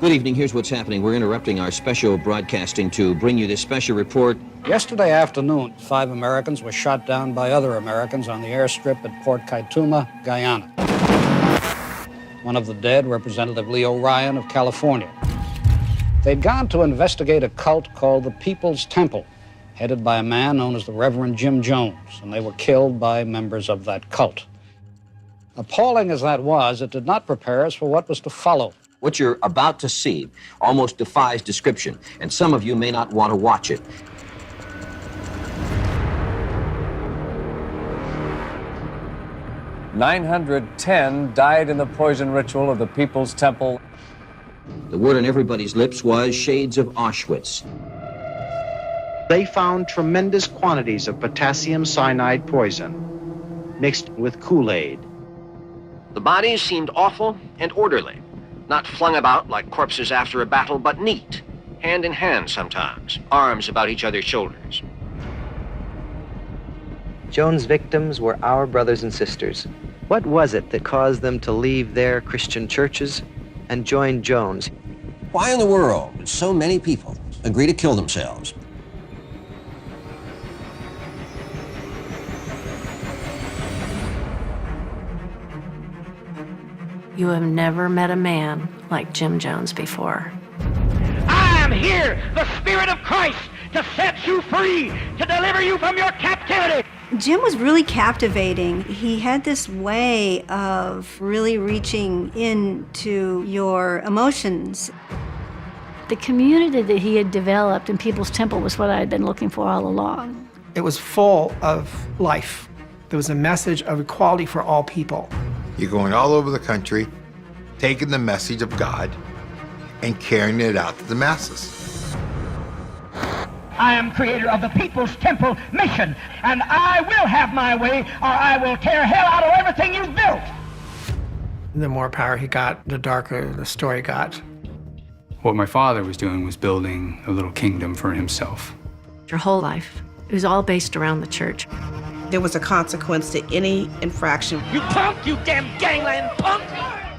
Good evening. Here's what's happening. We're interrupting our special broadcasting to bring you this special report. Yesterday afternoon, 5 Americans were shot down by other Americans on the airstrip at Port Kaituma, Guyana. One of the dead, Representative Leo Ryan of California. They'd gone to investigate a cult called the People's Temple, headed by a man known as the Reverend Jim Jones, and they were killed by members of that cult. Appalling as that was, it did not prepare us for what was to follow. What you're about to see almost defies description, and some of you may not want to watch it. "910 died in the poison ritual of the People's Temple." The word on everybody's lips was shades of Auschwitz. They found tremendous quantities of potassium cyanide poison mixed with Kool-Aid. The bodies seemed awful and orderly, not flung about like corpses after a battle, but neat, hand in hand sometimes, arms about each other's shoulders. Jones' victims were our brothers and sisters. What was it that caused them to leave their Christian churches and join Jones? Why in the world did so many people agree to kill themselves? You have never met a man like Jim Jones before. I am here, the Spirit of Christ, to set you free, to deliver you from your captivity. Jim was really captivating. He had this way of really reaching into your emotions. The community that he had developed in People's Temple was what I had been looking for all along. It was full of life. There was a message of equality for all people. You're going all over the country, taking the message of God and carrying it out to the masses. I am creator of the People's Temple mission, and I will have my way, or I will tear hell out of everything you've built. The more power he got, the darker the story got. What my father was doing was building a little kingdom for himself. Your whole life, it was all based around the church. There was a consequence to any infraction. You punk, you damn gangland punk!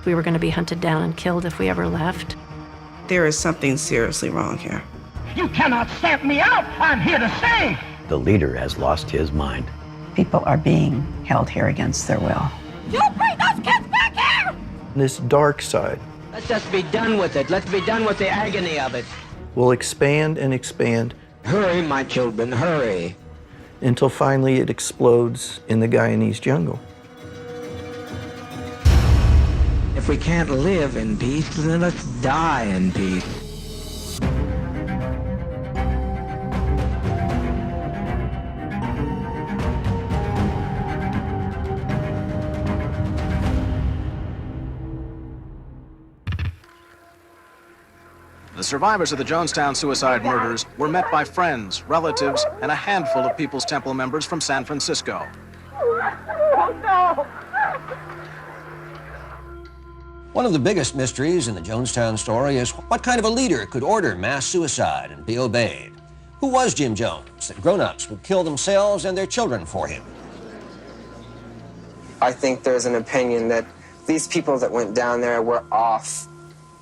We were going to be hunted down and killed if we ever left. There is something seriously wrong here. You cannot stamp me out! I'm here to stay! The leader has lost his mind. People are being held here against their will. You bring those kids back here! This dark side. Let's just be done with it. Let's be done with the agony of it. Will expand and expand. Hurry, my children, hurry. Until finally it explodes in the Guyanese jungle. If we can't live in peace, then let's die in peace. The survivors of the Jonestown suicide murders were met by friends, relatives, and a handful of People's Temple members from San Francisco. One of the biggest mysteries in the Jonestown story is what kind of a leader could order mass suicide and be obeyed? Who was Jim Jones that grown-ups would kill themselves and their children for him? I think there's an opinion that these people that went down there were off.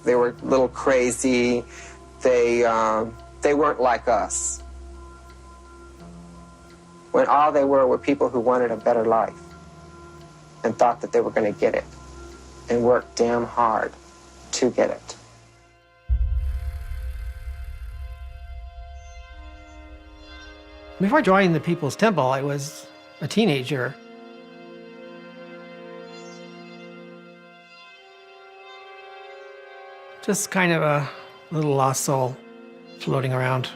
They were a little crazy. They weren't like us. When all they were people who wanted a better life and thought that they were going to get it and worked damn hard to get it. Before joining the People's Temple, I was a teenager. Just kind of a little lost soul floating around.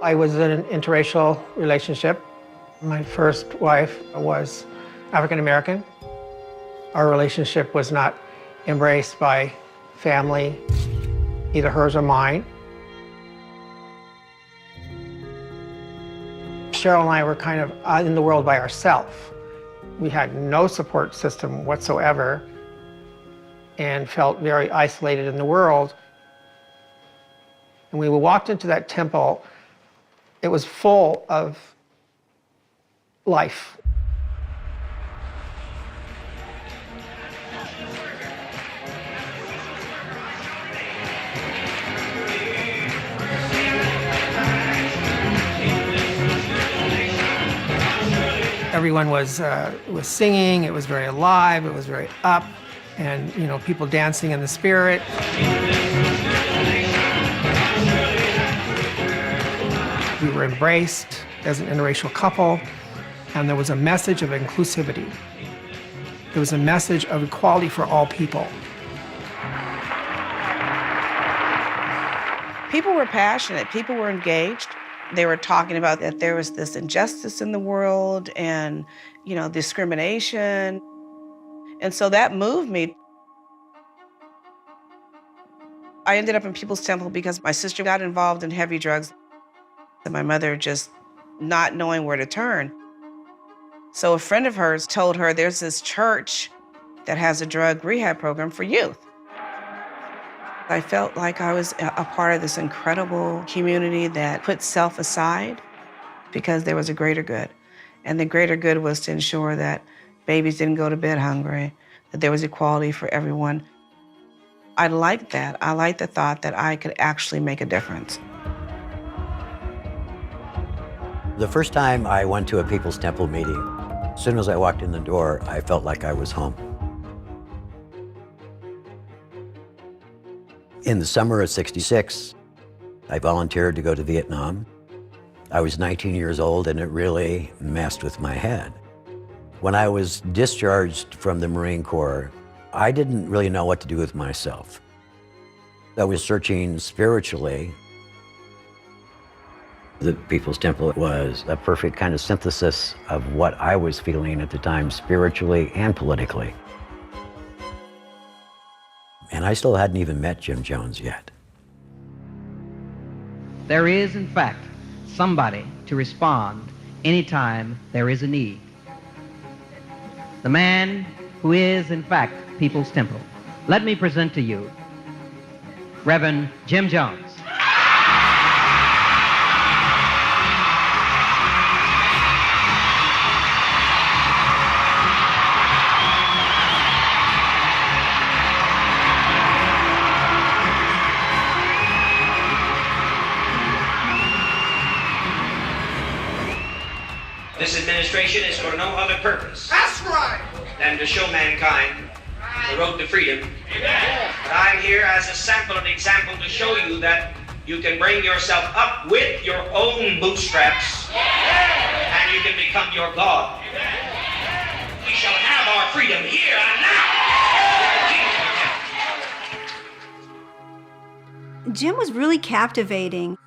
I was in an interracial relationship. My first wife was African American. Our relationship was not embraced by family, either hers or mine. Cheryl and I were kind of in the world by ourselves. We had no support system whatsoever and felt very isolated in the world. And when we walked into that temple, it was full of life. Everyone was singing. It was very alive. It was very up, and people dancing in the spirit. We were embraced as an interracial couple, and there was a message of inclusivity. There was a message of equality for all people. People were passionate. People were engaged. They were talking about that there was this injustice in the world and, discrimination. And so that moved me. I ended up in People's Temple because my sister got involved in heavy drugs and my mother just not knowing where to turn. So a friend of hers told her there's this church that has a drug rehab program for youth. I felt like I was a part of this incredible community that put self aside because there was a greater good. And the greater good was to ensure that babies didn't go to bed hungry, that there was equality for everyone. I liked that. I liked the thought that I could actually make a difference. The first time I went to a People's Temple meeting, as soon as I walked in the door, I felt like I was home. In the summer of '66, I volunteered to go to Vietnam. I was 19 years old and it really messed with my head. When I was discharged from the Marine Corps, I didn't really know what to do with myself. I was searching spiritually. The People's Temple was a perfect kind of synthesis of what I was feeling at the time, spiritually and politically. And I still hadn't even met Jim Jones yet. There is, in fact, somebody to respond anytime there is a need. The man who is, in fact, People's Temple. Let me present to you Reverend Jim Jones. This administration is for no other purpose. That's right. Than to show mankind the road to freedom. But I'm here as a sample and example to show you that you can bring yourself up with your own bootstraps and you can become your God. We shall have our freedom here and now. Jim was really captivating.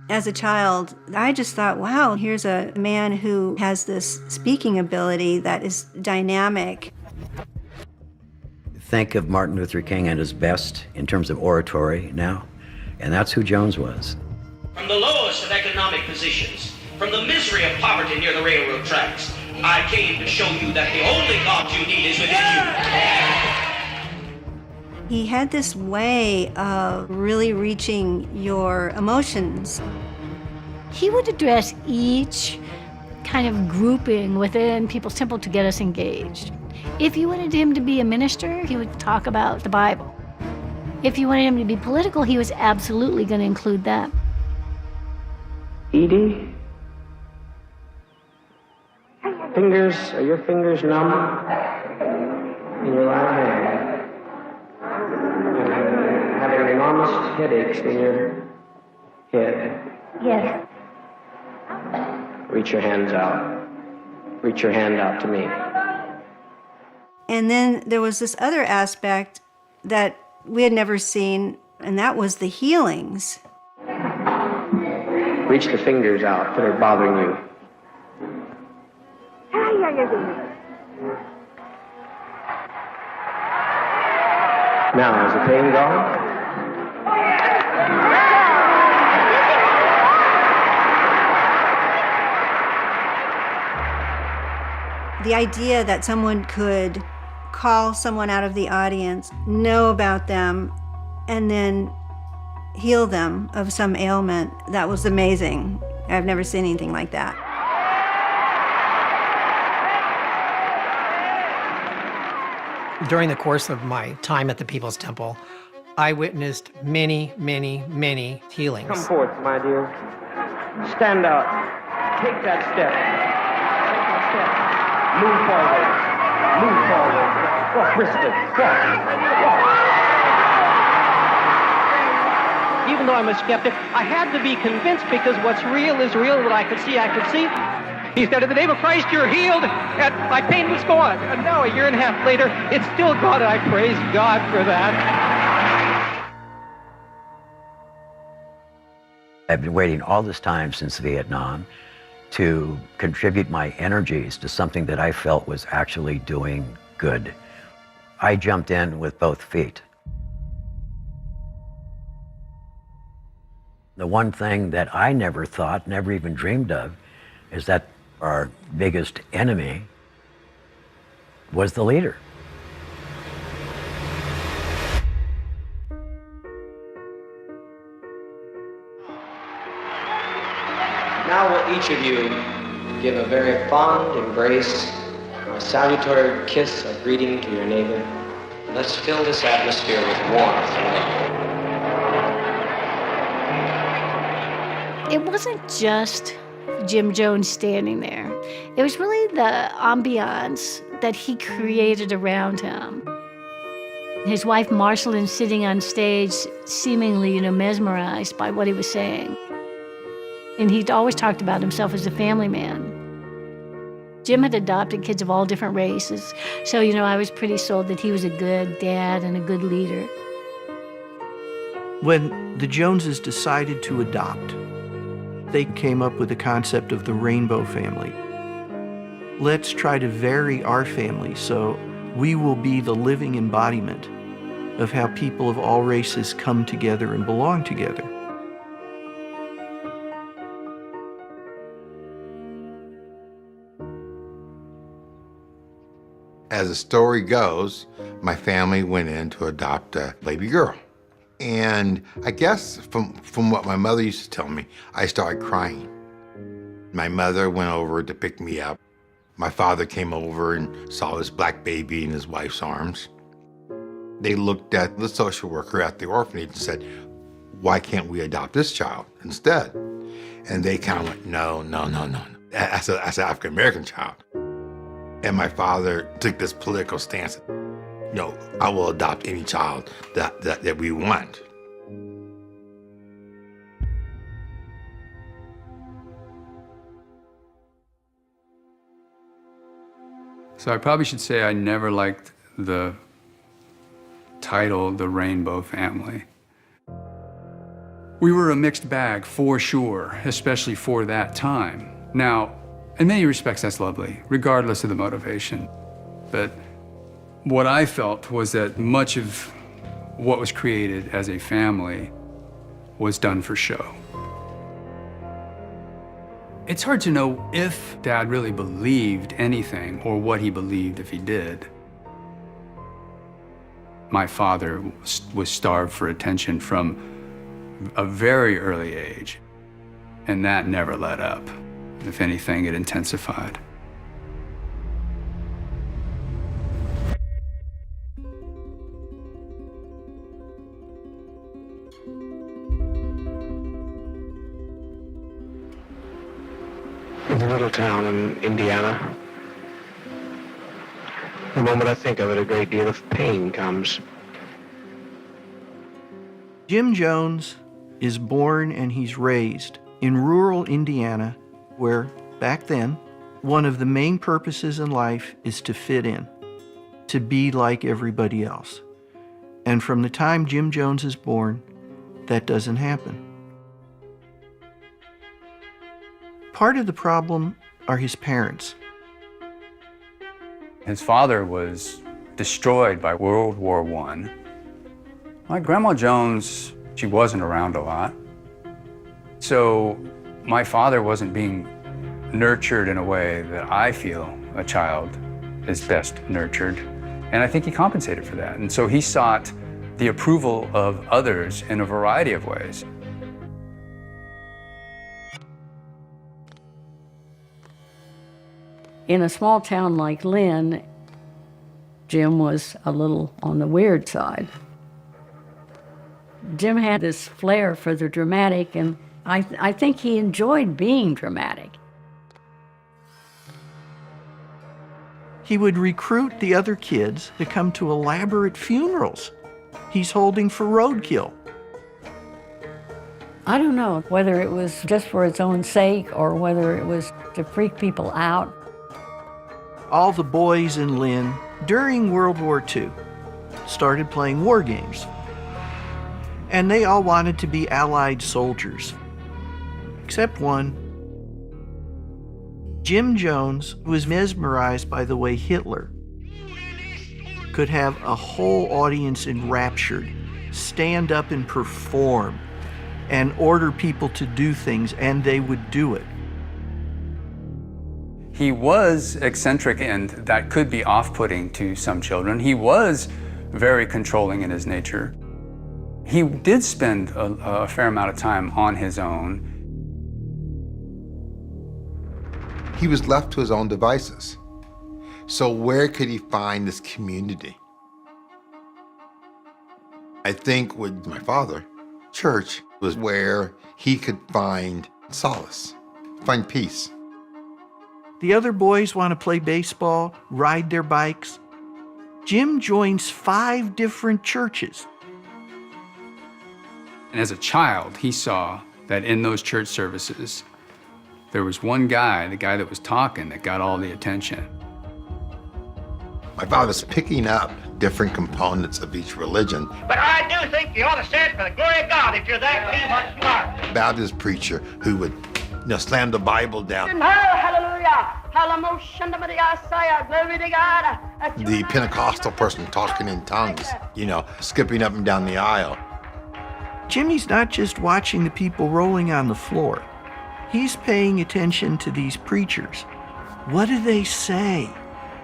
As a child, I just thought, wow, here's a man who has this speaking ability that is dynamic. Think of Martin Luther King at his best in terms of oratory now, and that's who Jones was. From the lowest of economic positions, from the misery of poverty near the railroad tracks, I came to show you that the only God you need is within you. He had this way of really reaching your emotions. He would address each kind of grouping within People's Temple to get us engaged. If you wanted him to be a minister, he would talk about the Bible. If you wanted him to be political, he was absolutely going to include that. Edie? Are your fingers numb in your right hand? Having enormous headaches in your head? Yes. Reach your hands out. Reach your hand out to me. And then there was this other aspect that we had never seen, and that was the healings. Reach the fingers out that are bothering you. Now, is the pain gone? The idea that someone could call someone out of the audience, know about them, and then heal them of some ailment, that was amazing. I've never seen anything like that. During the course of my time at the People's Temple, I witnessed many, many, many healings. Come forth, my dear. Stand up. Take that step. Move forward. Move forward. Walk briskly. Walk. Even though I'm a skeptic, I had to be convinced because what's real is real. What I could see, I could see. He said, in the name of Christ, you're healed. And my pain was gone. And now, a year and a half later, it's still gone. I praise God for that. I've been waiting all this time since Vietnam to contribute my energies to something that I felt was actually doing good. I jumped in with both feet. The one thing that I never thought, never even dreamed of, is that our biggest enemy was the leader. Now will each of you give a very fond embrace or a salutary kiss of greeting to your neighbor. Let's fill this atmosphere with warmth and love. It wasn't just Jim Jones standing there. It was really the ambiance that he created around him. His wife, Marceline, sitting on stage, seemingly, mesmerized by what he was saying. And he'd always talked about himself as a family man. Jim had adopted kids of all different races, so, I was pretty sold that he was a good dad and a good leader. When the Joneses decided to adopt, they came up with the concept of the rainbow family. Let's try to vary our family so we will be the living embodiment of how people of all races come together and belong together. As the story goes, my family went in to adopt a baby girl. And I guess from what my mother used to tell me, I started crying. My mother went over to pick me up. My father came over and saw this black baby in his wife's arms. They looked at the social worker at the orphanage and said, why can't we adopt this child instead? And they kind of went, no. As an African-American child. And my father took this political stance. No, I will adopt any child that we want. So I probably should say I never liked the title, The Rainbow Family. We were a mixed bag, for sure, especially for that time. Now, in many respects, that's lovely, regardless of the motivation. But what I felt was that much of what was created as a family was done for show. It's hard to know if Dad really believed anything or what he believed if he did. My father was starved for attention from a very early age, and that never let up. If anything, it intensified. In a little town in Indiana, the moment I think of it, a great deal of pain comes. Jim Jones is born and he's raised in rural Indiana, where, back then, one of the main purposes in life is to fit in, to be like everybody else. And from the time Jim Jones is born, that doesn't happen. Part of the problem are his parents. His father was destroyed by World War I. My Grandma Jones, she wasn't around a lot. So my father wasn't being nurtured in a way that I feel a child is best nurtured. And I think he compensated for that. And so he sought the approval of others in a variety of ways. In a small town like Lynn, Jim was a little on the weird side. Jim had this flair for the dramatic, and I think he enjoyed being dramatic. He would recruit the other kids to come to elaborate funerals he's holding for roadkill. I don't know whether it was just for its own sake or whether it was to freak people out. All the boys in Lynn, during World War II, started playing war games. And they all wanted to be Allied soldiers, except one. Jim Jones was mesmerized by the way Hitler could have a whole audience enraptured, stand up and perform, and order people to do things, and they would do it. He was eccentric, and that could be off-putting to some children. He was very controlling in his nature. He did spend a fair amount of time on his own. He was left to his own devices. So where could he find this community? I think with my father, church was where he could find solace, find peace. The other boys want to play baseball, ride their bikes. Jim joins 5 different churches. And as a child, he saw that in those church services, there was one guy, the guy that was talking, that got all the attention. My father's picking up different components of each religion. But I do think you ought to say it for the glory of God if you're that mean what you are. Baptist preacher who would slam the Bible down. Hallelujah. Glory to God. The Pentecostal person talking in tongues, skipping up and down the aisle. Jimmy's not just watching the people rolling on the floor. He's paying attention to these preachers. What do they say?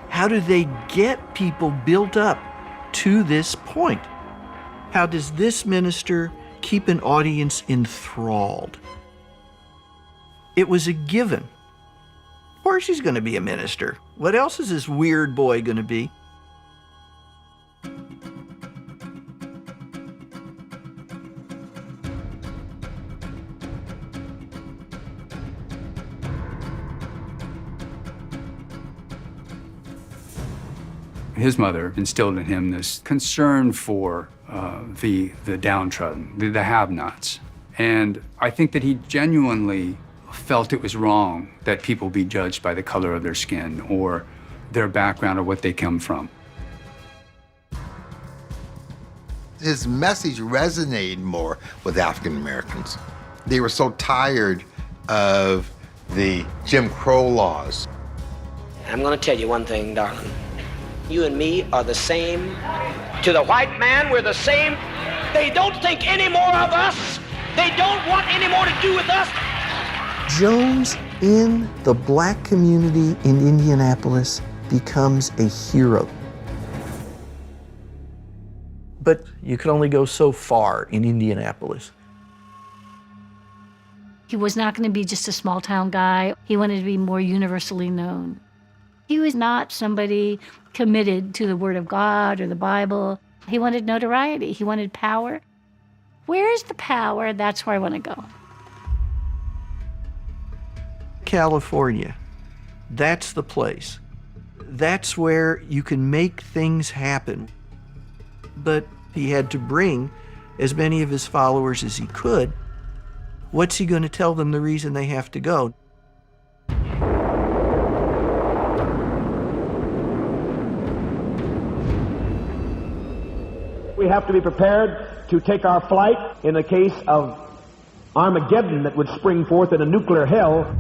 How do they get people built up to this point? How does this minister keep an audience enthralled? It was a given. Of course he's going to be a minister. What else is this weird boy going to be? His mother instilled in him this concern for the downtrodden, the have-nots. And I think that he genuinely felt it was wrong that people be judged by the color of their skin or their background or what they come from. His message resonated more with African Americans. They were so tired of the Jim Crow laws. I'm going to tell you one thing, darling. You and me are the same. To the white man, we're the same. They don't think any more of us. They don't want any more to do with us. Jones, in the black community in Indianapolis, becomes a hero. But you can only go so far in Indianapolis. He was not going to be just a small town guy. He wanted to be more universally known. He was not somebody committed to the Word of God or the Bible. He wanted notoriety. He wanted power. Where's the power? That's where I want to go. California, that's the place. That's where you can make things happen. But he had to bring as many of his followers as he could. What's he going to tell them the reason they have to go? We have to be prepared to take our flight in the case of Armageddon that would spring forth in a nuclear hell.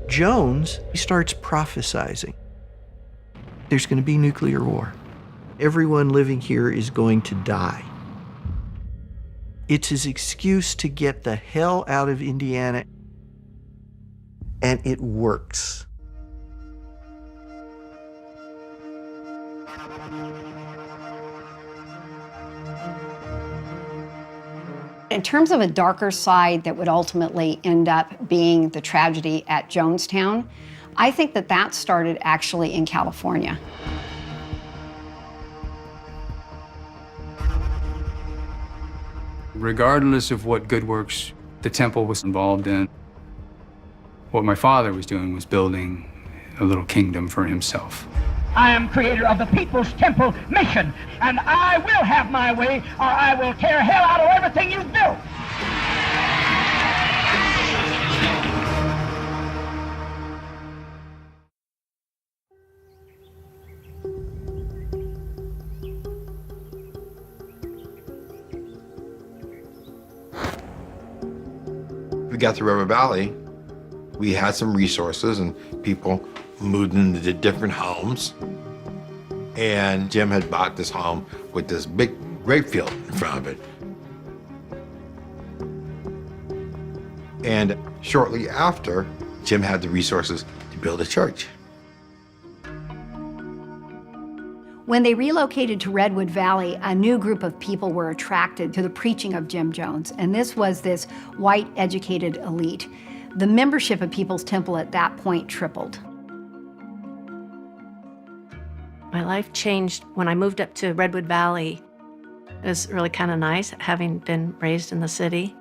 Jones, he starts prophesizing. There's going to be nuclear war. Everyone living here is going to die. It's his excuse to get the hell out of Indiana, and it works. In terms of a darker side that would ultimately end up being the tragedy at Jonestown, I think that that started actually in California. Regardless of what good works the temple was involved in, what my father was doing was building a little kingdom for himself. I am creator of the People's Temple mission, and I will have my way, or I will tear hell out of everything you've built. We got to River Valley, we had some resources and people moved into different homes. And Jim had bought this home with this big grape field in front of it. And shortly after, Jim had the resources to build a church. When they relocated to Redwood Valley, a new group of people were attracted to the preaching of Jim Jones, and this was this white, educated elite. The membership of People's Temple at that point tripled. My life changed when I moved up to Redwood Valley. It was really kind of nice, having been raised in the city.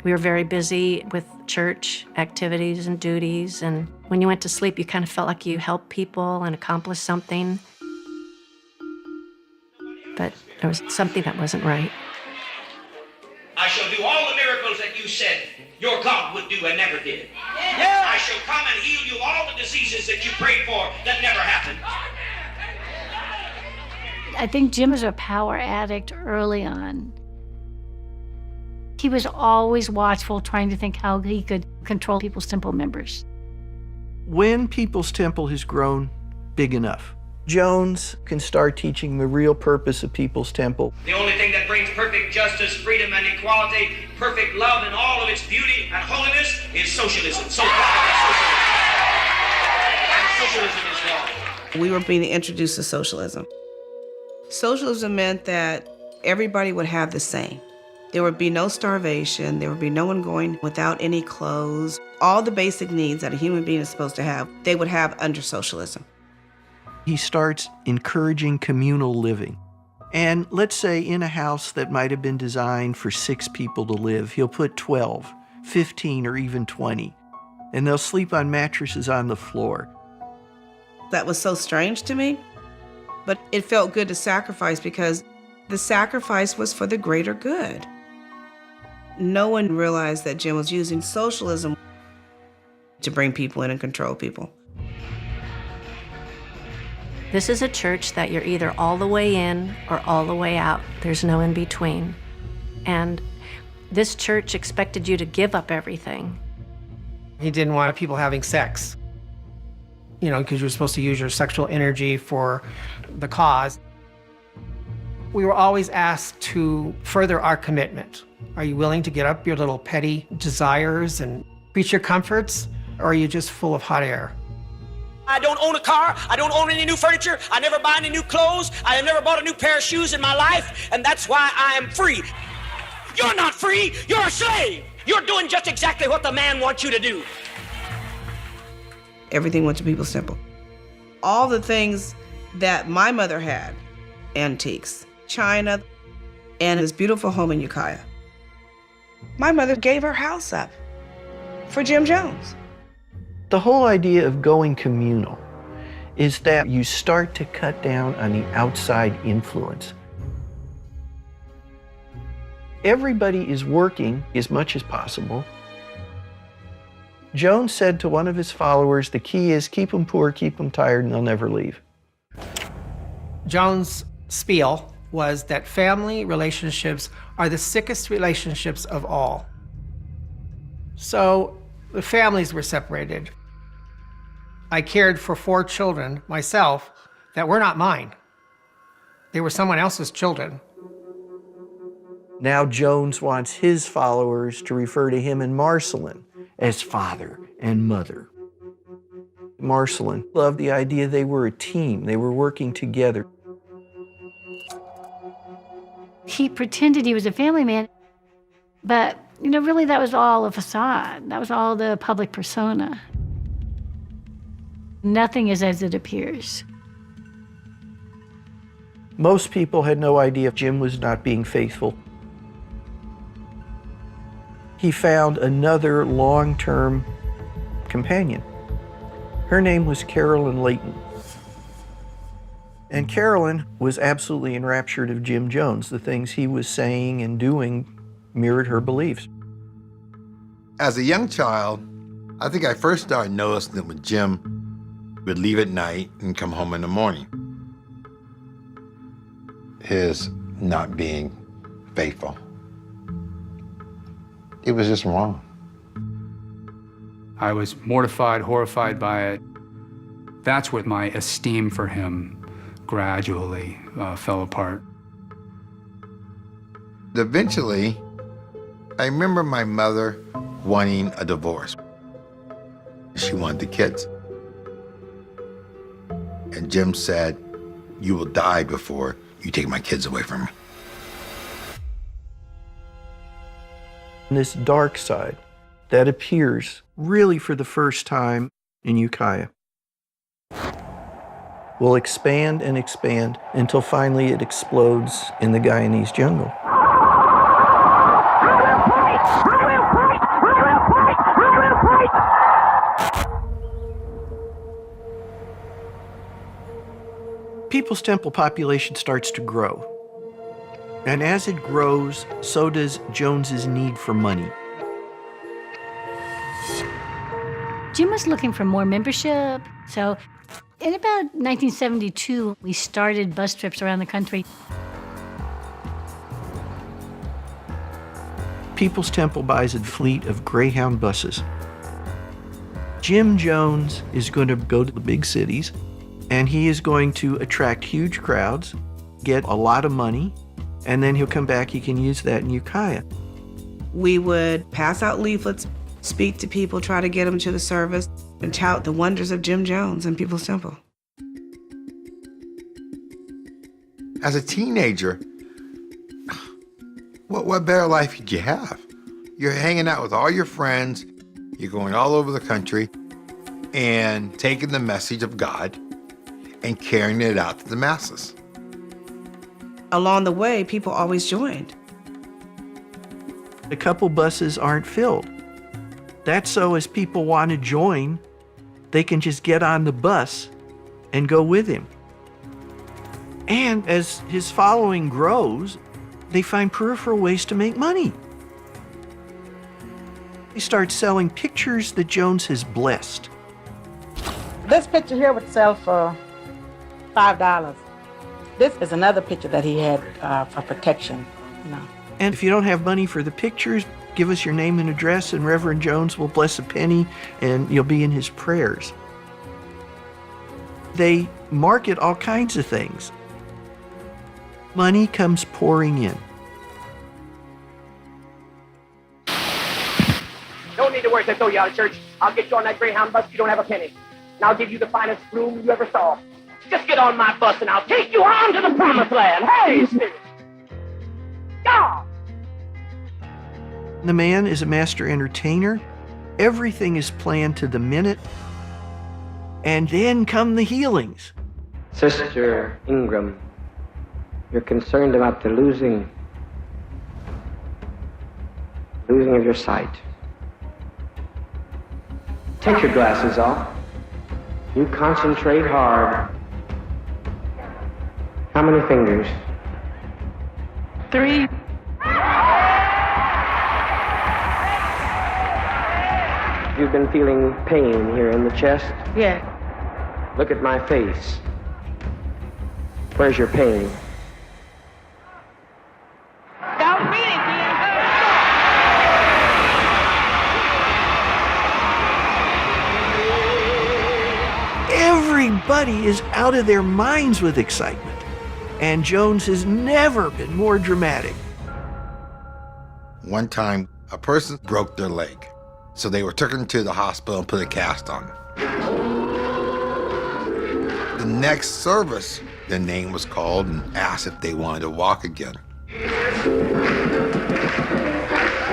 We were very busy with church activities and duties, and when you went to sleep, you kind of felt like you helped people and accomplished something. But there was something that wasn't right. I shall do all the miracles that you said your God would do and never did. Yeah. I shall come and heal you all the diseases that you prayed for that never happened. I think Jim was a power addict early on. He was always watchful, trying to think how he could control People's Temple members. When People's Temple has grown big enough, Jones can start teaching the real purpose of People's Temple. The only thing that brings perfect justice, freedom, and equality, perfect love in all of its beauty and holiness is socialism. So socialism is wrong. We were being introduced to socialism. Socialism meant that everybody would have the same. There would be no starvation. There would be no one going without any clothes. All the basic needs that a human being is supposed to have, they would have under socialism. He starts encouraging communal living. And let's say in a house that might have been designed for 6 people to live, he'll put 12, 15, or even 20. And they'll sleep on mattresses on the floor. That was so strange to me, but it felt good to sacrifice because the sacrifice was for the greater good. No one realized that Jim was using socialism to bring people in and control people. This is a church that you're either all the way in or all the way out. There's no in between. And this church expected you to give up everything. He didn't want people having sex, because you're supposed to use your sexual energy for the cause. We were always asked to further our commitment. Are you willing to get up your little petty desires and preach your comforts, or are you just full of hot air? I don't own a car. I don't own any new furniture. I never buy any new clothes. I have never bought a new pair of shoes in my life, and that's why I am free. You're not free. You're a slave. You're doing just exactly what the man wants you to do. Everything went to People's Temple. All the things that my mother had, antiques, china, and his beautiful home in Ukiah. My mother gave her house up for Jim Jones. The whole idea of going communal is that you start to cut down on the outside influence. Everybody is working as much as possible. Jones said to one of his followers, the key is keep them poor, keep them tired, and they'll never leave. Jones' spiel was that family relationships are the sickest relationships of all. So the families were separated. I cared for 4 children myself that were not mine. They were someone else's children. Now Jones wants his followers to refer to him and Marceline as father and mother. Marceline loved the idea they were a team. They were working together. He pretended he was a family man, but really that was all a facade. That was all the public persona. Nothing is as it appears. Most people had no idea Jim was not being faithful. He found another long-term companion. Her name was Carolyn Layton. And Carolyn was absolutely enraptured of Jim Jones. The things he was saying and doing mirrored her beliefs. As a young child, I think I first started noticing that when Jim would leave at night and come home in the morning, his not being faithful. It was just wrong. I was mortified, horrified by it. That's what my esteem for him gradually fell apart. Eventually, I remember my mother wanting a divorce. She wanted the kids. And Jim said, "You will die before you take my kids away from me." This dark side that appears really for the first time in Ukiah will expand and expand until finally it explodes in the Guyanese jungle. People's Temple population starts to grow. And as it grows, so does Jones's need for money. Jim was looking for more membership, so in about 1972, we started bus trips around the country. People's Temple buys a fleet of Greyhound buses. Jim Jones is going to go to the big cities, and he is going to attract huge crowds, get a lot of money, and then he'll come back, he can use that in Ukiah. We would pass out leaflets, speak to people, try to get them to the service, and tout the wonders of Jim Jones and People's Temple. As a teenager, what better life could you have? You're hanging out with all your friends, you're going all over the country, and taking the message of God and carrying it out to the masses. Along the way, people always joined. A couple buses aren't filled. That's so as people want to join, they can just get on the bus and go with him. And as his following grows, they find peripheral ways to make money. They start selling pictures that Jones has blessed. This picture here would sell for $5. This is another picture that he had for protection, you know. And if you don't have money for the pictures, give us your name and address, and Reverend Jones will bless a penny, and you'll be in his prayers. They market all kinds of things. Money comes pouring in. Don't need to worry if they throw you out of church. I'll get you on that Greyhound bus if you don't have a penny. And I'll give you the finest room you ever saw. Just get on my bus and I'll take you on to the promised land. Hey, Spirit! God! The man is a master entertainer. Everything is planned to the minute. And then come the healings. Sister Ingram, you're concerned about the losing of your sight. Take your glasses off. You concentrate hard. How many fingers? 3. You've been feeling pain here in the chest? Yeah. Look at my face. Where's your pain? Don't read it, Everybody is out of their minds with excitement. And Jones has never been more dramatic. One time, a person broke their leg. So they were taken to the hospital and put a cast on. The next service, their name was called and asked if they wanted to walk again.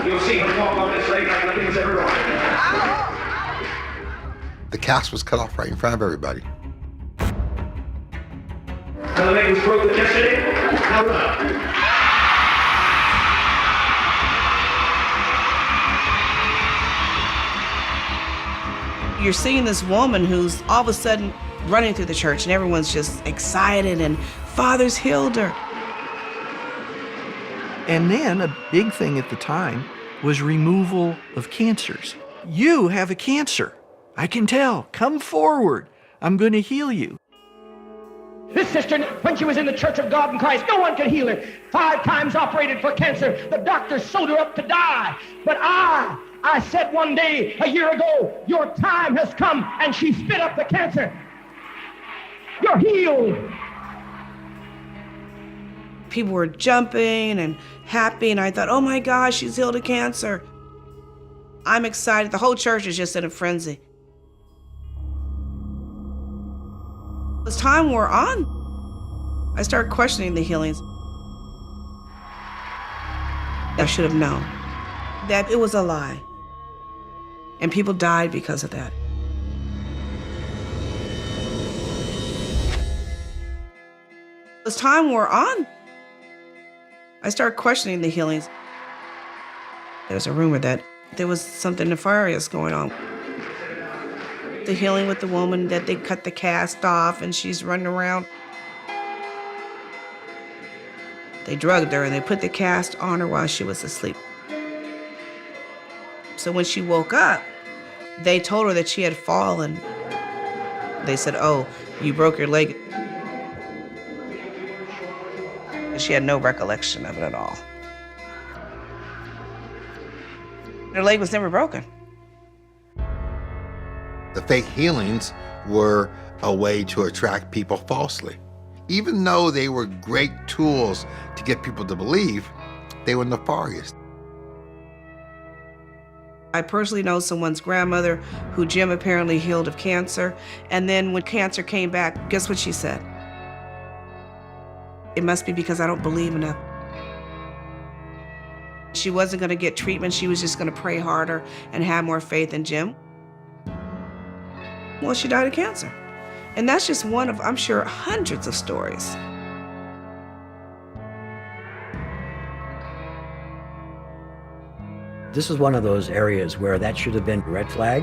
You'll see him walk on this leg like nothing's ever wrong. The cast was cut off right in front of everybody. The leg was broken yesterday. Now run. You're seeing this woman who's all of a sudden running through the church, and everyone's just excited, and Father's healed her. And then a big thing at the time was removal of cancers. You have a cancer. I can tell. Come forward. I'm going to heal you. This sister, when she was in the Church of God in Christ, no one could heal her. 5 times operated for cancer. The doctor sewed her up to die. But I said one day, a year ago, your time has come, and she spit up the cancer. You're healed. People were jumping and happy, and I thought, oh my gosh, she's healed of cancer. I'm excited. The whole church is just in a frenzy. As time wore on, I started questioning the healings. I should have known that it was a lie, and people died because of that. As time wore on, I started questioning the healings. There's a rumor that there was something nefarious going on. The healing with the woman, that they cut the cast off and she's running around. They drugged her and they put the cast on her while she was asleep. So when she woke up, they told her that she had fallen. They said, oh, you broke your leg. She had no recollection of it at all. Her leg was never broken. The fake healings were a way to attract people falsely. Even though they were great tools to get people to believe, they were nefarious. I personally know someone's grandmother who Jim apparently healed of cancer, and then when cancer came back, guess what she said? It must be because I don't believe enough. She wasn't going to get treatment. She was just going to pray harder and have more faith in Jim. Well, she died of cancer. And that's just one of, I'm sure, hundreds of stories. This is one of those areas where that should have been a red flag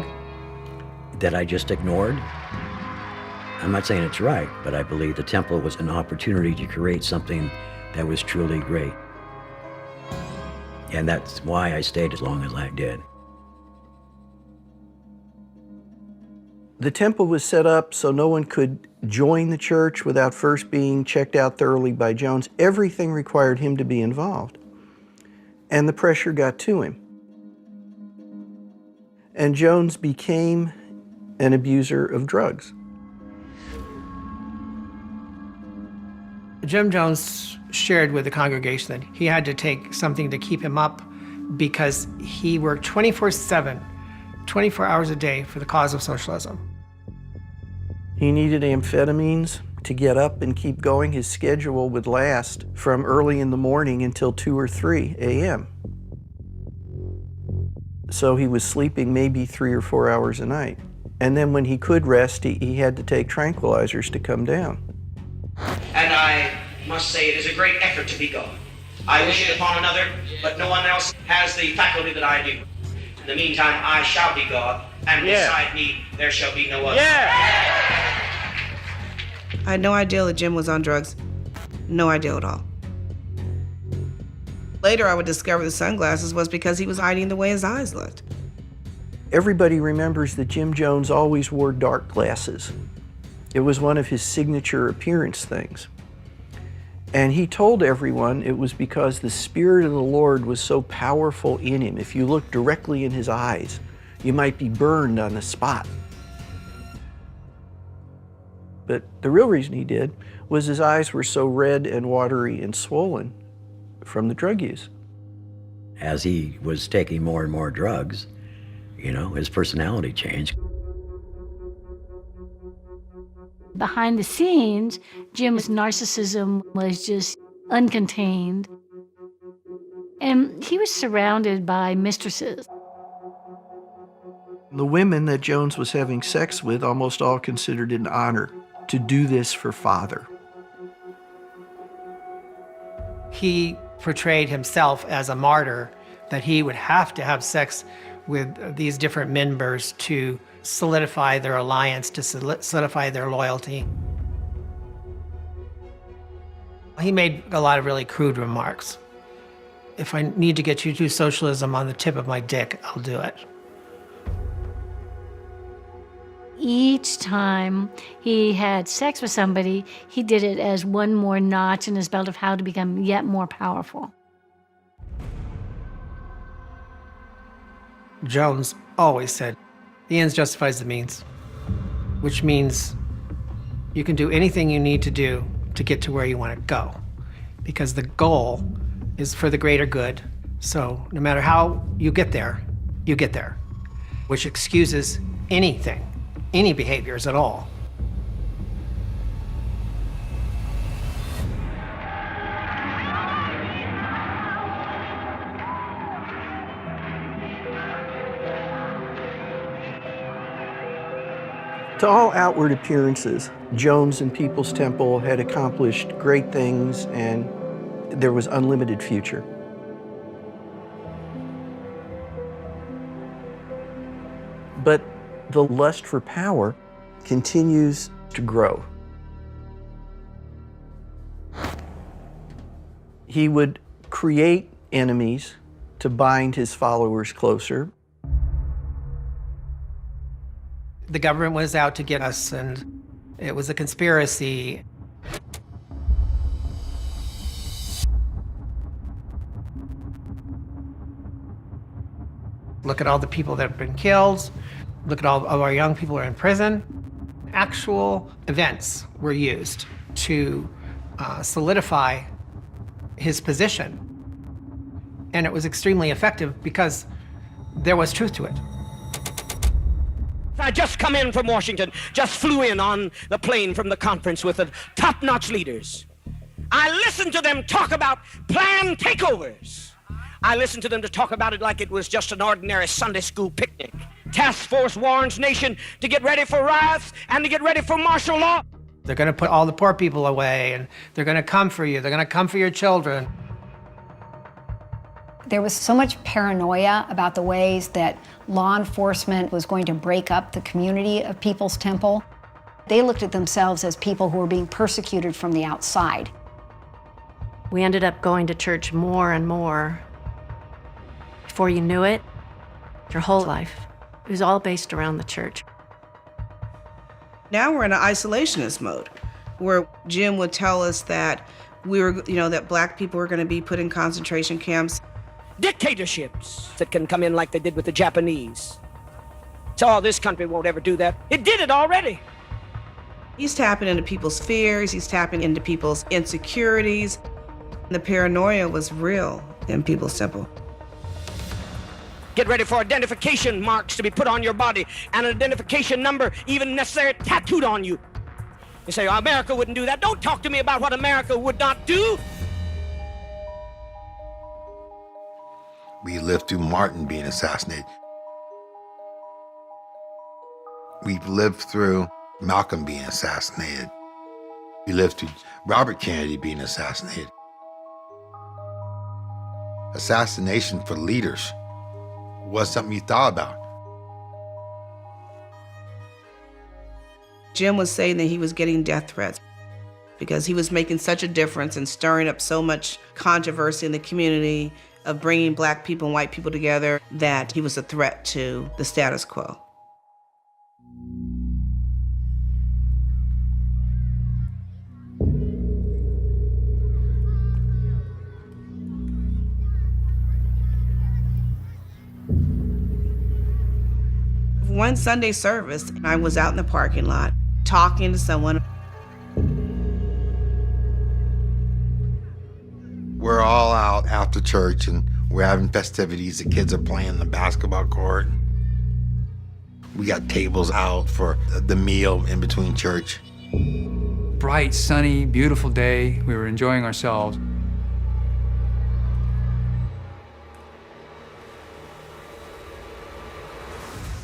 that I just ignored. I'm not saying it's right, but I believe the temple was an opportunity to create something that was truly great. And that's why I stayed as long as I did. The temple was set up so no one could join the church without first being checked out thoroughly by Jones. Everything required him to be involved. And the pressure got to him. And Jones became an abuser of drugs. Jim Jones shared with the congregation that he had to take something to keep him up because he worked 24/7, 24 hours a day for the cause of socialism. He needed amphetamines to get up and keep going. His schedule would last from early in the morning until 2 or 3 a.m. So he was sleeping maybe 3 or 4 hours a night. And then when he could rest, he had to take tranquilizers to come down. And I must say it is a great effort to be God. I wish it upon another, but no one else has the faculty that I do. In the meantime, I shall be God, and beside me there shall be no other. I had no idea that Jim was on drugs. No idea at all. Later, I would discover the sunglasses was because he was hiding the way his eyes looked. Everybody remembers that Jim Jones always wore dark glasses. It was one of his signature appearance things. And he told everyone it was because the Spirit of the Lord was so powerful in him. If you looked directly in his eyes, you might be burned on the spot. But the real reason he did was his eyes were so red and watery and swollen from the drug use. As he was taking more and more drugs, you know, his personality changed. Behind the scenes, Jim's narcissism was just uncontained. And he was surrounded by mistresses. The women that Jones was having sex with almost all considered it an honor to do this for Father. He portrayed himself as a martyr, that he would have to have sex with these different members to solidify their alliance, to solidify their loyalty. He made a lot of really crude remarks. If I need to get you to socialism on the tip of my dick, I'll do it. Each time he had sex with somebody, he did it as one more notch in his belt of how to become yet more powerful. Jones always said, the ends justifies the means, which means you can do anything you need to do to get to where you want to go, because the goal is for the greater good. So no matter how you get there, which excuses anything, any behaviors at all. To all outward appearances, Jones and People's Temple had accomplished great things, and there was unlimited future. But the lust for power continues to grow. He would create enemies to bind his followers closer. The government was out to get us, and it was a conspiracy. Look at all the people that have been killed. Look at all of our young people who are in prison. Actual events were used to solidify his position. And it was extremely effective because there was truth to it. I just come in from Washington, just flew in on the plane from the conference with the top-notch leaders. I listened to them talk about planned takeovers. I listened to them to talk about it like it was just an ordinary Sunday school picnic. Task Force warns nation to get ready for riots and to get ready for martial law. They're going to put all the poor people away, and they're going to come for you. They're going to come for your children. There was so much paranoia about the ways that law enforcement was going to break up the community of People's Temple. They looked at themselves as people who were being persecuted from the outside. We ended up going to church more and more. Before you knew it, your whole life, it was all based around the church. Now we're in an isolationist mode, where Jim would tell us that that black people were going to be put in concentration camps. Dictatorships that can come in like they did with the Japanese. So this country won't ever do that. It did it already. He's tapping into people's fears. He's tapping into people's insecurities. The paranoia was real in People's Temple. Get ready for identification marks to be put on your body, and an identification number even necessary tattooed on you. You say, oh, America wouldn't do that. Don't talk to me about what America would not do. We lived through Martin being assassinated. We've lived through Malcolm being assassinated. We lived through Robert Kennedy being assassinated. Assassination for leaders was something you thought about. Jim was saying that he was getting death threats because he was making such a difference and stirring up so much controversy in the community of bringing black people and white people together that he was a threat to the status quo. One Sunday service, I was out in the parking lot talking to someone. We're all out after church and we're having festivities. The kids are playing the basketball court. We got tables out for the meal in between church. Bright, sunny, beautiful day. We were enjoying ourselves.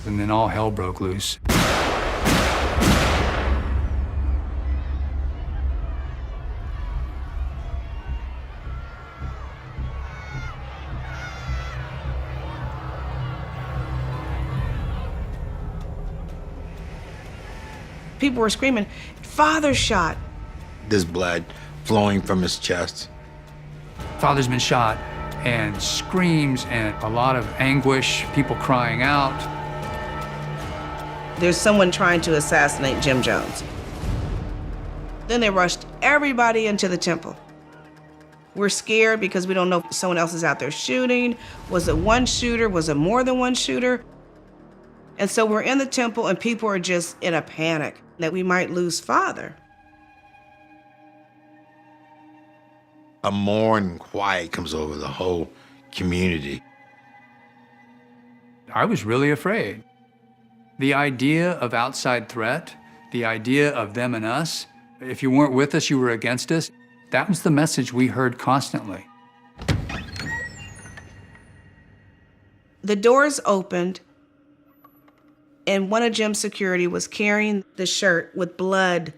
And then all hell broke loose. People were screaming, "Father shot." There's blood flowing from his chest. Father's been shot, and screams and a lot of anguish, people crying out. There's someone trying to assassinate Jim Jones. Then they rushed everybody into the temple. We're scared because we don't know if someone else is out there shooting. Was it one shooter? Was it more than one shooter? And so we're in the temple and people are just in a panic that we might lose Father. A mourning quiet comes over the whole community. I was really afraid. The idea of outside threat, the idea of them and us, if you weren't with us, you were against us, that was the message we heard constantly. The doors opened, and one of Jim's security was carrying the shirt with blood.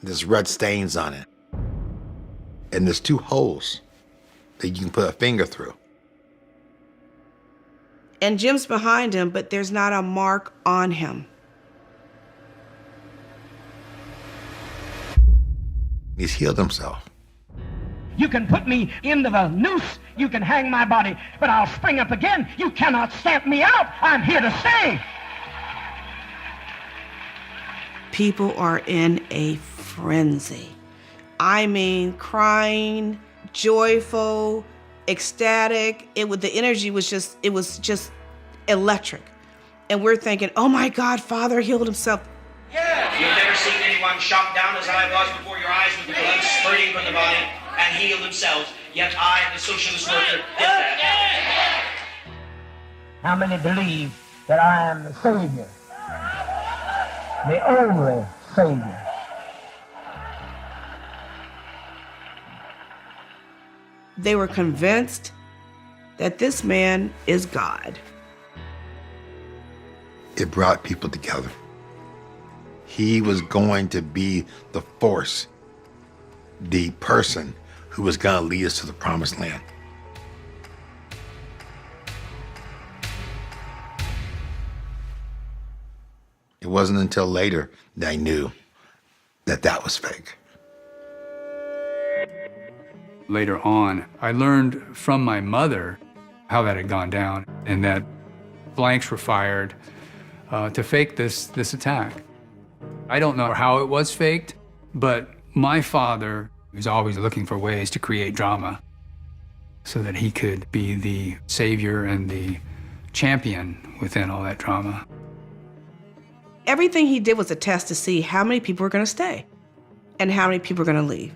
There's red stains on it. And there's 2 holes that you can put a finger through. And Jim's behind him, but there's not a mark on him. He's healed himself. You can put me into the noose, you can hang my body, but I'll spring up again. You cannot stamp me out. I'm here to stay. People are in a frenzy. I mean, crying, joyful, ecstatic. The energy was just electric. And we're thinking, oh my God, Father healed himself. Yeah. You've never seen anyone shot down as I was before your eyes with the blood spurting from the body and healed themselves. Yet I, the socialist worker, did that. How many believe that I am the Savior? The only Savior. They were convinced that this man is God. It brought people together. He was going to be the force, the person who was going to lead us to the promised land. It wasn't until later that I knew that that was fake. Later on, I learned from my mother how that had gone down and that blanks were fired to fake this attack. I don't know how it was faked, but my father was always looking for ways to create drama so that he could be the savior and the champion within all that drama. Everything he did was a test to see how many people were going to stay and how many people were going to leave.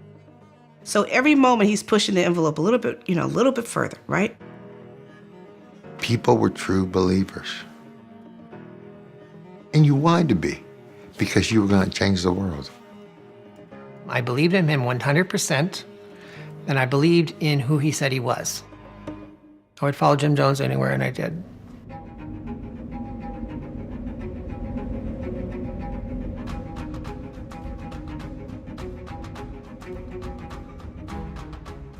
So every moment he's pushing the envelope a little bit further, right? People were true believers. And you wanted to be, because you were going to change the world. I believed in him 100%, and I believed in who he said he was. I would follow Jim Jones anywhere, and I did.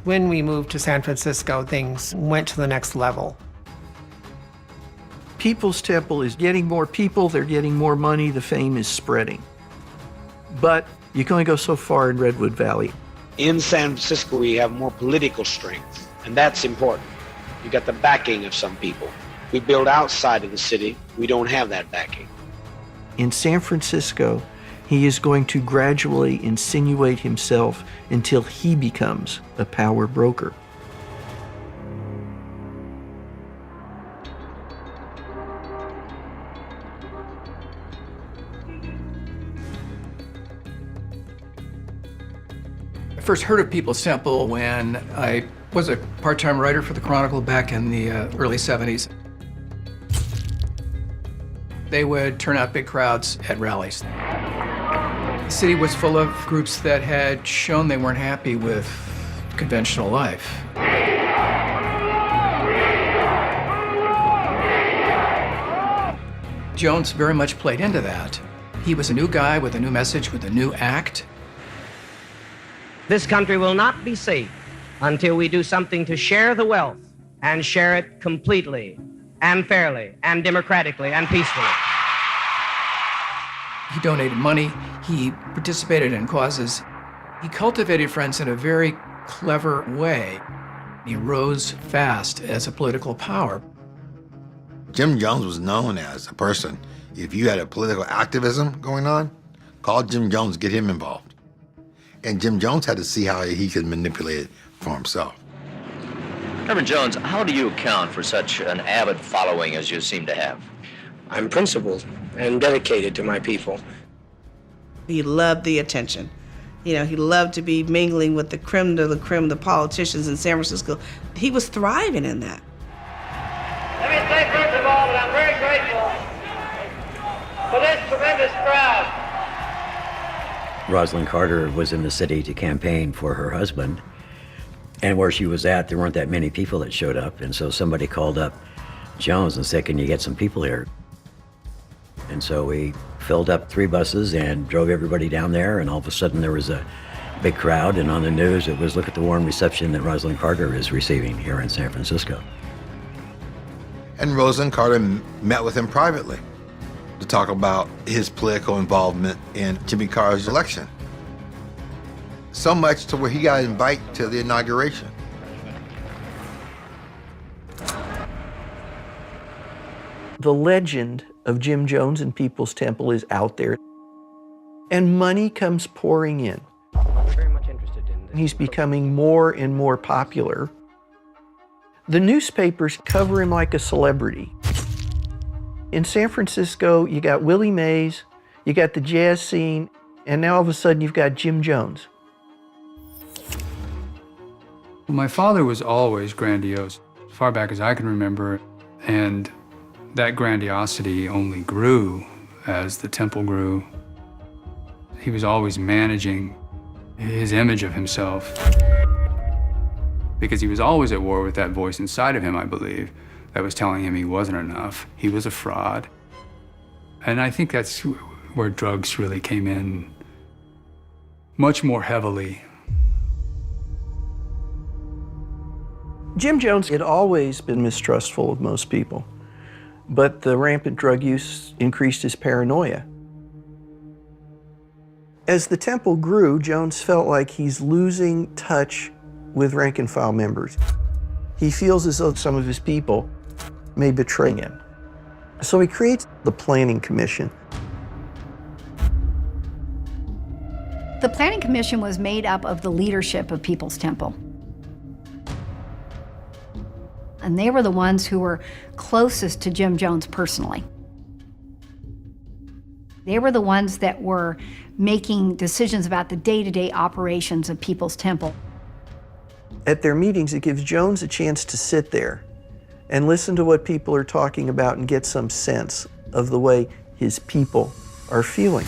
When we moved to San Francisco, things went to the next level. People's Temple is getting more people, they're getting more money, the fame is spreading. But you can only go so far in Redwood Valley. In San Francisco, we have more political strength, and that's important. You got the backing of some people. We build outside of the city, we don't have that backing. In San Francisco, he is going to gradually insinuate himself until he becomes a power broker. I first heard of People's Temple when I was a part-time writer for the Chronicle back in the early 70s. They would turn out big crowds at rallies. The city was full of groups that had shown they weren't happy with conventional life. Jones very much played into that. He was a new guy with a new message, with a new act. This country will not be safe until we do something to share the wealth and share it completely and fairly and democratically and peacefully. He donated money. He participated in causes. He cultivated friends in a very clever way. He rose fast as a political power. Jim Jones was known as a person, if you had a political activism going on, call Jim Jones, get him involved. And Jim Jones had to see how he could manipulate it for himself. Reverend Jones, how do you account for such an avid following as you seem to have? I'm principled and dedicated to my people. He loved the attention. You know, he loved to be mingling with the creme de la creme, the politicians in San Francisco. He was thriving in that. Let me say first of all that I'm very grateful for this tremendous crowd. Rosalind Carter was in the city to campaign for her husband. And where she was at, there weren't that many people that showed up. And so somebody called up Jones and said, can you get some people here? And so we filled up 3 buses and drove everybody down there. And all of a sudden there was a big crowd. And on the news, it was, look at the warm reception that Rosalind Carter is receiving here in San Francisco. And Rosalind Carter met with him privately to talk about his political involvement in Jimmy Carter's election. So much to where he got invited to the inauguration. The legend of Jim Jones and People's Temple is out there, and money comes pouring in. We're very much interested in this. He's becoming more and more popular. The newspapers cover him like a celebrity. In San Francisco, you got Willie Mays, you got the jazz scene, and now all of a sudden you've got Jim Jones. My father was always grandiose, as far back as I can remember, and that grandiosity only grew as the temple grew. He was always managing his image of himself, because he was always at war with that voice inside of him, I believe, that was telling him he wasn't enough, he was a fraud. And I think that's where drugs really came in much more heavily. Jim Jones had always been mistrustful of most people, but the rampant drug use increased his paranoia. As the temple grew, Jones felt like he's losing touch with rank-and-file members. He feels as though some of his people may betray him. So he creates the Planning Commission. The Planning Commission was made up of the leadership of People's Temple. And they were the ones who were closest to Jim Jones personally. They were the ones that were making decisions about the day-to-day operations of People's Temple. At their meetings, it gives Jones a chance to sit there and listen to what people are talking about and get some sense of the way his people are feeling.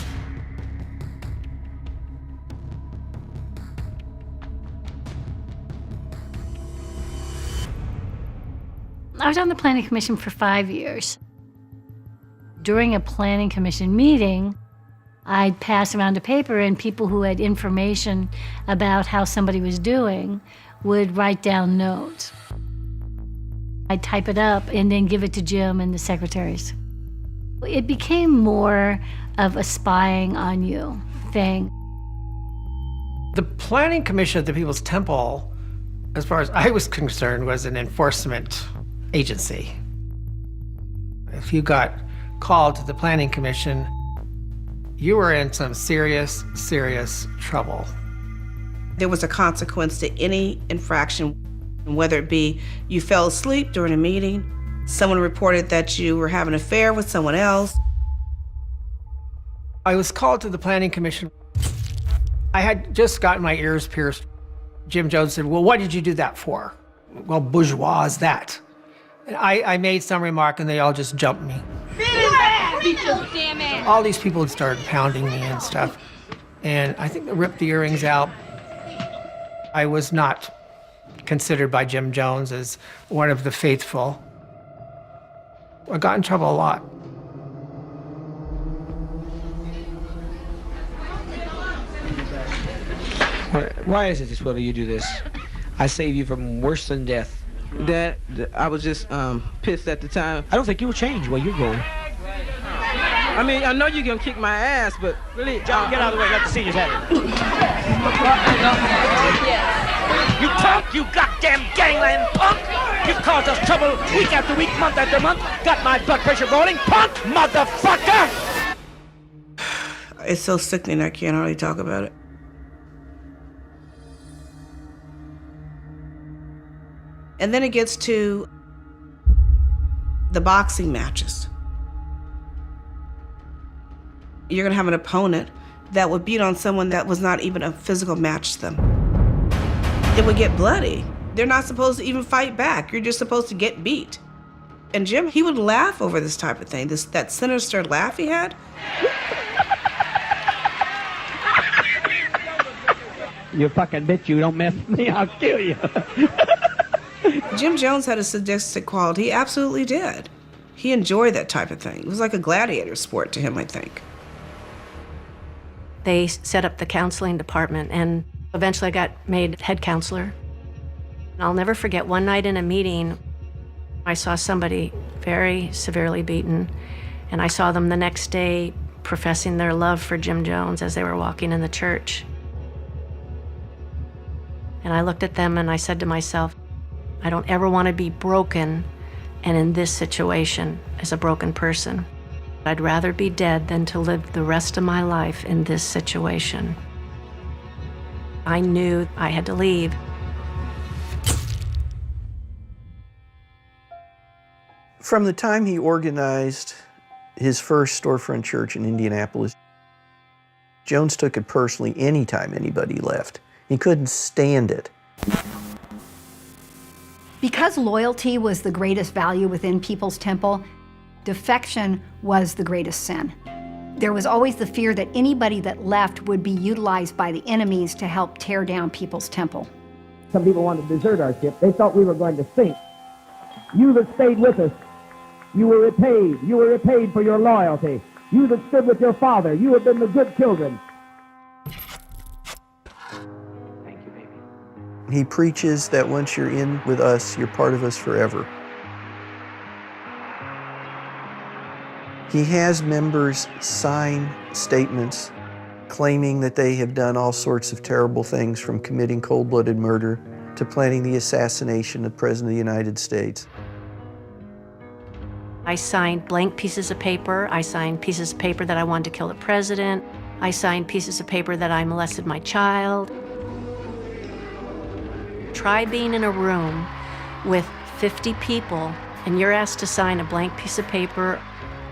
I was on the Planning Commission for 5 years. During a Planning Commission meeting, I'd pass around a paper, and people who had information about how somebody was doing would write down notes. I'd type it up and then give it to Jim and the secretaries. It became more of a spying on you thing. The Planning Commission of the People's Temple, as far as I was concerned, was an enforcement agency. If you got called to the Planning Commission, you were in some serious, serious trouble. There was a consequence to any infraction, whether it be you fell asleep during a meeting, someone reported that you were having an affair with someone else. I was called to the Planning Commission. I had just gotten my ears pierced. Jim Jones said, well, what did you do that for? Well, bourgeois is that. And I made some remark and they all just jumped me. All these people had started pounding me and stuff. And I think they ripped the earrings out. I was not considered by Jim Jones as one of the faithful. I got in trouble a lot. Why is it this way you do this? I save you from worse than death. That I was just pissed at the time. I don't think you'll change where you're going. I mean, I know you're gonna kick my ass, but really, John, get out of the way. Let the seniors have it. You punk! You goddamn gangland punk! You've caused us trouble week after week, month after month. Got my blood pressure boiling. Punk, motherfucker! It's so sickening I can't hardly talk about it. And then it gets to the boxing matches. You're gonna have an opponent that would beat on someone that was not even a physical match to them. It would get bloody. They're not supposed to even fight back. You're just supposed to get beat. And Jim, he would laugh over this type of thing, that sinister laugh he had. You fucking bitch, you don't mess with me, I'll kill you. Jim Jones had a sadistic quality. He absolutely did. He enjoyed that type of thing. It was like a gladiator sport to him, I think. They set up the counseling department, and eventually I got made head counselor. And I'll never forget one night in a meeting, I saw somebody very severely beaten, and I saw them the next day professing their love for Jim Jones as they were walking in the church. And I looked at them and I said to myself, I don't ever want to be broken and in this situation as a broken person. I'd rather be dead than to live the rest of my life in this situation. I knew I had to leave. From the time he organized his first storefront church in Indianapolis, Jones took it personally anytime anybody left. He couldn't stand it. Because loyalty was the greatest value within People's Temple, defection was the greatest sin. There was always the fear that anybody that left would be utilized by the enemies to help tear down People's Temple. Some people wanted to desert our ship. They thought we were going to sink. You that stayed with us, you were repaid. You were repaid for your loyalty. You that stood with your father, you have been the good children. He preaches that once you're in with us, you're part of us forever. He has members sign statements claiming that they have done all sorts of terrible things, from committing cold-blooded murder to planning the assassination of the President of the United States. I signed blank pieces of paper. I signed pieces of paper that I wanted to kill the president. I signed pieces of paper that I molested my child. Try being in a room with 50 people and you're asked to sign a blank piece of paper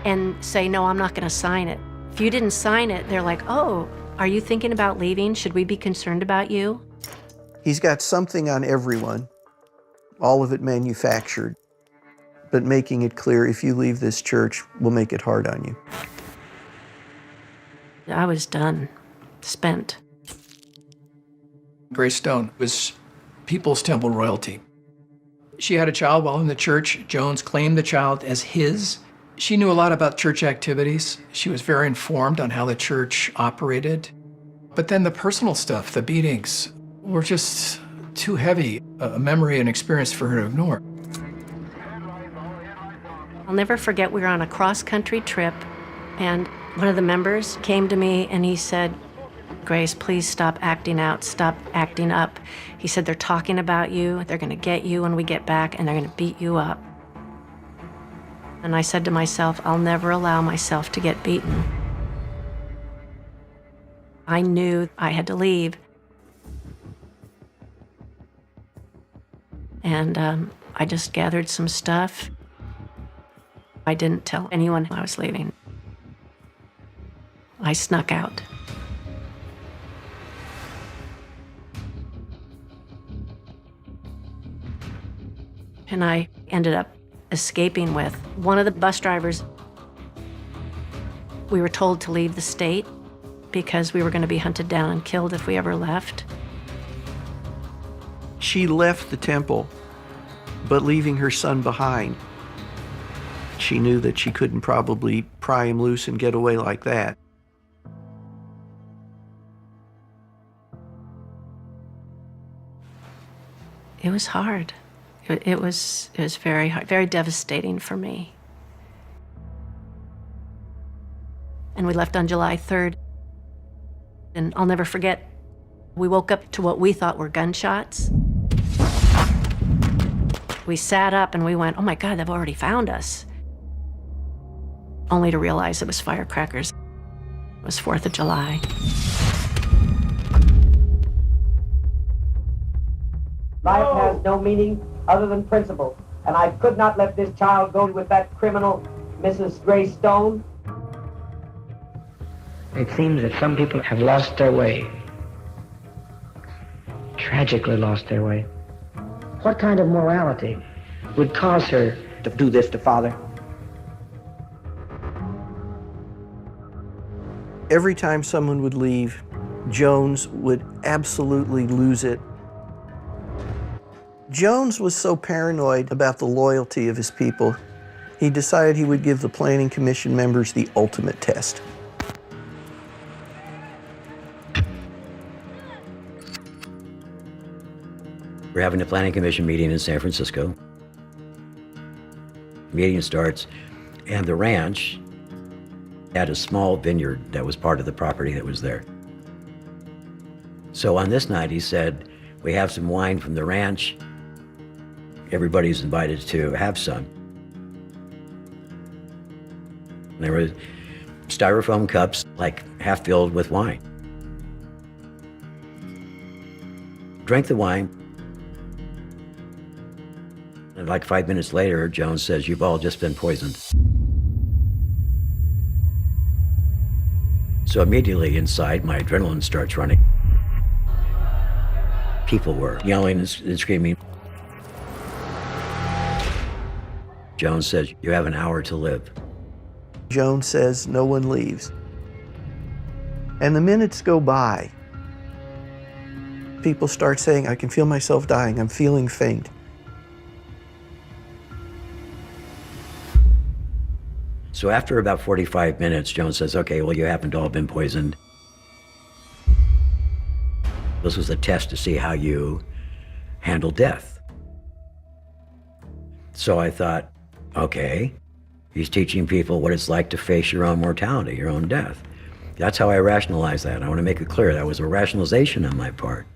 and say, no, I'm not going to sign it. If you didn't sign it, they're like, oh, are you thinking about leaving? Should we be concerned about you? He's got something on everyone, all of it manufactured, but making it clear, if you leave this church, we'll make it hard on you. I was done, spent. Grace Stone was People's Temple royalty. She had a child while in the church. Jones claimed the child as his. She knew a lot about church activities. She was very informed on how the church operated. But then the personal stuff, the beatings, were just too heavy a memory and experience for her to ignore. I'll never forget, we were on a cross-country trip, and one of the members came to me and he said, Grace, please stop acting out, stop acting up. He said, they're talking about you, they're gonna get you when we get back, and they're gonna beat you up. And I said to myself, I'll never allow myself to get beaten. I knew I had to leave. And I just gathered some stuff. I didn't tell anyone I was leaving. I snuck out. And I ended up escaping with one of the bus drivers. We were told to leave the state because we were going to be hunted down and killed if we ever left. She left the temple, but leaving her son behind. She knew that she couldn't probably pry him loose and get away like that. It was hard. It was very hard, very devastating for me. and we left on July 3rd. And I'll never forget, we woke up to what we thought were gunshots. We sat up and we went, oh my God, they've already found us. Only to realize it was firecrackers. It was 4th of July. Life has no meaning other than principle, and I could not let this child go with that criminal, Mrs. Grace Stone. It seems that some people have lost their way. Tragically lost their way. What kind of morality would cause her to do this to Father? Every time someone would leave, Jones would absolutely lose it. Jones was so paranoid about the loyalty of his people, he decided he would give the Planning Commission members the ultimate test. We're having a Planning Commission meeting in San Francisco. Meeting starts, and the ranch had a small vineyard that was part of the property that was there. So on this night, he said, we have some wine from the ranch. Everybody's invited to have some. There were styrofoam cups, like half filled with wine. Drank the wine. And like 5 minutes later, Jones says, you've all just been poisoned. So immediately inside, my adrenaline starts running. People were yelling and screaming. Jones says, you have an hour to live. Jones says no one leaves. And the minutes go by. People start saying, I can feel myself dying, I'm feeling faint. So after about 45 minutes, Jones says, okay, well, you haven't all been poisoned. This was a test to see how you handle death. So I thought, okay, he's teaching people what it's like to face your own mortality, your own death. That's how I rationalized that. I want to make it clear that was a rationalization on my part.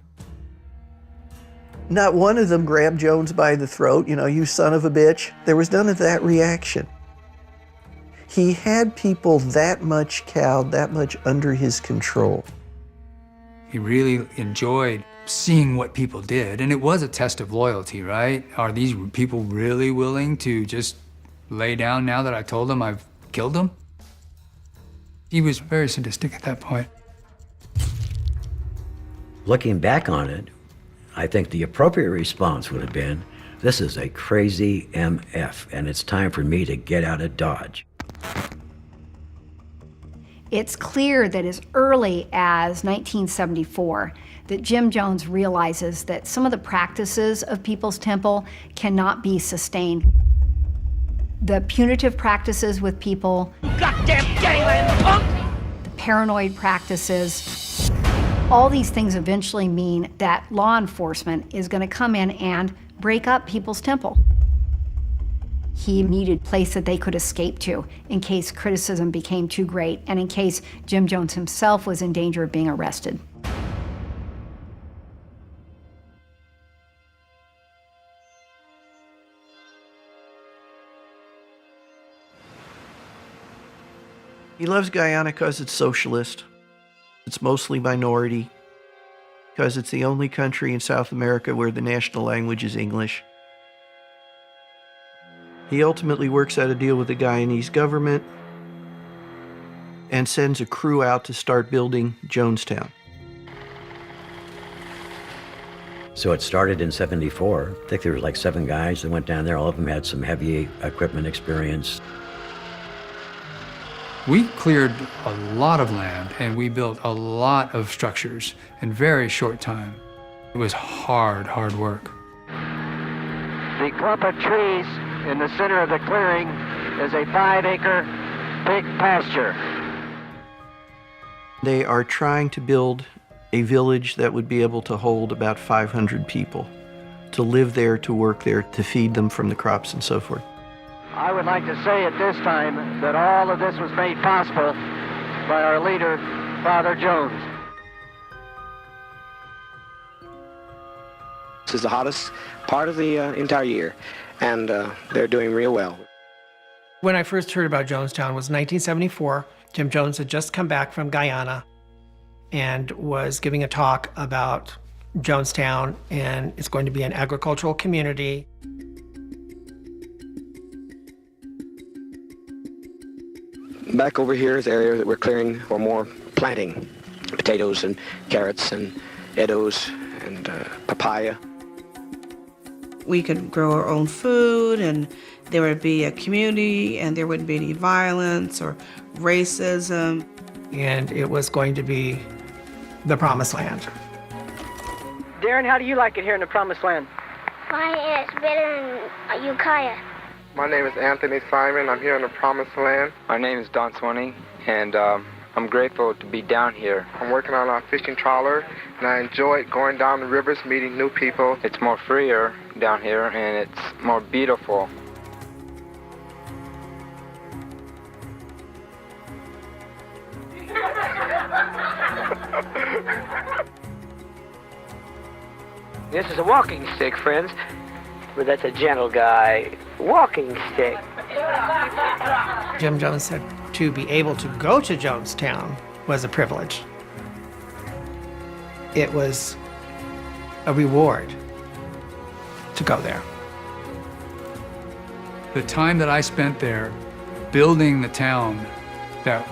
Not one of them grabbed Jones by the throat, you son of a bitch. There was none of that reaction. He had people that much cowed, that much under his control. He really enjoyed seeing what people did, and it was a test of loyalty, right? Are these people really willing to just lay down now that I told them I've killed them? He was very sadistic at that point. Looking back on it, I think the appropriate response would have been, this is a crazy MF, and it's time for me to get out of Dodge. It's clear that as early as 1974 that Jim Jones realizes that some of the practices of People's Temple cannot be sustained. The punitive practices with people, Goddamn gangland punk! the paranoid practices, all these things eventually mean that law enforcement is going to come in and break up People's Temple. He needed a place that they could escape to in case criticism became too great and in case Jim Jones himself was in danger of being arrested. He loves Guyana because it's socialist. It's mostly minority, because it's the only country in South America where the national language is English. He ultimately works out a deal with the Guyanese government and sends a crew out to start building Jonestown. So it started in '74. I think there was like 7 guys that went down there. All of them had some heavy equipment experience. We cleared a lot of land and we built a lot of structures in very short time. It was hard work. The clump of trees in the center of the clearing is a 5-acre pig pasture. They are trying to build a village that would be able to hold about 500 people, to live there, to work there, to feed them from the crops and so forth. I would like to say at this time that all of this was made possible by our leader, Father Jones. This is the hottest part of the entire year, and they're doing real well. When I first heard about Jonestown was 1974. Jim Jones had just come back from Guyana and was giving a talk about Jonestown, and it's going to be an agricultural community. Back over here is the area that we're clearing for more planting. Potatoes and carrots and edos and papaya. We could grow our own food, and there would be a community, and there wouldn't be any violence or racism. And it was going to be the promised land. Darren, how do you like it here in the Promised Land? Mine is better than Ukiah. My name is Anthony Simon. I'm here in the Promised Land. My name is Don Swaney, and I'm grateful to be down here. I'm working on a fishing trawler, and I enjoy going down the rivers, meeting new people. It's more freer down here, and it's more beautiful. This is a walking stick, friends. But that's a gentle guy. Walking stick. Jim Jones said to be able to go to Jonestown was a privilege. It was a reward to go there. The time that I spent there building the town that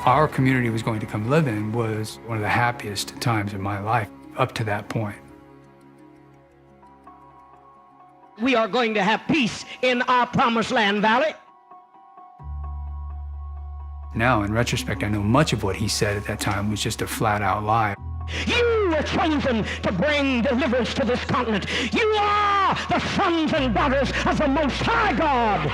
our community was going to come live in was one of the happiest times in my life up to that point. We are going to have peace in our Promised Land Valley. Now, in retrospect, I know much of what he said at that time was just a flat-out lie. You were chosen to bring deliverance to this continent. You are the sons and daughters of the Most High God.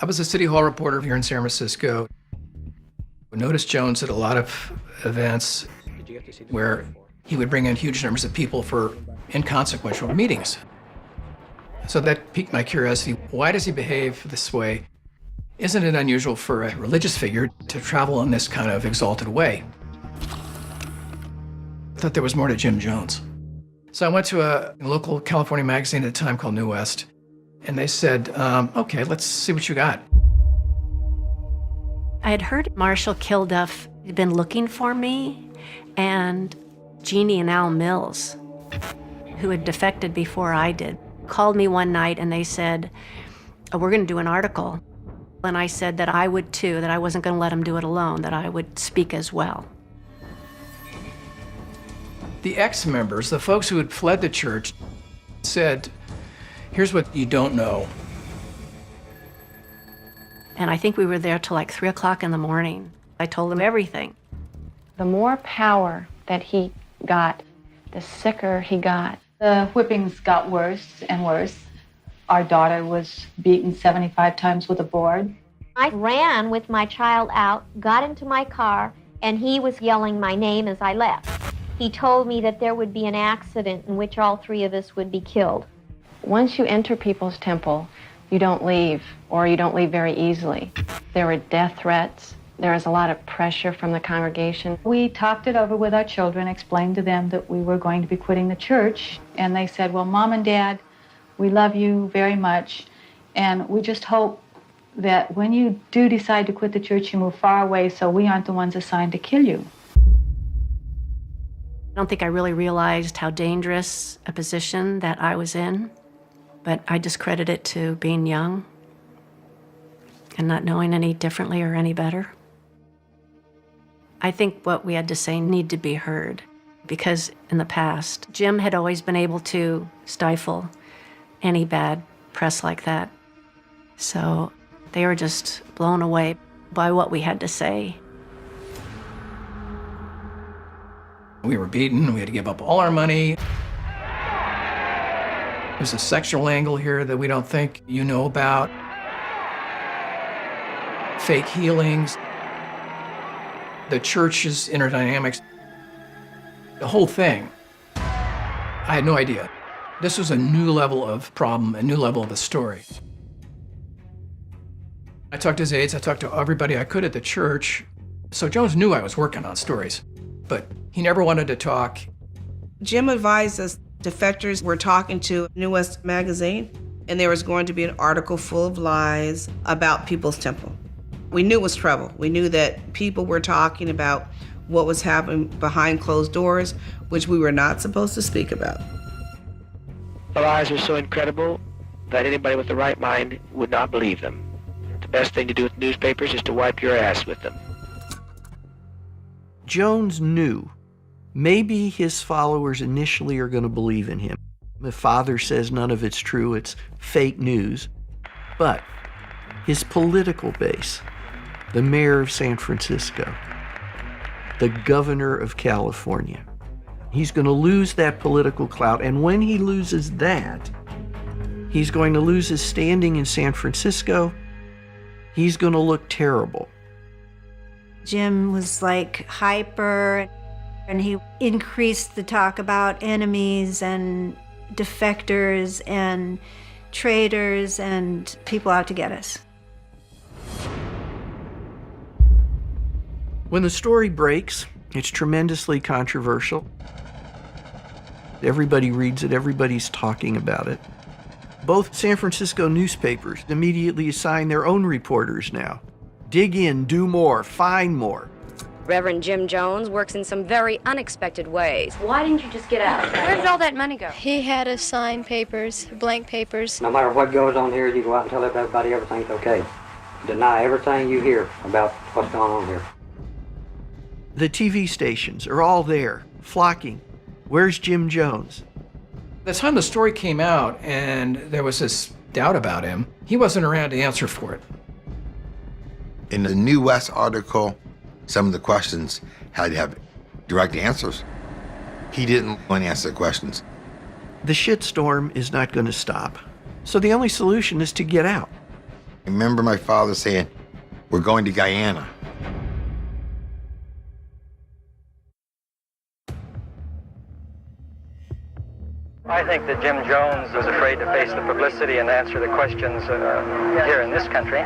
I was a City Hall reporter here in San Francisco. I noticed Jones at a lot of events where he would bring in huge numbers of people for inconsequential meetings. So that piqued my curiosity. Why does he behave this way? Isn't it unusual for a religious figure to travel in this kind of exalted way? I thought there was more to Jim Jones. So I went to a local California magazine at the time called New West, and they said, okay, let's see what you got. I had heard Marshall Kilduff had been looking for me, and Jeannie and Al Mills, who had defected before I did, called me one night and they said, oh, we're going to do an article. And I said that I would too, that I wasn't going to let him do it alone, that I would speak as well. The ex-members, the folks who had fled the church, said, here's what you don't know. And I think we were there till like 3 o'clock in the morning. I told him everything. The more power that he got, the sicker he got. The whippings got worse and worse. Our daughter was beaten 75 times with a board. I ran with my child out, got into my car, and he was yelling my name as I left. He told me that there would be an accident in which all three of us would be killed. Once you enter people's temple, you don't leave, or you don't leave very easily. There were death threats. There was a lot of pressure from the congregation. We talked it over with our children, explained to them that we were going to be quitting the church, and they said, well, Mom and Dad, we love you very much, and we just hope that when you do decide to quit the church, you move far away so we aren't the ones assigned to kill you. I don't think I really realized how dangerous a position that I was in, but I discredit it to being young and not knowing any differently or any better. I think what we had to say needed to be heard, because in the past, Jim had always been able to stifle any bad press like that. So they were just blown away by what we had to say. We were beaten, we had to give up all our money. There's a sexual angle here that we don't think you know about. Fake healings. The church's inner dynamics. The whole thing. I had no idea. This was a new level of problem, a new level of a story. I talked to his aides, I talked to everybody I could at the church. So Jones knew I was working on stories, but he never wanted to talk. Jim advised us defectors were talking to New West magazine, and there was going to be an article full of lies about People's Temple. We knew it was trouble. We knew that people were talking about what was happening behind closed doors, which we were not supposed to speak about. The lies are so incredible that anybody with the right mind would not believe them. The best thing to do with newspapers is to wipe your ass with them. Jones knew maybe his followers initially are going to believe in him. If Father says none of it's true, it's fake news. But his political base, the mayor of San Francisco, the governor of California, he's going to lose that political clout. And when he loses that, he's going to lose his standing in San Francisco. He's going to look terrible. Jim was like hyper, and he increased the talk about enemies and defectors and traitors and people out to get us. When the story breaks, it's tremendously controversial. Everybody reads it, everybody's talking about it. Both San Francisco newspapers immediately assign their own reporters now. Dig in, do more, find more. Reverend Jim Jones works in some very unexpected ways. Why didn't you just get out? Where did all that money go? He had us sign papers, blank papers. No matter what goes on here, you go out and tell everybody everything's okay. Deny everything you hear about what's going on here. The TV stations are all there, flocking. Where's Jim Jones? The time the story came out and there was this doubt about him, he wasn't around to answer for it. In the New West article, some of the questions had to have direct answers. He didn't want to answer the questions. The shitstorm is not going to stop. So the only solution is to get out. I remember my father saying, "We're going to Guyana." I think that Jim Jones was afraid to face the publicity and answer the questions here in this country.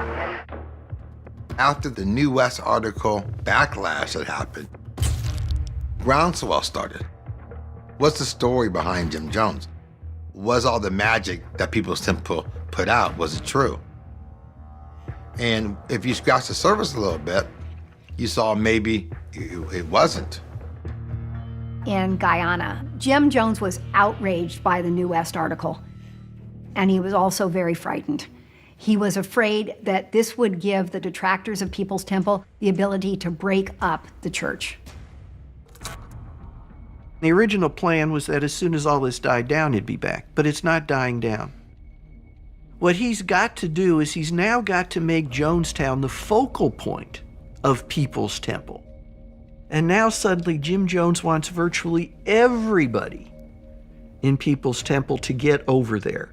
After the New West article backlash had happened, groundswell started. What's the story behind Jim Jones? Was all the magic that People's Temple put out, was it true? And if you scratch the surface a little bit, you saw maybe it wasn't. In Guyana, Jim Jones was outraged by the New West article, and he was also very frightened. He was afraid that this would give the detractors of People's Temple the ability to break up the church. The original plan was that as soon as all this died down, he'd be back, but it's not dying down. What he's got to do is he's now got to make Jonestown the focal point of People's Temple. And now suddenly Jim Jones wants virtually everybody in People's Temple to get over there.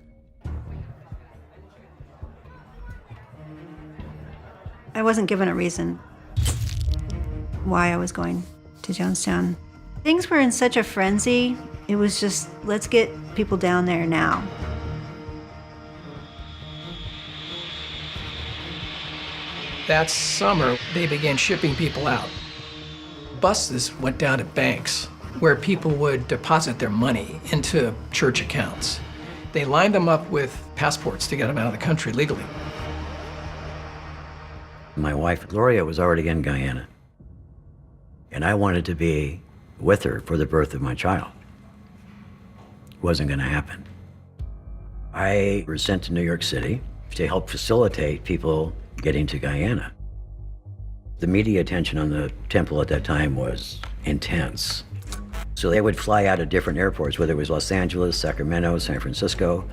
I wasn't given a reason why I was going to Jonestown. Things were in such a frenzy. It was just, let's get people down there now. That summer, they began shipping people out. Buses went down to banks where people would deposit their money into church accounts. They lined them up with passports to get them out of the country legally. My wife, Gloria, was already in Guyana, and I wanted to be with her for the birth of my child. It wasn't going to happen. I was sent to New York City to help facilitate people getting to Guyana. The media attention on the temple at that time was intense. So they would fly out of different airports, whether it was Los Angeles, Sacramento, San Francisco,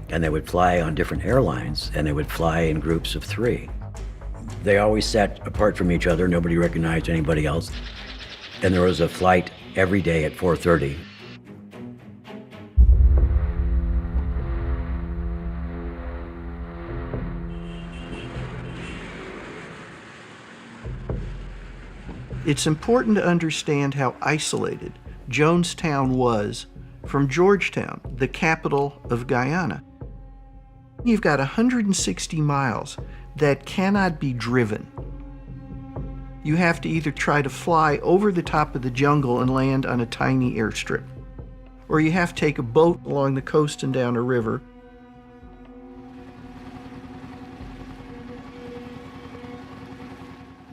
and they would fly on different airlines, and they would fly in groups of 3. They always sat apart from each other. Nobody recognized anybody else. And there was a flight every day at 4:30. It's important to understand how isolated Jonestown was from Georgetown, the capital of Guyana. You've got 160 miles that cannot be driven. You have to either try to fly over the top of the jungle and land on a tiny airstrip, or you have to take a boat along the coast and down a river.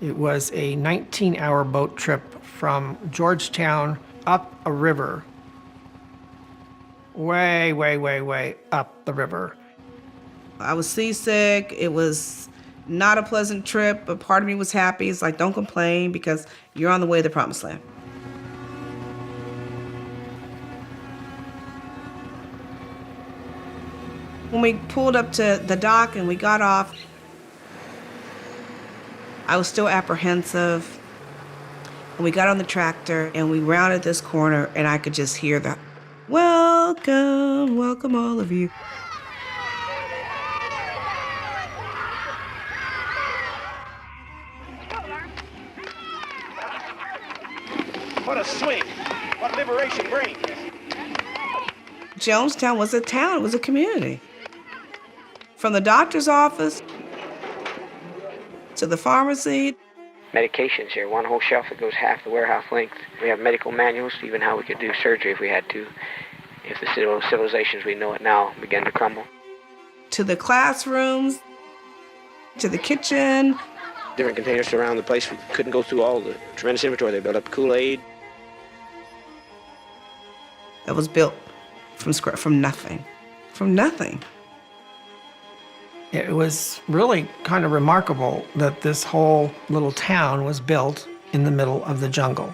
It was a 19-hour boat trip from Georgetown up a river, way, way, way, way up the river. I was seasick. It was not a pleasant trip, but part of me was happy. It's like, don't complain because you're on the way to the promised land. When we pulled up to the dock and we got off, I was still apprehensive. And we got on the tractor and we rounded this corner and I could just hear the, welcome, welcome all of you. What a swing, what liberation brings. Jonestown was a town, it was a community. From the doctor's office to the pharmacy. Medications here, one whole shelf that goes half the warehouse length. We have medical manuals, even how we could do surgery if we had to, if the civilizations we know it now began to crumble. To the classrooms, to the kitchen. Different containers surround the place. We couldn't go through all the tremendous inventory. They built up Kool-Aid. That was built from scratch, from nothing, from nothing. It was really kind of remarkable that this whole little town was built in the middle of the jungle,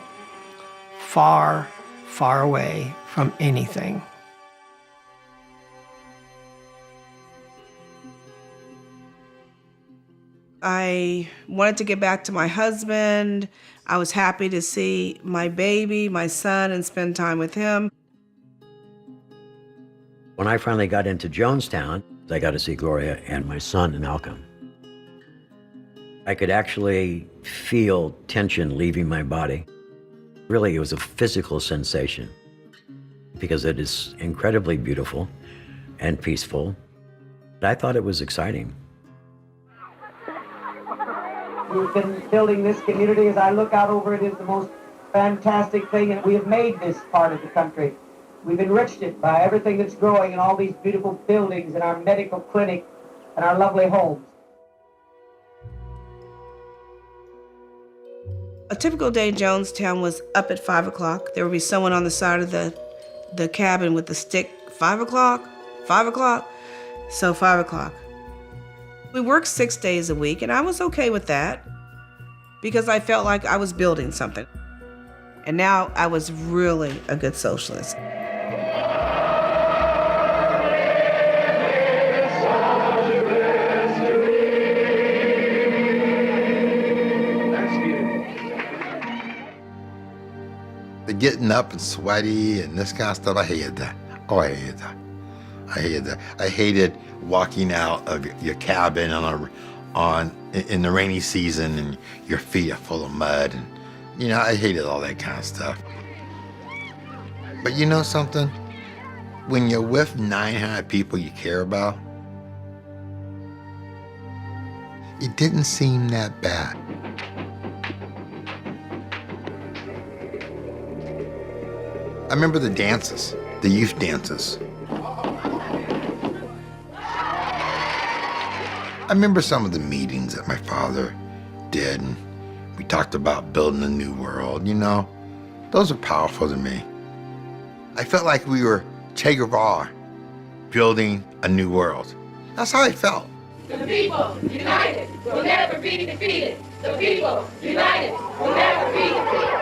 far, far away from anything. I wanted to get back to my husband. I was happy to see my baby, my son, and spend time with him. When I finally got into Jonestown, I got to see Gloria and my son and Malcolm. I could actually feel tension leaving my body. Really, it was a physical sensation because it is incredibly beautiful and peaceful. I thought it was exciting. We've been building this community. As I look out over it, is the most fantastic thing, and we have made this part of the country. We've enriched it by everything that's growing and all these beautiful buildings and our medical clinic and our lovely homes. A typical day in Jonestown was up at 5 o'clock. There would be someone on the side of the cabin with the stick. 5 o'clock, 5 o'clock, so 5 o'clock. We worked 6 days a week, and I was okay with that because I felt like I was building something. And now I was really a good socialist. The getting up and sweaty and this kind of stuff, I hated that. Oh, I hated that. I hated that. I hated walking out of your cabin in the rainy season and your feet are full of mud. And, you know, I hated all that kind of stuff. But you know something? When you're with 900 people you care about, it didn't seem that bad. I remember the dances, the youth dances. I remember some of the meetings that my father did, and we talked about building a new world, you know? Those are powerful to me. I felt like we were Che Guevara building a new world. That's how I felt. The people united will never be defeated. The people united will never be defeated.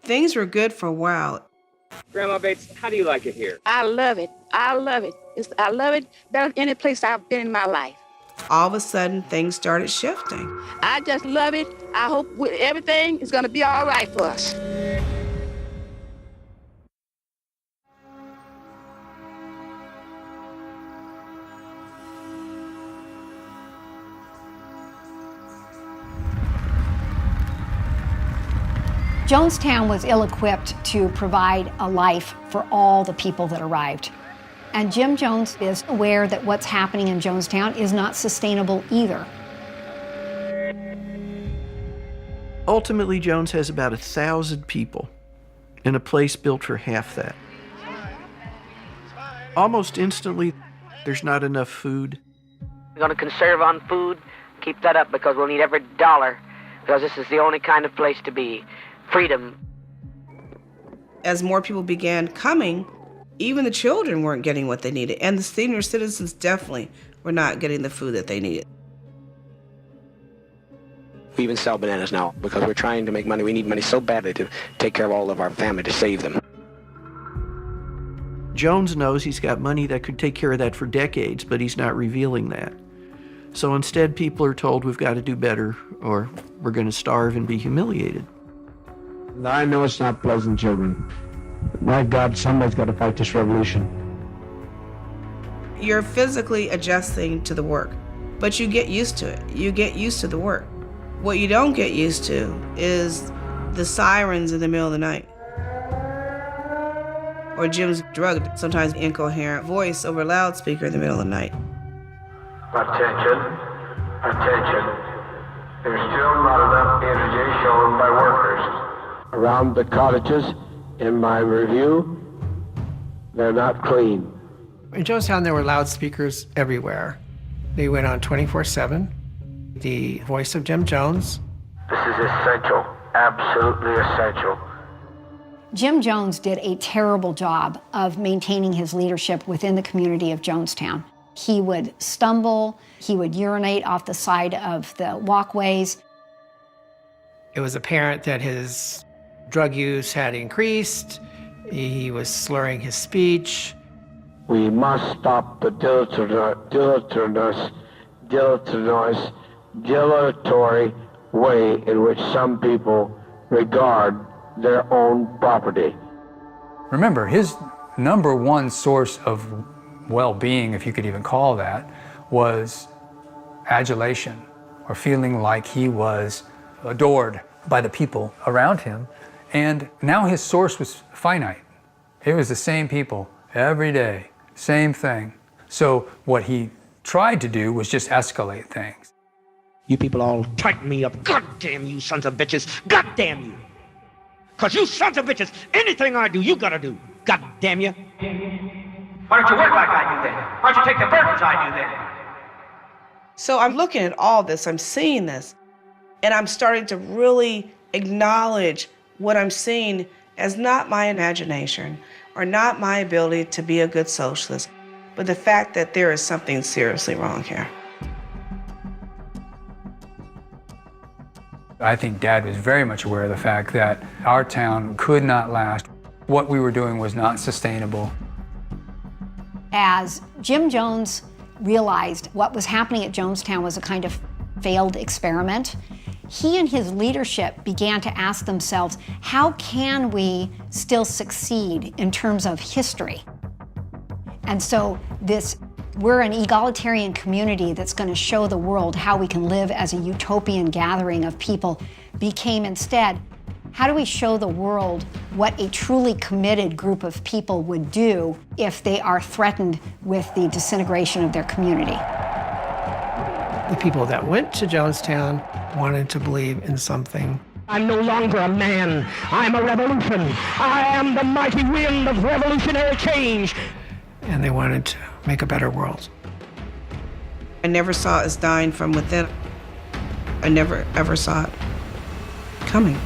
Things were good for a while. Grandma Bates, how do you like it here? I love it. I love it. I love it better than any place I've been in my life. All of a sudden, things started shifting. I just love it. I hope everything is going to be all right for us. Jonestown was ill-equipped to provide a life for all the people that arrived. And Jim Jones is aware that what's happening in Jonestown is not sustainable either. Ultimately, Jones has about 1,000 people in a place built for half that. Almost instantly, there's not enough food. We're going to conserve on food, keep that up because we'll need every dollar, because this is the only kind of place to be. Freedom. As more people began coming, even the children weren't getting what they needed, and the senior citizens definitely were not getting the food that they needed. We even sell bananas now because we're trying to make money. We need money so badly to take care of all of our family, to save them. Jones knows he's got money that could take care of that for decades, but he's not revealing that. So instead, people are told we've got to do better or we're going to starve and be humiliated. I know it's not pleasant, children. My God, somebody's got to fight this revolution. You're physically adjusting to the work, but you get used to it. You get used to the work. What you don't get used to is the sirens in the middle of the night. Or Jim's drugged, sometimes incoherent voice over a loudspeaker in the middle of the night. Attention, attention. There's still not enough energy shown by workers. Around the cottages, in my review, they're not clean. In Jonestown, there were loudspeakers everywhere. They went on 24/7. The voice of Jim Jones. This is essential, absolutely essential. Jim Jones did a terrible job of maintaining his leadership within the community of Jonestown. He would stumble, he would urinate off the side of the walkways. It was apparent that his drug use had increased. He was slurring his speech. We must stop the dilatory way in which some people regard their own property. Remember, his number one source of well-being, if you could even call that, was adulation, or feeling like he was adored by the people around him. And now his source was finite. It was the same people every day, same thing. So what he tried to do was just escalate things. You people all tighten me up. God damn you sons of bitches. God damn you. Because you sons of bitches, anything I do, you gotta do. God damn you. Why don't you work like I do then? Why don't you take the burdens I do then? So I'm looking at all this, I'm seeing this, and I'm starting to really acknowledge what I'm seeing as not my imagination or not my ability to be a good socialist, but the fact that there is something seriously wrong here. I think Dad was very much aware of the fact that our town could not last. What we were doing was not sustainable. As Jim Jones realized what was happening at Jonestown was a kind of failed experiment, he and his leadership began to ask themselves, how can we still succeed in terms of history? And so we're an egalitarian community that's going to show the world how we can live as a utopian gathering of people became instead, how do we show the world what a truly committed group of people would do if they are threatened with the disintegration of their community? The people that went to Jonestown wanted to believe in something. I'm no longer a man. I'm a revolution. I am the mighty wind of revolutionary change. And they wanted to make a better world. I never saw us dying from within. I never, ever saw it coming.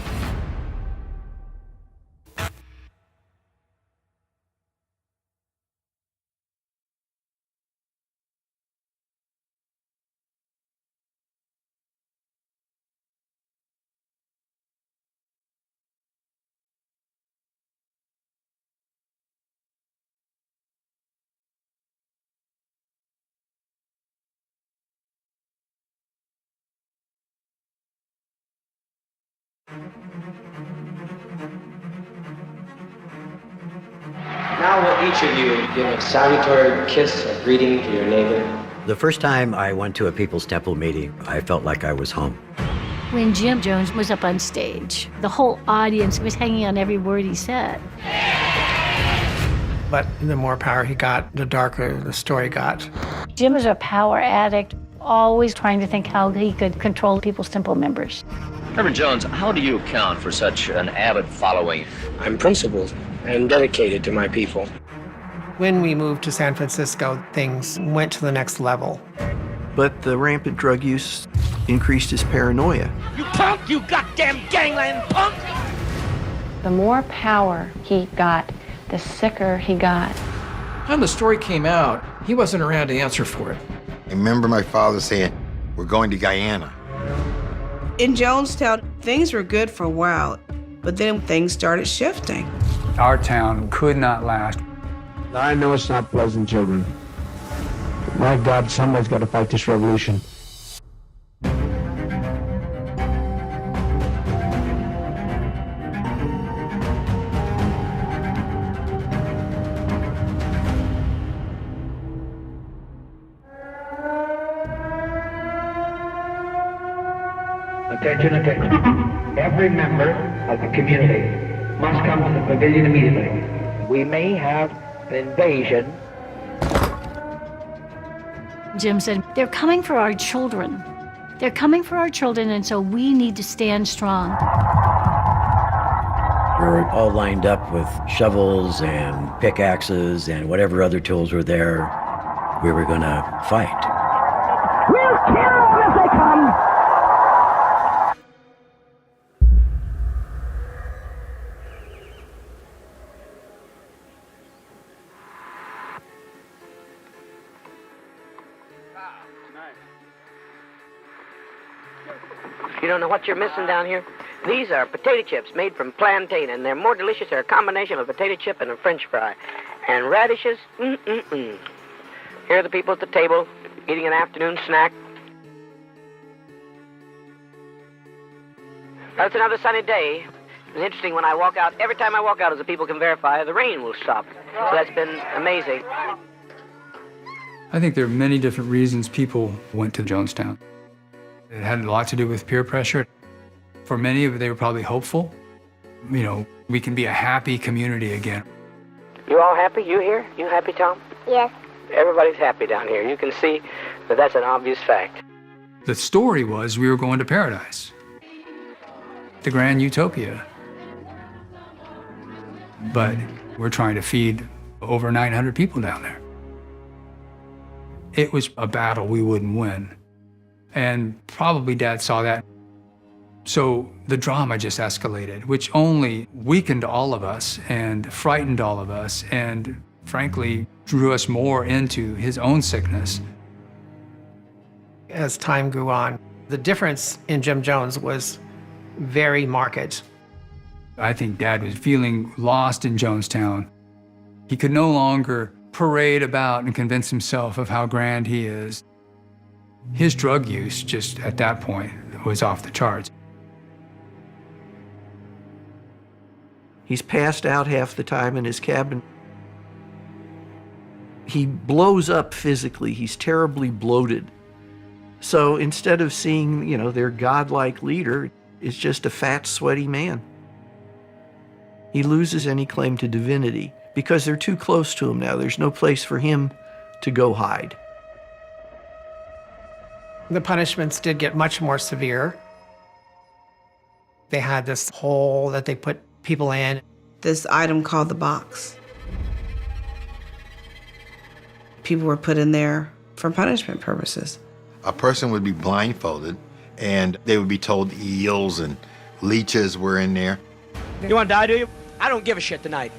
Now will each of you give a salutatory kiss or greeting to your neighbor? The first time I went to a People's Temple meeting, I felt like I was home. When Jim Jones was up on stage, the whole audience was hanging on every word he said. But the more power he got, the darker the story got. Jim was a power addict, always trying to think how he could control people's temple members. Reverend Jones, how do you account for such an avid following? I'm principled and dedicated to my people. When we moved to San Francisco, things went to the next level. But the rampant drug use increased his paranoia. You punk! You goddamn gangland punk! The more power he got, the sicker he got. When the story came out, he wasn't around to answer for it. I remember my father saying, "We're going to Guyana." In Jonestown, things were good for a while, but then things started shifting. Our town could not last. I know it's not pleasant, children. My God, somebody's got to fight this revolution. Attention, attention. Every member of the community must come to the pavilion immediately. We may have an invasion. Jim said, they're coming for our children. They're coming for our children, and so we need to stand strong. We were all lined up with shovels and pickaxes and whatever other tools were there. We were going to fight. We'll kill them as they come! You don't know what you're missing down here? These are potato chips made from plantain, and they're more delicious. They're a combination of a potato chip and a French fry. And radishes, Here are the people at the table eating an afternoon snack. That's another sunny day. It's interesting when I walk out. Every time I walk out, as the people can verify, the rain will stop. So that's been amazing. I think there are many different reasons people went to Jonestown. It had a lot to do with peer pressure. For many of them, they were probably hopeful. You know, we can be a happy community again. You all happy? You here? You happy, Tom? Yes. Everybody's happy down here. You can see that that's an obvious fact. The story was we were going to paradise, the grand utopia. But we're trying to feed over 900 people down there. It was a battle we wouldn't win. And probably Dad saw that. So the drama just escalated, which only weakened all of us and frightened all of us and frankly drew us more into his own sickness. As time grew on, the difference in Jim Jones was very marked. I think Dad was feeling lost in Jonestown. He could no longer parade about and convince himself of how grand he is. His drug use just at that point was off the charts. He's passed out half the time in his cabin. He blows up physically. He's terribly bloated. So instead of seeing, their godlike leader, it's just a fat, sweaty man. He loses any claim to divinity because they're too close to him now. There's no place for him to go hide. The punishments did get much more severe. They had this hole that they put people in. This item called the box. People were put in there for punishment purposes. A person would be blindfolded, and they would be told eels and leeches were in there. You want to die, do you? I don't give a shit tonight.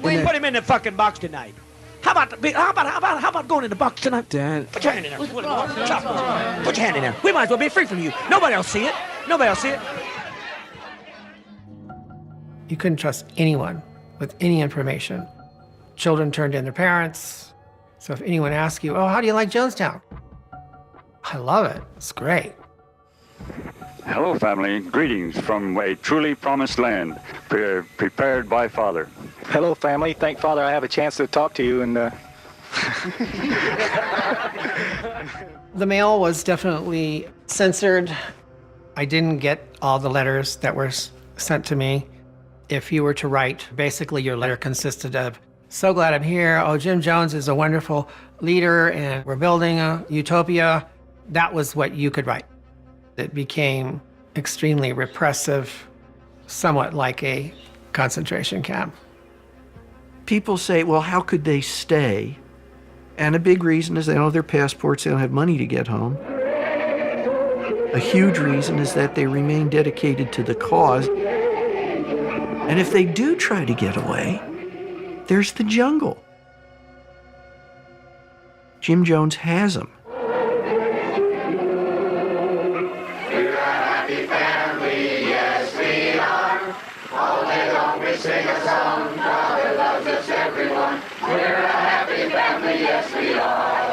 We put him in the fucking box tonight. How about going in the box tonight? Dad. Put your hand in there. Put your hand in there. We might as well be free from you. Nobody else see it. Nobody else see it. You couldn't trust anyone with any information. Children turned in their parents. So if anyone asks you, oh, how do you like Jonestown? I love it. It's great. Hello, family. Greetings from a truly promised land, prepared by Father. Hello, family. Thank Father I have a chance to talk to you. And The mail was definitely censored. I didn't get all the letters that were sent to me. If you were to write, basically your letter consisted of, so glad I'm here. Oh, Jim Jones is a wonderful leader and we're building a utopia. That was what you could write. It became extremely repressive, somewhat like a concentration camp. People say, well, how could they stay? And a big reason is they don't have their passports, they don't have money to get home. A huge reason is that they remain dedicated to the cause. And if they do try to get away, there's the jungle. Jim Jones has them. We're a happy family, yes we are. All day long we sing a song, God loves us everyone. We're a happy family, yes we are.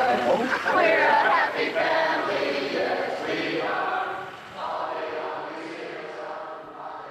We're a happy family, yes we are. All day long we sing a song, God loves us everyone.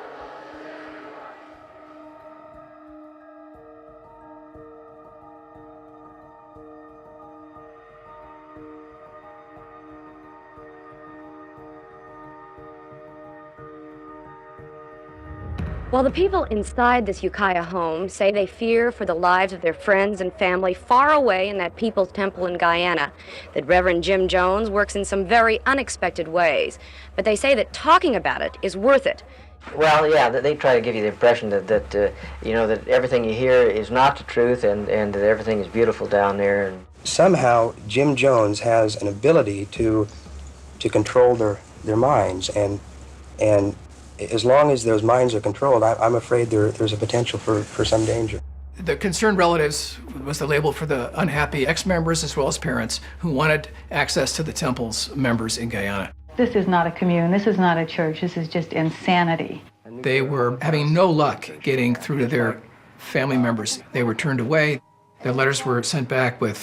While the people inside this Ukiah home say they fear for the lives of their friends and family far away in that People's Temple in Guyana, that Reverend Jim Jones works in some very unexpected ways. But they say that talking about it is worth it. Well, yeah, they try to give you the impression that you know, that everything you hear is not the truth and that everything is beautiful down there. And somehow Jim Jones has an ability to control their minds, and as long as those minds are controlled, I'm afraid there's a potential for some danger. The concerned relatives was the label for the unhappy ex-members as well as parents who wanted access to the temple's members in Guyana. This is not a commune, this is not a church, this is just insanity. They were having no luck getting through to their family members. They were turned away. Their letters were sent back with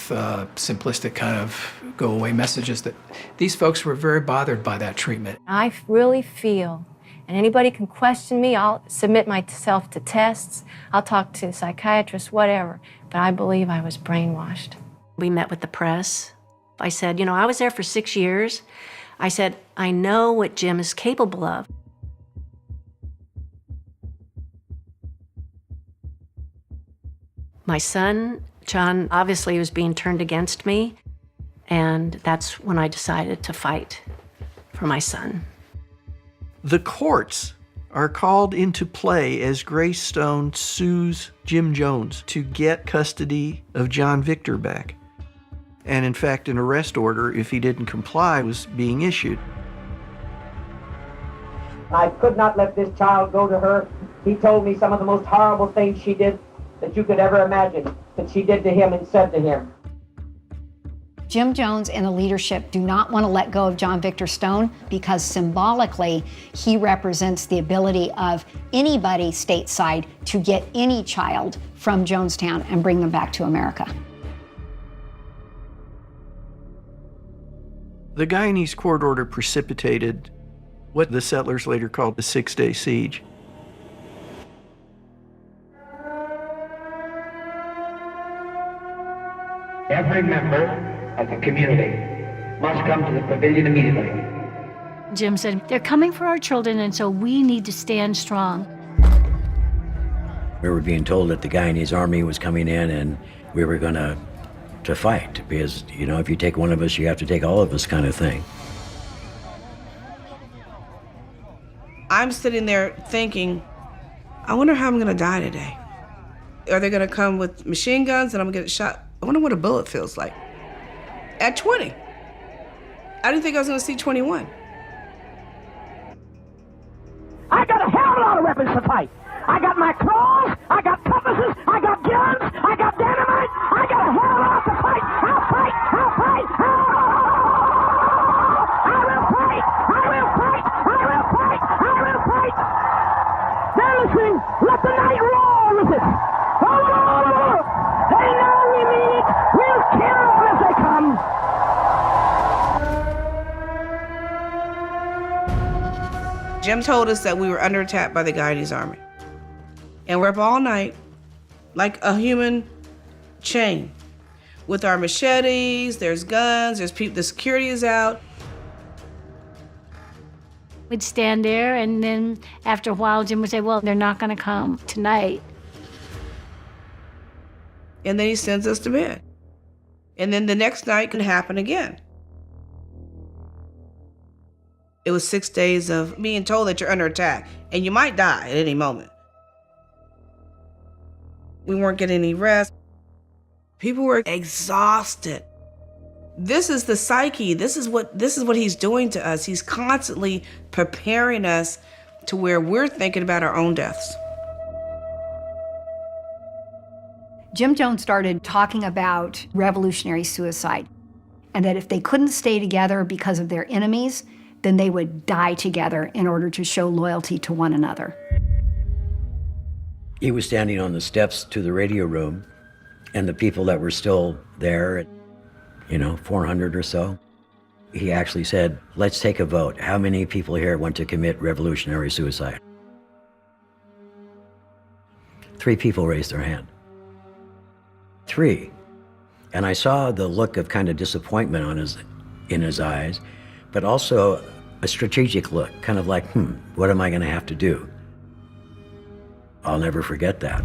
simplistic kind of go-away messages. That these folks were very bothered by that treatment. I really feel, and anybody can question me, I'll submit myself to tests, I'll talk to psychiatrists, whatever, but I believe I was brainwashed. We met with the press. I said, you know, I was there for 6 years. I said, I know what Jim is capable of. My son, John, obviously was being turned against me, and that's when I decided to fight for my son. The courts are called into play as Grace Stone sues Jim Jones to get custody of John Victor back. And in fact, an arrest order, if he didn't comply, was being issued. I could not let this child go to her. He told me some of the most horrible things she did that you could ever imagine, that she did to him and said to him. Jim Jones and the leadership do not want to let go of John Victor Stone because symbolically he represents the ability of anybody stateside to get any child from Jonestown and bring them back to America. The Guyanese court order precipitated what the settlers later called the 6-day siege. Every member of the community must come to the pavilion immediately. Jim said, they're coming for our children, and so we need to stand strong. We were being told that the Guyanese army was coming in and we were going to fight because, you know, if you take one of us, you have to take all of us kind of thing. I'm sitting there thinking, I wonder how I'm gonna die today. Are they gonna come with machine guns and I'm gonna get shot? I wonder what a bullet feels like. At 20. I didn't think I was gonna see 21. I got a hell of a lot of weapons to fight. I got my claws, I got compasses, I got guns, I got dynamite, I got a hell of a lot to fight. I'll fight, I'll fight, I will fight, I will fight, I will fight, I will fight. Now listen, let the night roar with it. Oh, they know we mean it. We'll kill them as they come. Jim told us that we were under attack by the Guyanese army. And we're up all night like a human chain with our machetes, there's guns, there's people, the security is out. We'd stand there, and then after a while, Jim would say, well, they're not going to come tonight. And then he sends us to bed. And then the next night can happen again. It was 6 days of being told that you're under attack and you might die at any moment. We weren't getting any rest. People were exhausted. This is the psyche. This is what he's doing to us. He's constantly preparing us to where we're thinking about our own deaths. Jim Jones started talking about revolutionary suicide, and that if they couldn't stay together because of their enemies, then they would die together in order to show loyalty to one another. He was standing on the steps to the radio room, and the people that were still there, 400 or so, he actually said, let's take a vote. How many people here want to commit revolutionary suicide? 3 people raised their hand. 3. And I saw the look of kind of disappointment in his eyes, but also a strategic look, kind of like, what am I going to have to do? I'll never forget that.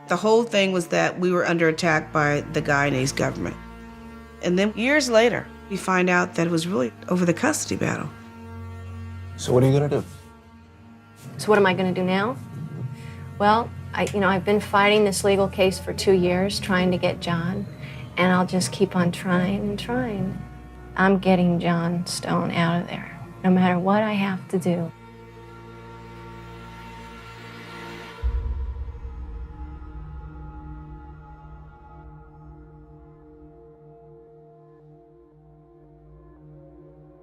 The whole thing was that we were under attack by the Guyanese government. And then years later, we find out that it was really over the custody battle. So what are you going to do? So what am I going to do now? Well, I've been fighting this legal case for 2 years, trying to get John, and I'll just keep on trying and trying. I'm getting John Stone out of there, no matter what I have to do.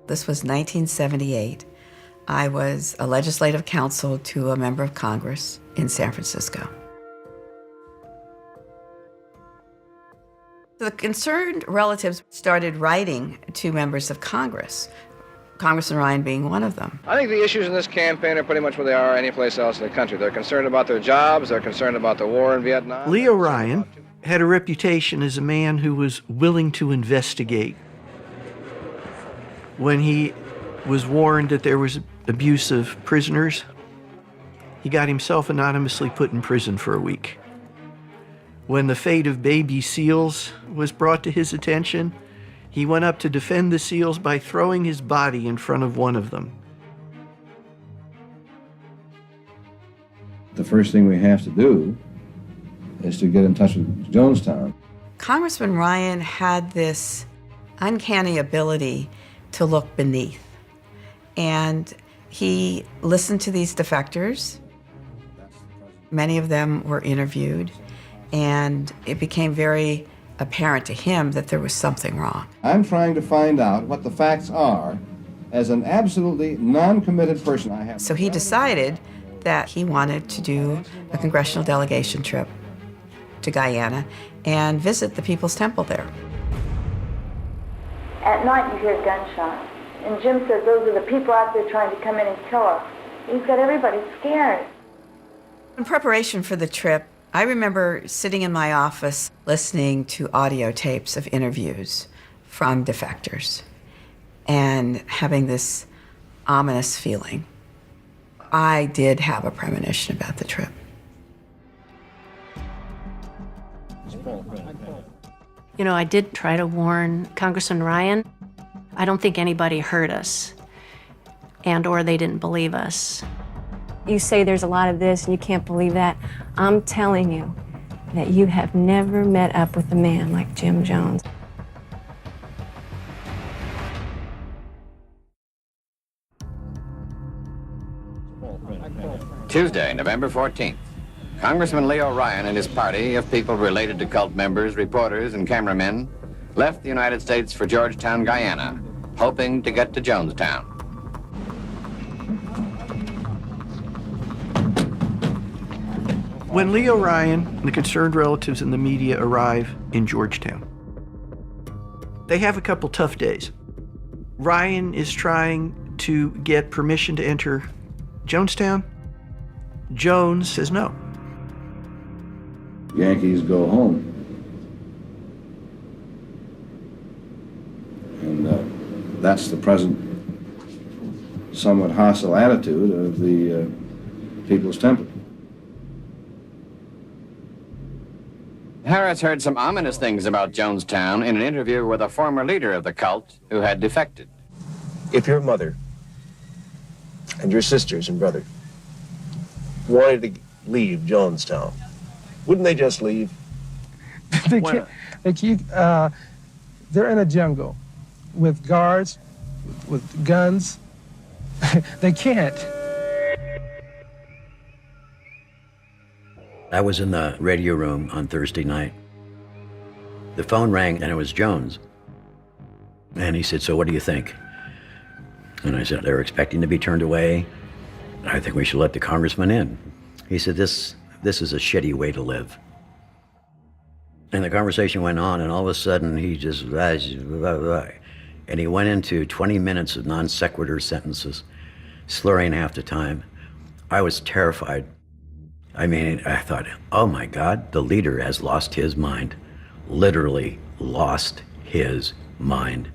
This was 1978. I was a legislative counsel to a member of Congress in San Francisco. The concerned relatives started writing to members of Congress, Congressman Ryan being one of them. I think the issues in this campaign are pretty much where they are any place else in the country. They're concerned about their jobs, they're concerned about the war in Vietnam. Leo Ryan had a reputation as a man who was willing to investigate. When he was warned that there was abuse of prisoners, he got himself anonymously put in prison for a week. When the fate of baby seals was brought to his attention, he went up to defend the seals by throwing his body in front of one of them. The first thing we have to do is to get in touch with Jonestown. Congressman Ryan had this uncanny ability to look beneath. And he listened to these defectors. Many of them were interviewed, and it became very apparent to him that there was something wrong. I'm trying to find out what the facts are as an absolutely non-committed person. So he decided that he wanted to do a congressional delegation trip to Guyana and visit the People's Temple there. At night you hear gunshots, and Jim says those are the people out there trying to come in and kill us. He's got everybody scared. In preparation for the trip, I remember sitting in my office listening to audio tapes of interviews from defectors and having this ominous feeling. I did have a premonition about the trip. I did try to warn Congressman Ryan. I don't think anybody heard us, or they didn't believe us. You say there's a lot of this and you can't believe that. I'm telling you that you have never met up with a man like Jim Jones. Tuesday, November 14th. Congressman Leo Ryan and his party of people related to cult members, reporters, and cameramen left the United States for Georgetown, Guyana, hoping to get to Jonestown. When Leo Ryan and the concerned relatives and the media arrive in Georgetown, they have a couple tough days. Ryan is trying to get permission to enter Jonestown. Jones says no. Yankees go home. And that's the present somewhat hostile attitude of the People's Temple. Harris heard some ominous things about Jonestown in an interview with a former leader of the cult who had defected. If your mother and your sisters and brother wanted to leave Jonestown, wouldn't they just leave? They can't. They're in a jungle with guards, with guns. They can't. I was in the radio room on Thursday night. The phone rang and it was Jones. And he said, "So what do you think?" And I said, "They're expecting to be turned away. I think we should let the congressman in." He said, this is a shitty way to live." And the conversation went on, and all of a sudden he just, and he went into 20 minutes of non sequitur sentences, slurring half the time. I was terrified. I mean, I thought, oh my God, the leader has lost his mind. Literally lost his mind.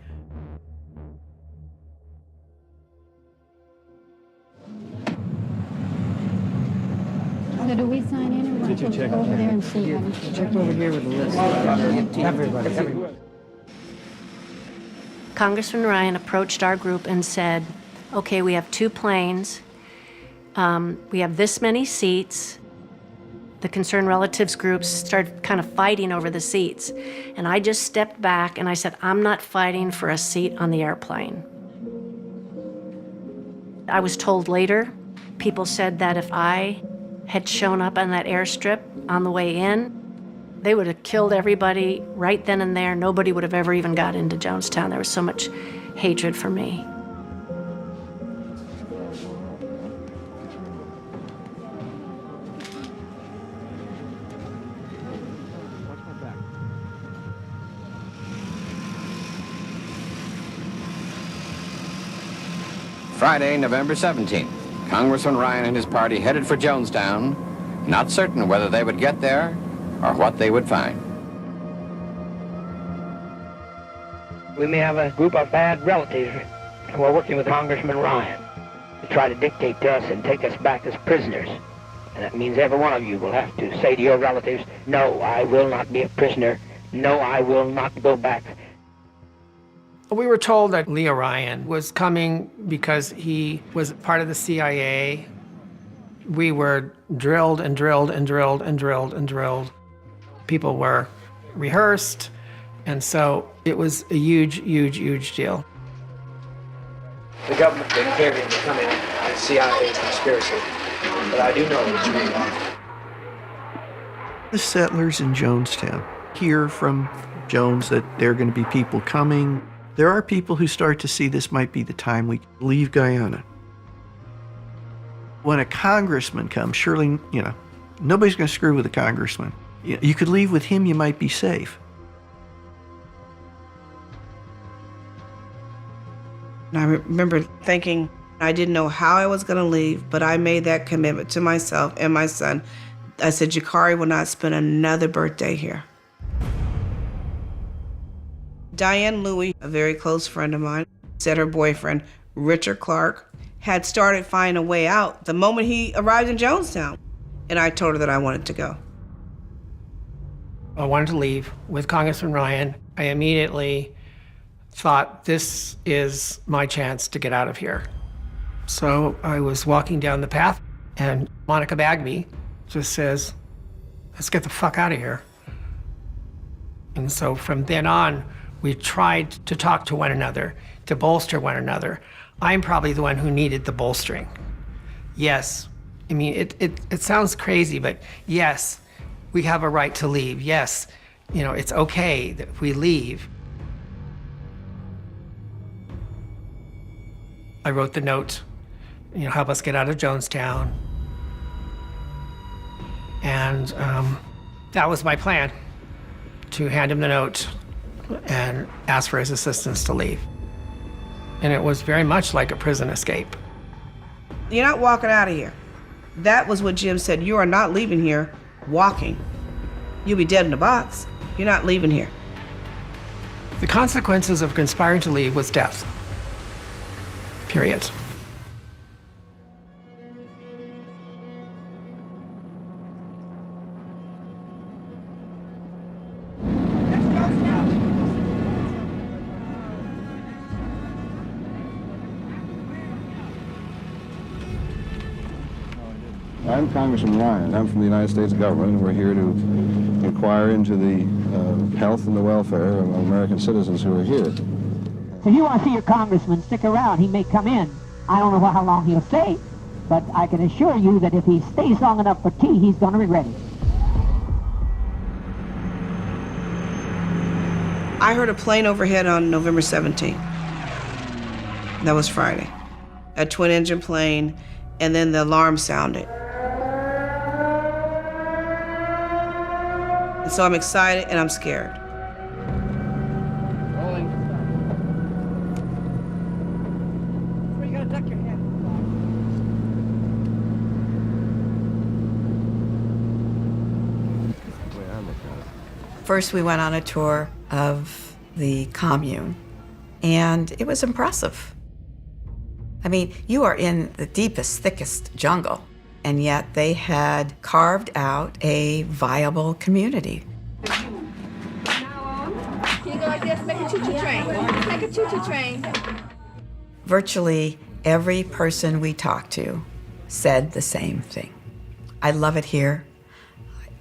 So do we sign in or Did you check over there and see? Check over here with the list. Everybody. Congressman Ryan approached our group and said, okay, we have 2 planes. We have this many seats. The concerned relatives groups started kind of fighting over the seats. And I just stepped back and I said, I'm not fighting for a seat on the airplane. I was told later, people said that if I had shown up on that airstrip on the way in, they would have killed everybody right then and there. Nobody would have ever even got into Jonestown. There was so much hatred for me. Friday, November 17th, Congressman Ryan and his party headed for Jonestown, not certain whether they would get there or what they would find. We may have a group of bad relatives who are working with Congressman Ryan to try to dictate to us and take us back as prisoners. And that means every one of you will have to say to your relatives, no, I will not be a prisoner. No, I will not go back. We were told that Leo Ryan was coming because he was part of the CIA. We were drilled and drilled and drilled and drilled and drilled. People were rehearsed, and so it was a huge, huge, huge deal. The government didn't hear him to come in and CIA conspiracy, but I do know it's real. The settlers in Jonestown hear from Jones that there are going to be people coming. There are people who start to see this might be the time we leave Guyana. When a congressman comes, surely, nobody's going to screw with a congressman. You could leave with him, you might be safe. And I remember thinking, I didn't know how I was going to leave, but I made that commitment to myself and my son. I said, Jakari will not spend another birthday here. Diane Louie, a very close friend of mine, said her boyfriend, Richard Clark, had started finding a way out the moment he arrived in Jonestown. And I told her that I wanted to go. I wanted to leave with Congressman Ryan. I immediately thought, this is my chance to get out of here. So I was walking down the path, and Monica Bagby just says, let's get the fuck out of here. And so from then on, we tried to talk to one another, to bolster one another. I'm probably the one who needed the bolstering. Yes, I mean, it sounds crazy, but yes, we have a right to leave. Yes, it's okay that we leave. I wrote the note, help us get out of Jonestown. And that was my plan, to hand him the note and ask for his assistance to leave. and it was very much like a prison escape. You're not walking out of here. That was what Jim said. You are not leaving here walking. You'll be dead in a box. You're not leaving here. The consequences of conspiring to leave was death. Period. I'm Congressman Ryan. I'm from the United States government, and we're here to inquire into the health and the welfare of American citizens who are here. If you want to see your congressman, stick around. He may come in. I don't know how long he'll stay, but I can assure you that if he stays long enough for tea, he's going to regret it. I heard a plane overhead on November 17th. That was Friday. A twin-engine plane, and then the alarm sounded. And so I'm excited and I'm scared. Rolling. Where you gotta duck your head. First, we went on a tour of the commune, and it was impressive. I mean, you are in the deepest, thickest jungle, and yet they had carved out a viable community. Can you go like this? Make a choo-choo train. Make a choo-choo train. Virtually every person we talked to said the same thing. I love it here.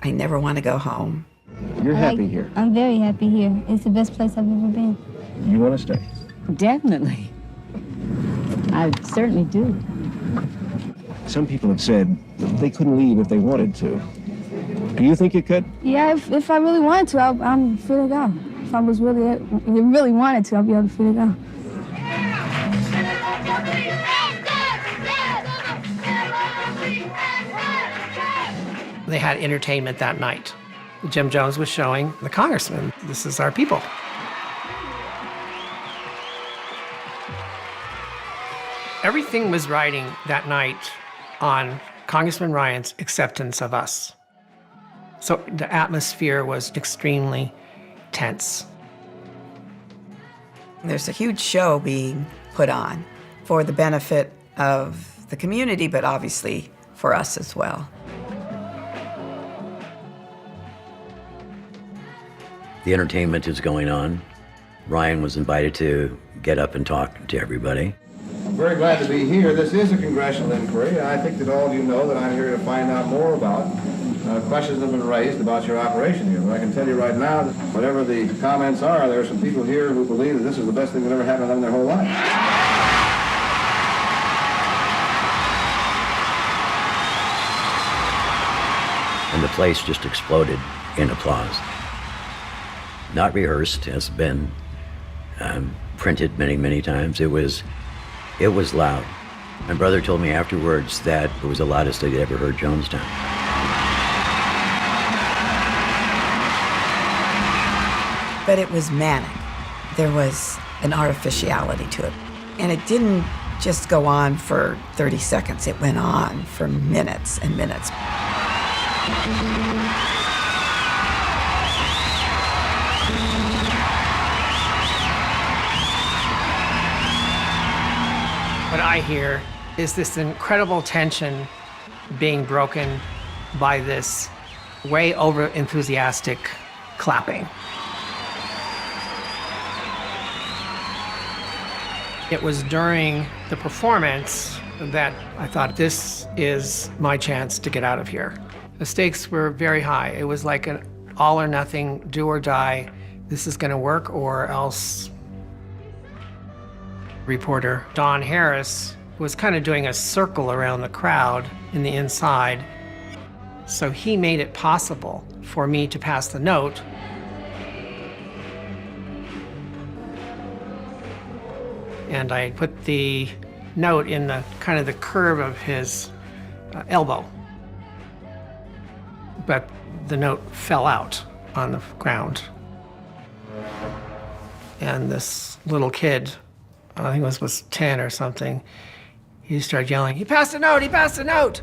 I never want to go home. You're happy here. I'm very happy here. It's the best place I've ever been. You want to stay? Definitely. I certainly do. Some people have said that they couldn't leave if they wanted to. Do you think you could? Yeah, if I really wanted to, I'm free to go. If I was really wanted to, I'll be able to free to go. They had entertainment that night. Jim Jones was showing the congressman, this is our people. Everything was riding that night on Congressman Ryan's acceptance of us. So the atmosphere was extremely tense. There's a huge show being put on for the benefit of the community, but obviously for us as well. The entertainment is going on. Ryan was invited to get up and talk to everybody. I'm very glad to be here. This is a congressional inquiry. I think that all of you know that I'm here to find out more about questions that have been raised about your operation here. But I can tell you right now that whatever the comments are, there are some people here who believe that this is the best thing that ever happened to them in their whole life. And the place just exploded in applause. Not rehearsed, has been printed many, many times. It was loud. My brother told me afterwards that it was the loudest they'd ever heard Jonestown. But it was manic. There was an artificiality to it. And it didn't just go on for 30 seconds. It went on for minutes and minutes. What I hear is this incredible tension being broken by this way over enthusiastic clapping. It was during the performance that I thought, this is my chance to get out of here. The stakes were very high. It was like an all or nothing, do or die. This is gonna work or else. Reporter Don Harris was kind of doing a circle around the crowd in the inside. So he made it possible for me to pass the note. And I put the note in the kind of the curve of his elbow. But the note fell out on the ground. And this little kid I think it was 10 or something, he started yelling, "He passed a note, he passed a note!"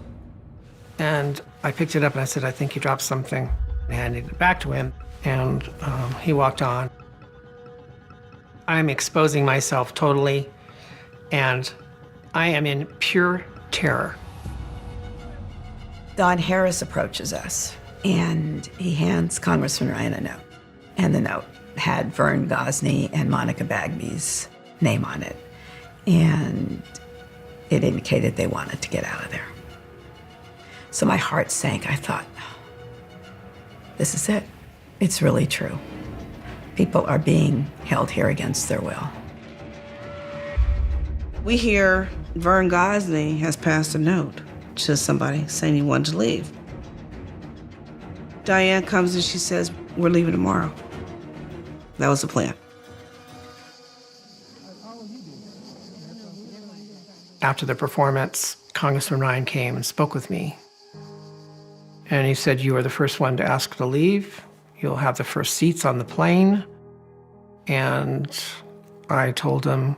And I picked it up and I said, "I think you dropped something." I handed it back to him, and he walked on. I'm exposing myself totally, and I am in pure terror. Don Harris approaches us, and he hands Congressman Ryan a note. And the note had Vern Gosney and Monica Bagby's name on it. And it indicated they wanted to get out of there. So my heart sank. I thought, this is it. It's really true. People are being held here against their will. We hear Vern Gosney has passed a note to somebody saying he wanted to leave. Diane comes and she says, "We're leaving tomorrow." That was the plan. After the performance, Congressman Ryan came and spoke with me. And he said, "You are the first one to ask to leave. You'll have the first seats on the plane." And I told him,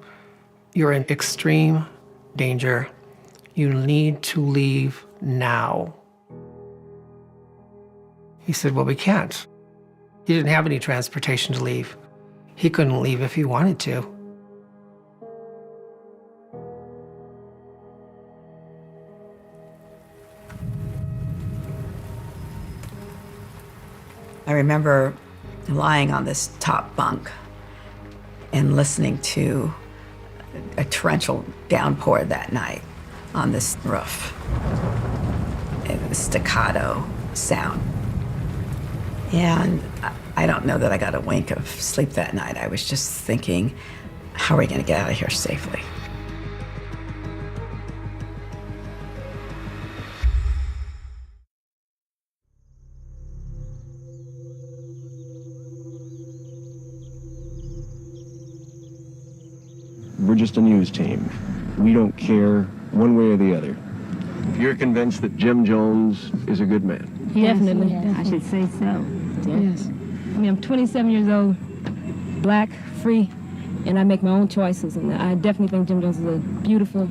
"You're in extreme danger. You need to leave now." He said, "Well, we can't." He didn't have any transportation to leave. He couldn't leave if he wanted to. I remember lying on this top bunk and listening to a torrential downpour that night on this roof. It was staccato sound. And I don't know that I got a wink of sleep that night. I was just thinking, how are we going to get out of here safely? We're just a news team. We don't care one way or the other. If you're convinced that Jim Jones is a good man. Definitely. I should say so. Yes. I mean, I'm 27 years old, black, free, and I make my own choices. And I definitely think Jim Jones is a beautiful,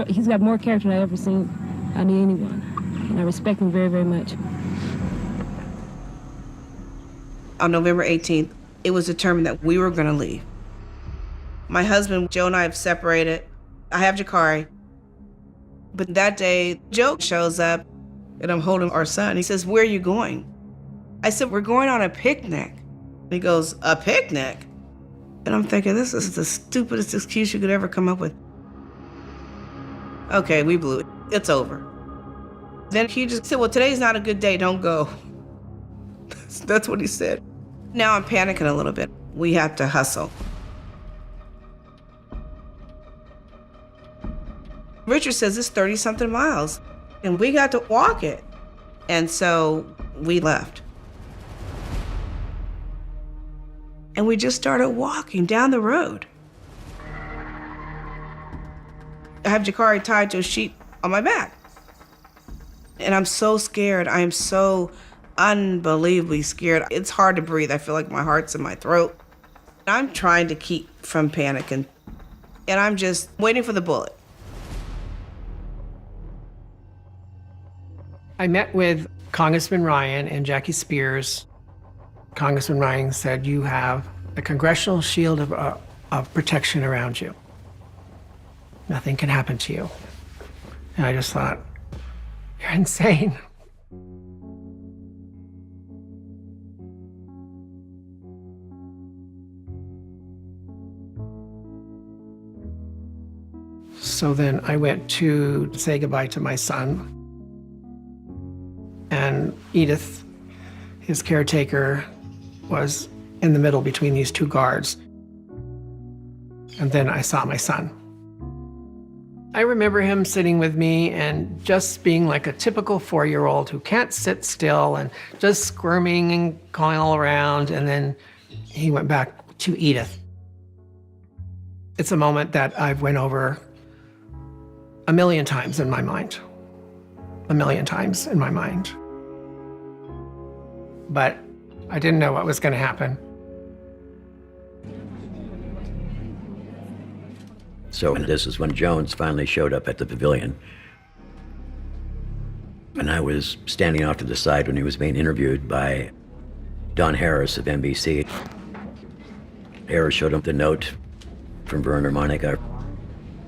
he's got more character than I've ever seen out of anyone. And I respect him very, very much. On November 18th, it was determined that we were going to leave. My husband, Joe, and I have separated. I have Jakari. But that day, Joe shows up, and I'm holding our son. He says, "Where are you going?" I said, "We're going on a picnic." He goes, "A picnic?" And I'm thinking, this is the stupidest excuse you could ever come up with. Okay, we blew it. It's over. Then he just said, "Well, today's not a good day. Don't go." That's what he said. Now I'm panicking a little bit. We have to hustle. Richard says it's 30-something miles, and we got to walk it. And so we left. And we just started walking down the road. I have Jakari tied to a sheet on my back. And I'm so scared. I am so unbelievably scared. It's hard to breathe. I feel like my heart's in my throat. I'm trying to keep from panicking. And I'm just waiting for the bullet. I met with Congressman Ryan and Jackie Spears. Congressman Ryan said, "You have a congressional shield of protection around you. Nothing can happen to you." And I just thought, you're insane. So then I went to say goodbye to my son. And Edith, his caretaker, was in the middle between these two guards. And then I saw my son. I remember him sitting with me and just being like a typical 4-year-old who can't sit still and just squirming and going all around. And then he went back to Edith. It's a moment that I've went over a million times in my mind. A million times in my mind. But I didn't know what was going to happen. So this is when Jones finally showed up at the pavilion. And I was standing off to the side when he was being interviewed by Don Harris of NBC. Harris showed him the note from Vern or Monica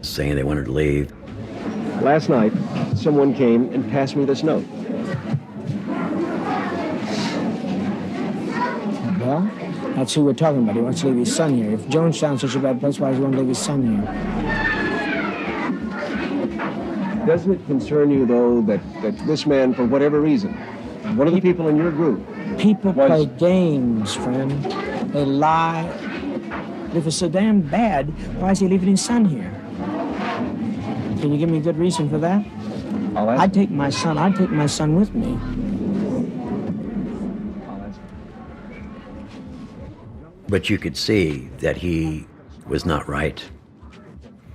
saying they wanted to leave. Last night, someone came and passed me this note. Well, that's who we're talking about. He wants to leave his son here. If Jonestown's such a bad place, why does he want to leave his son here? Doesn't it concern you, though, that this man, for whatever reason, one of the people in your group... People play games, friend. They lie. If it's so damn bad, why is he leaving his son here? Can you give me a good reason for that? I'd take my son with me. But you could see that he was not right.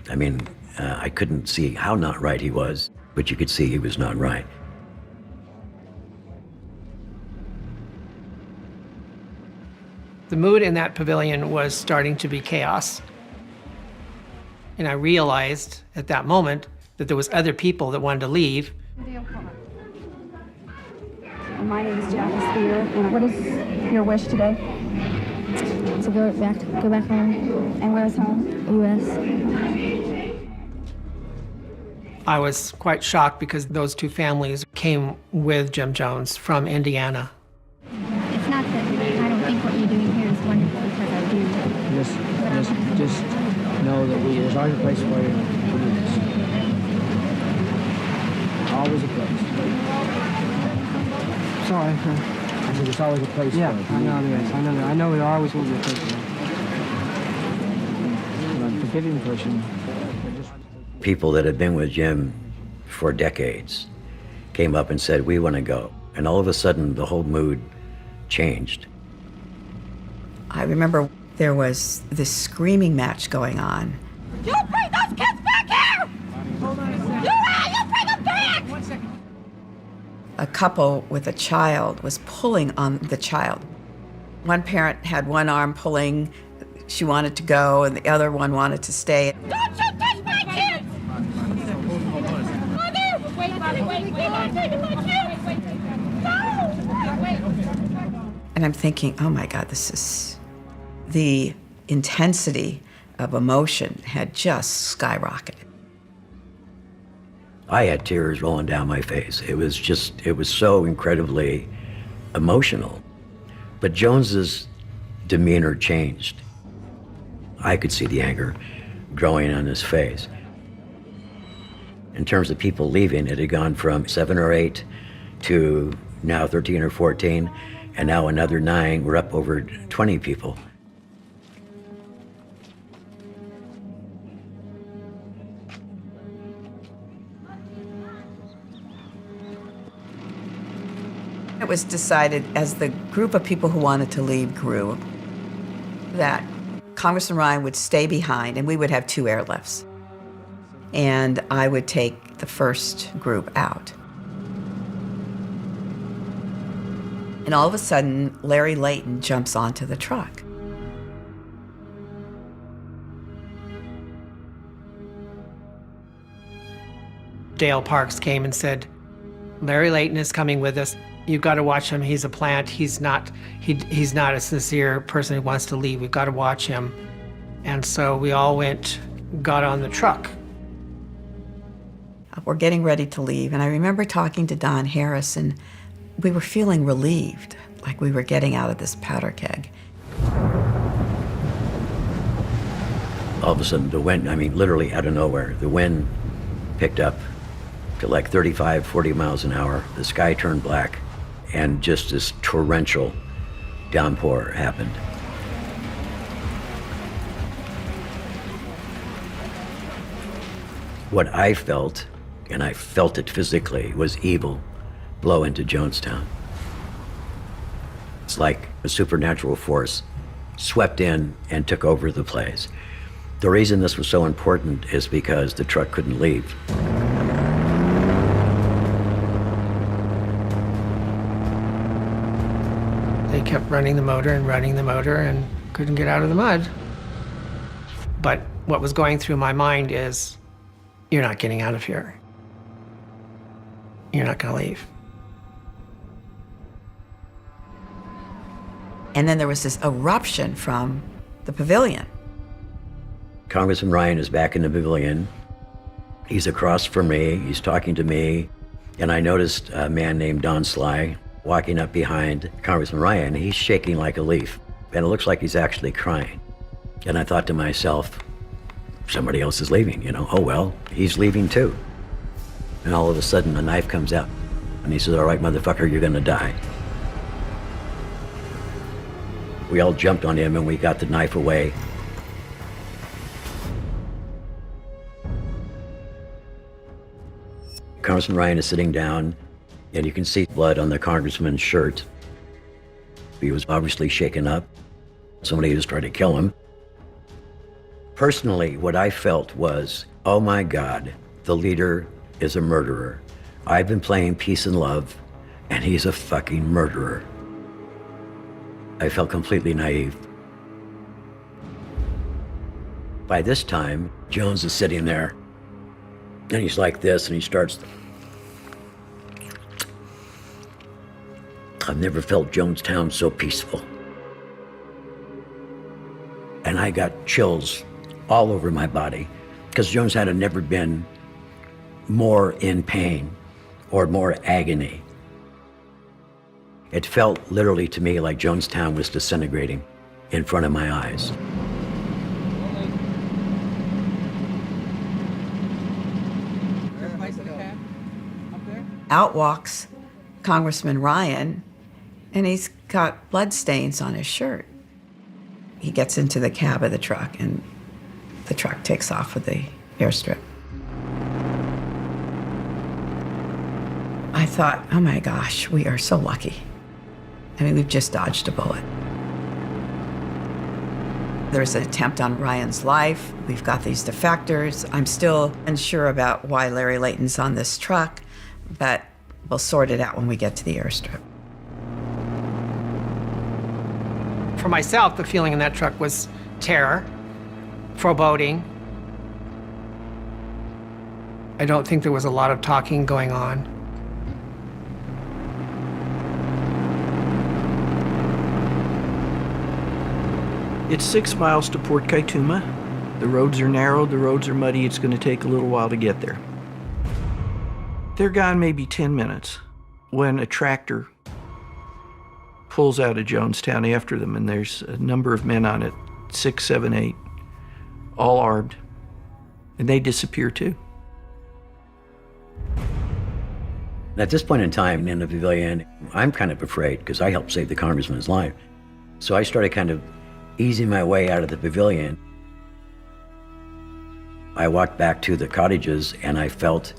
I mean, I couldn't see how not right he was, but you could see he was not right. The mood in that pavilion was starting to be chaos. And I realized at that moment that there was other people that wanted to leave. My name is Jackie Spear, and what is your wish today? To go back home. And where's home? U.S. I was quite shocked because those two families came with Jim Jones from Indiana. It's not that I don't think what you're doing here is wonderful, because I do. Just know that there's always a place for you. Always a place. Sorry. I said there's always a place for you. I know there is. I know there always will be a place for you. An unforgiving person. People that had been with Jim for decades came up and said, we want to go. And all of a sudden, the whole mood changed. I remember there was this screaming match going on. You bring those kids back here! You bring them back! 1 second. A couple with a child was pulling on the child. One parent had one arm pulling, she wanted to go, and the other one wanted to stay. Don't you touch my kids! Mother! Wait, I'm taking my kids! No! And I'm thinking, oh my God, this is... The intensity of emotion had just skyrocketed. I had tears rolling down my face. It was so incredibly emotional. But Jones's demeanor changed. I could see the anger growing on his face. In terms of people leaving, it had gone from 7 or 8 to now 13 or 14, and now another 9. We're up over 20 people. It was decided, as the group of people who wanted to leave grew, that Congressman Ryan would stay behind and we would have 2 airlifts. And I would take the first group out. And all of a sudden, Larry Layton jumps onto the truck. Dale Parks came and said, Larry Layton is coming with us. You've got to watch him. He's a plant. He's not a sincere person who wants to leave. We've got to watch him. And so we all got on the truck. We're getting ready to leave, and I remember talking to Don Harris, and we were feeling relieved, like we were getting out of this powder keg. All of a sudden, the wind, I mean, literally out of nowhere, the wind picked up to like 35, 40 miles an hour. The sky turned black, and just this torrential downpour happened. What I felt, and I felt it physically, was evil blow into Jonestown. It's like a supernatural force swept in and took over the place. The reason this was so important is because the truck couldn't leave. They kept running the motor and couldn't get out of the mud. But what was going through my mind is, you're not getting out of here. You're not going to leave. And then there was this eruption from the pavilion. Congressman Ryan is back in the pavilion. He's across from me, he's talking to me, and I noticed a man named Don Sly walking up behind Congressman Ryan. He's shaking like a leaf, and it looks like he's actually crying. And I thought to myself, somebody else is leaving, you know? Oh well, he's leaving too. And all of a sudden, a knife comes out, and he says, all right, motherfucker, you're gonna die. We all jumped on him, and we got the knife away. Congressman Ryan is sitting down, and you can see blood on the congressman's shirt. He was obviously shaken up. Somebody was trying to kill him. Personally, what I felt was, oh my God, the leader is a murderer. I've been playing peace and love, and he's a fucking murderer. I felt completely naive. By this time, Jones is sitting there, and he's like this, and he starts, I've never felt Jonestown so peaceful. And I got chills all over my body, because Jonestown had never been more in pain or more agony. It felt literally to me like Jonestown was disintegrating in front of my eyes. Out walks Congressman Ryan, and he's got blood stains on his shirt. He gets into the cab of the truck, and the truck takes off with the airstrip. I thought, oh my gosh, we are so lucky. I mean, we've just dodged a bullet. There's an attempt on Ryan's life. We've got these defectors. I'm still unsure about why Larry Layton's on this truck, but we'll sort it out when we get to the airstrip. For myself, the feeling in that truck was terror, foreboding. I don't think there was a lot of talking going on. It's 6 miles to Port Kaituma. The roads are narrow, the roads are muddy, it's going to take a little while to get there. They're gone maybe 10 minutes when a tractor pulls out of Jonestown after them, and there's a number of men on it, 6, 7, 8, all armed, and they disappear too. At this point in time in the pavilion, I'm kind of afraid because I helped save the congressman's life. So I started kind of easing my way out of the pavilion. I walked back to the cottages, and I felt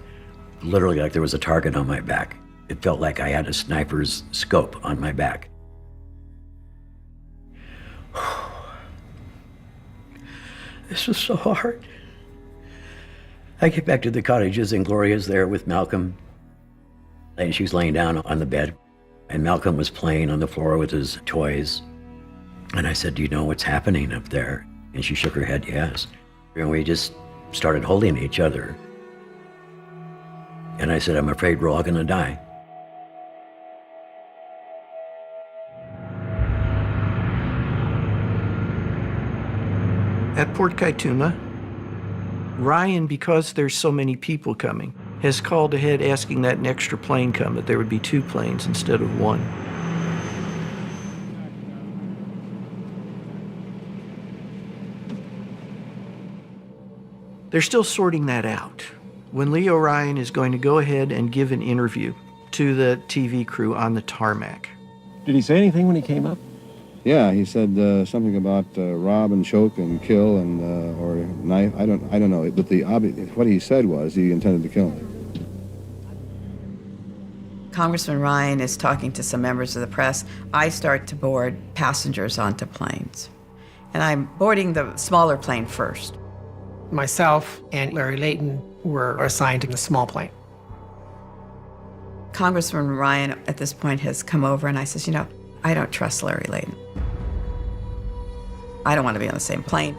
literally like there was a target on my back. It felt like I had a sniper's scope on my back. This was so hard. I get back to the cottages, and Gloria's there with Malcolm, and she's laying down on the bed, and Malcolm was playing on the floor with his toys. And I said, do you know what's happening up there? And she shook her head, yes. And we just started holding each other. And I said, I'm afraid we're all gonna die. At Port Kaituma, Ryan, because there's so many people coming, has called ahead asking that an extra plane come, that there would be 2 planes instead of 1. They're still sorting that out. When Leo Ryan is going to go ahead and give an interview to the TV crew on the tarmac. Did he say anything when he came up? Yeah, he said something about rob and choke and kill and or knife. I don't know. But what he said was he intended to kill him. Congressman Ryan is talking to some members of the press. I start to board passengers onto planes, and I'm boarding the smaller plane first. Myself and Larry Layton were assigned to the small plane. Congressman Ryan at this point has come over, and I says, you know, I don't trust Larry Layton. I don't want to be on the same plane.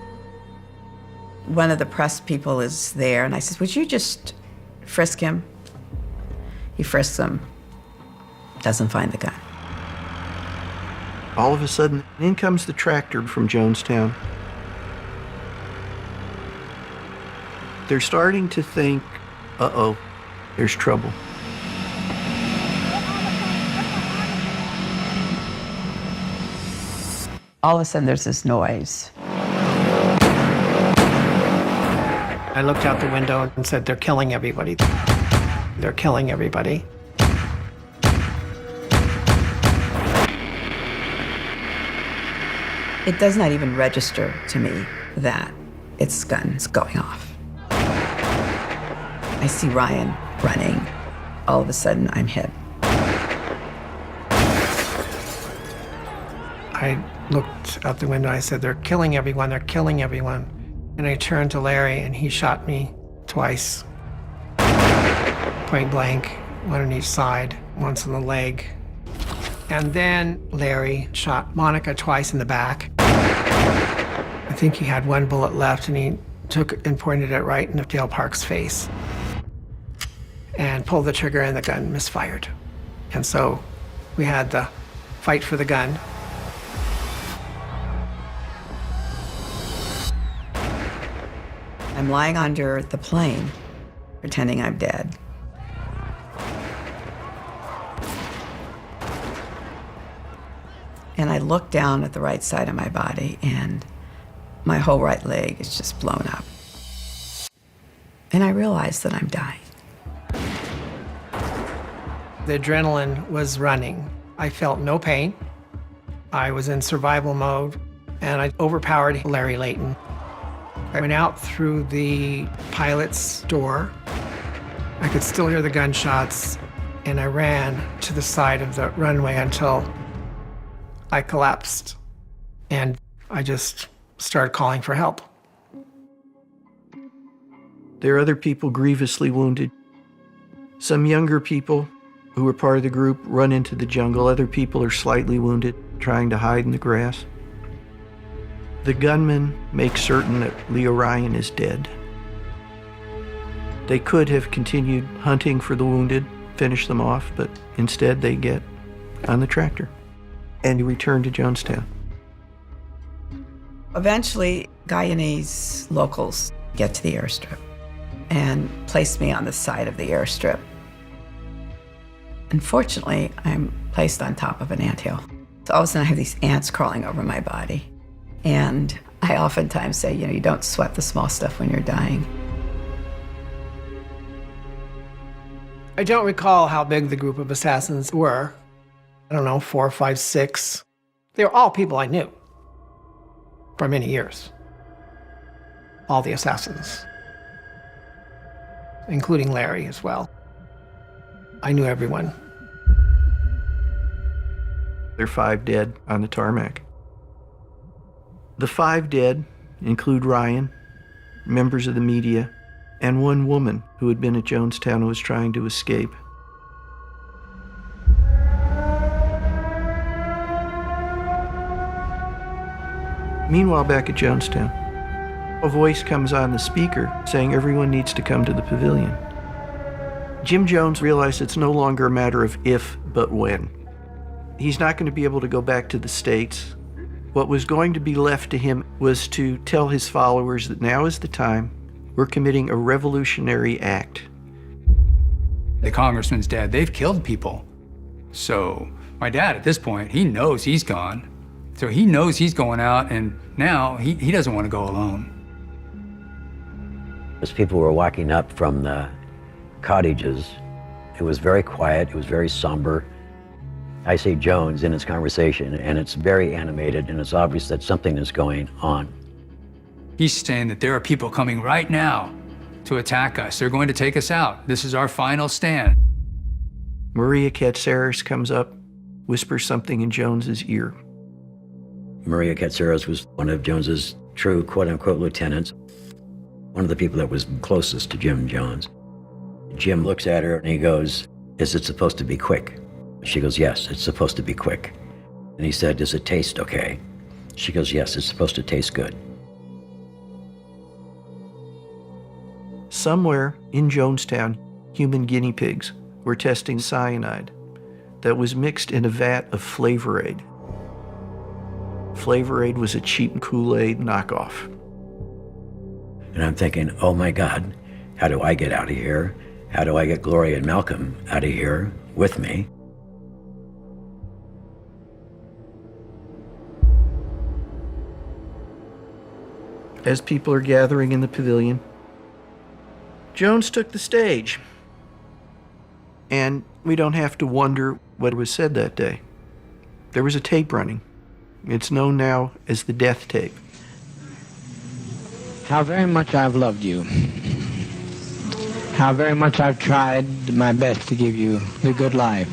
One of the press people is there, and I said, would you just frisk him? He frisks him, doesn't find the gun. All of a sudden, in comes the tractor from Jonestown. They're starting to think, uh-oh, there's trouble. All of a sudden, there's this noise. I looked out the window and said, they're killing everybody. They're killing everybody. It does not even register to me that its gun's going off. I see Ryan running. All of a sudden, I'm hit. I looked out the window, I said, they're killing everyone, they're killing everyone. And I turned to Larry and he shot me twice. Point blank, one on each side, once in the leg. And then Larry shot Monica twice in the back. I think he had one bullet left and he took it and pointed it right in Dale Park's face. And pulled the trigger and the gun misfired. And so we had the fight for the gun. I'm lying under the plane, pretending I'm dead. And I look down at the right side of my body, and my whole right leg is just blown up. And I realize that I'm dying. The adrenaline was running. I felt no pain. I was in survival mode, and I overpowered Larry Layton. I went out through the pilot's door. I could still hear the gunshots, and I ran to the side of the runway until I collapsed. And I just started calling for help. There are other people grievously wounded. Some younger people who were part of the group run into the jungle. Other people are slightly wounded, trying to hide in the grass. The gunmen make certain that Leo Ryan is dead. They could have continued hunting for the wounded, finish them off, but instead they get on the tractor and return to Jonestown. Eventually, Guyanese locals get to the airstrip and place me on the side of the airstrip. Unfortunately, I'm placed on top of an anthill. So all of a sudden I have these ants crawling over my body. And I oftentimes say, you don't sweat the small stuff when you're dying. I don't recall how big the group of assassins were. I don't know, 4, 5, 6. They were all people I knew for many years. All the assassins, including Larry as well. I knew everyone. There are 5 dead on the tarmac. The 5 dead include Ryan, members of the media, and one woman who had been at Jonestown and was trying to escape. Meanwhile, back at Jonestown, a voice comes on the speaker saying everyone needs to come to the pavilion. Jim Jones realized it's no longer a matter of if, but when. He's not going to be able to go back to the States. What was going to be left to him was to tell his followers that now is the time. We're committing a revolutionary act. The congressman's dad, they've killed people. So my dad, at this point, he knows he's gone. So he knows he's going out, and now he doesn't want to go alone. As people were walking up from the cottages, it was very quiet, it was very somber. I see Jones in his conversation, and it's very animated, and it's obvious that something is going on. He's saying that there are people coming right now to attack us. They're going to take us out. This is our final stand. Maria Katsaris comes up, whispers something in Jones's ear. Maria Katsaris was one of Jones's true quote-unquote lieutenants, one of the people that was closest to Jim Jones. Jim looks at her and he goes, "Is it supposed to be quick?" She goes, "Yes, it's supposed to be quick." And he said, "Does it taste okay?" She goes, "Yes, it's supposed to taste good." Somewhere in Jonestown, human guinea pigs were testing cyanide that was mixed in a vat of Flavor Aid. Flavor Aid was a cheap Kool-Aid knockoff. And I'm thinking, oh my God, how do I get out of here? How do I get Gloria and Malcolm out of here with me? As people are gathering in the pavilion, Jones took the stage. And we don't have to wonder what was said that day. There was a tape running. It's known now as the death tape. How very much I've loved you. How very much I've tried my best to give you the good life.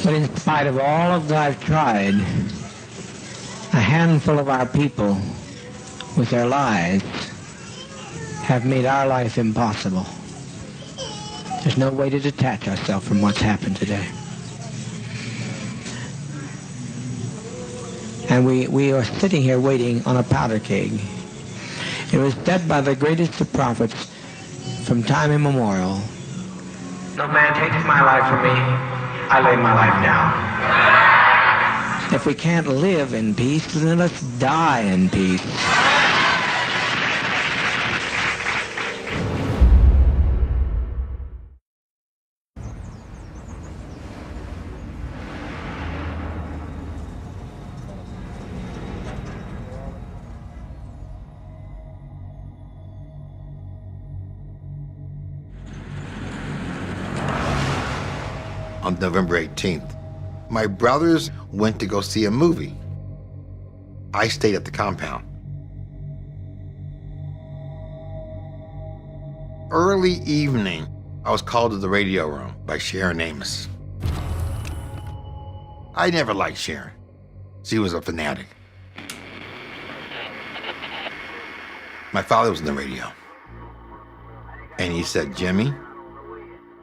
But in spite of all of that I've tried, a handful of our people, with their lies, have made our life impossible. There's no way to detach ourselves from what's happened today. And we are sitting here waiting on a powder keg. It was said by the greatest of prophets from time immemorial, no man takes my life from me, I lay my life down. If we can't live in peace, then let's die in peace. On November 18th, my brothers went to go see a movie. I stayed at the compound. Early evening, I was called to the radio room by Sharon Amos. I never liked Sharon. She was a fanatic. My father was in the radio. And he said, Jimmy,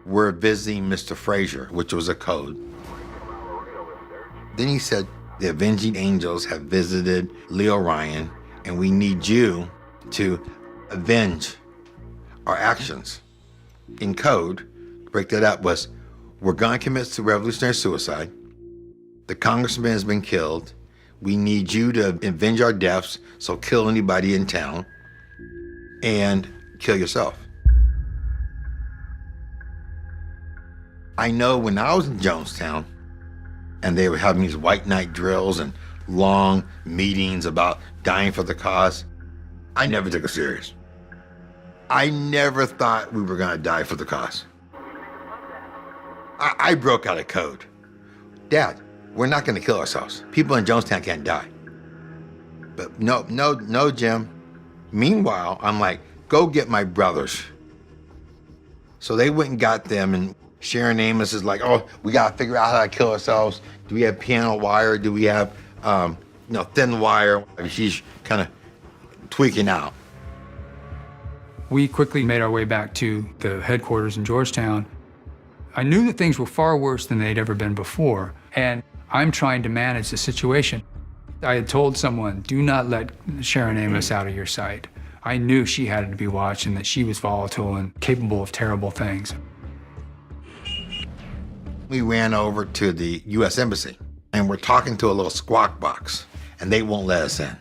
we're visiting Mr. Frazier, which was a code. Then he said, the Avenging Angels have visited Leo Ryan, and we need you to avenge our actions. In code, to break that up, was we're gonna commit revolutionary suicide. The congressman has been killed. We need you to avenge our deaths, so kill anybody in town and kill yourself. I know when I was in Jonestown and they were having these white night drills and long meetings about dying for the cause, I never took it serious. I never thought we were gonna die for the cause. I broke out of code. Dad, we're not gonna kill ourselves. People in Jonestown can't die. But no, Jim. Meanwhile, I'm like, go get my brothers. So they went and got them, and Sharon Amos is like, oh, we gotta figure out how to kill ourselves. Do we have piano wire? Do we have, thin wire? She's kind of tweaking out. We quickly made our way back to the headquarters in Georgetown. I knew that things were far worse than they'd ever been before, and I'm trying to manage the situation. I had told someone, do not let Sharon Amos out of your sight. I knew she had to be watched and that she was volatile and capable of terrible things. We ran over to the U.S. Embassy, and we're talking to a little squawk box, and they won't let us in.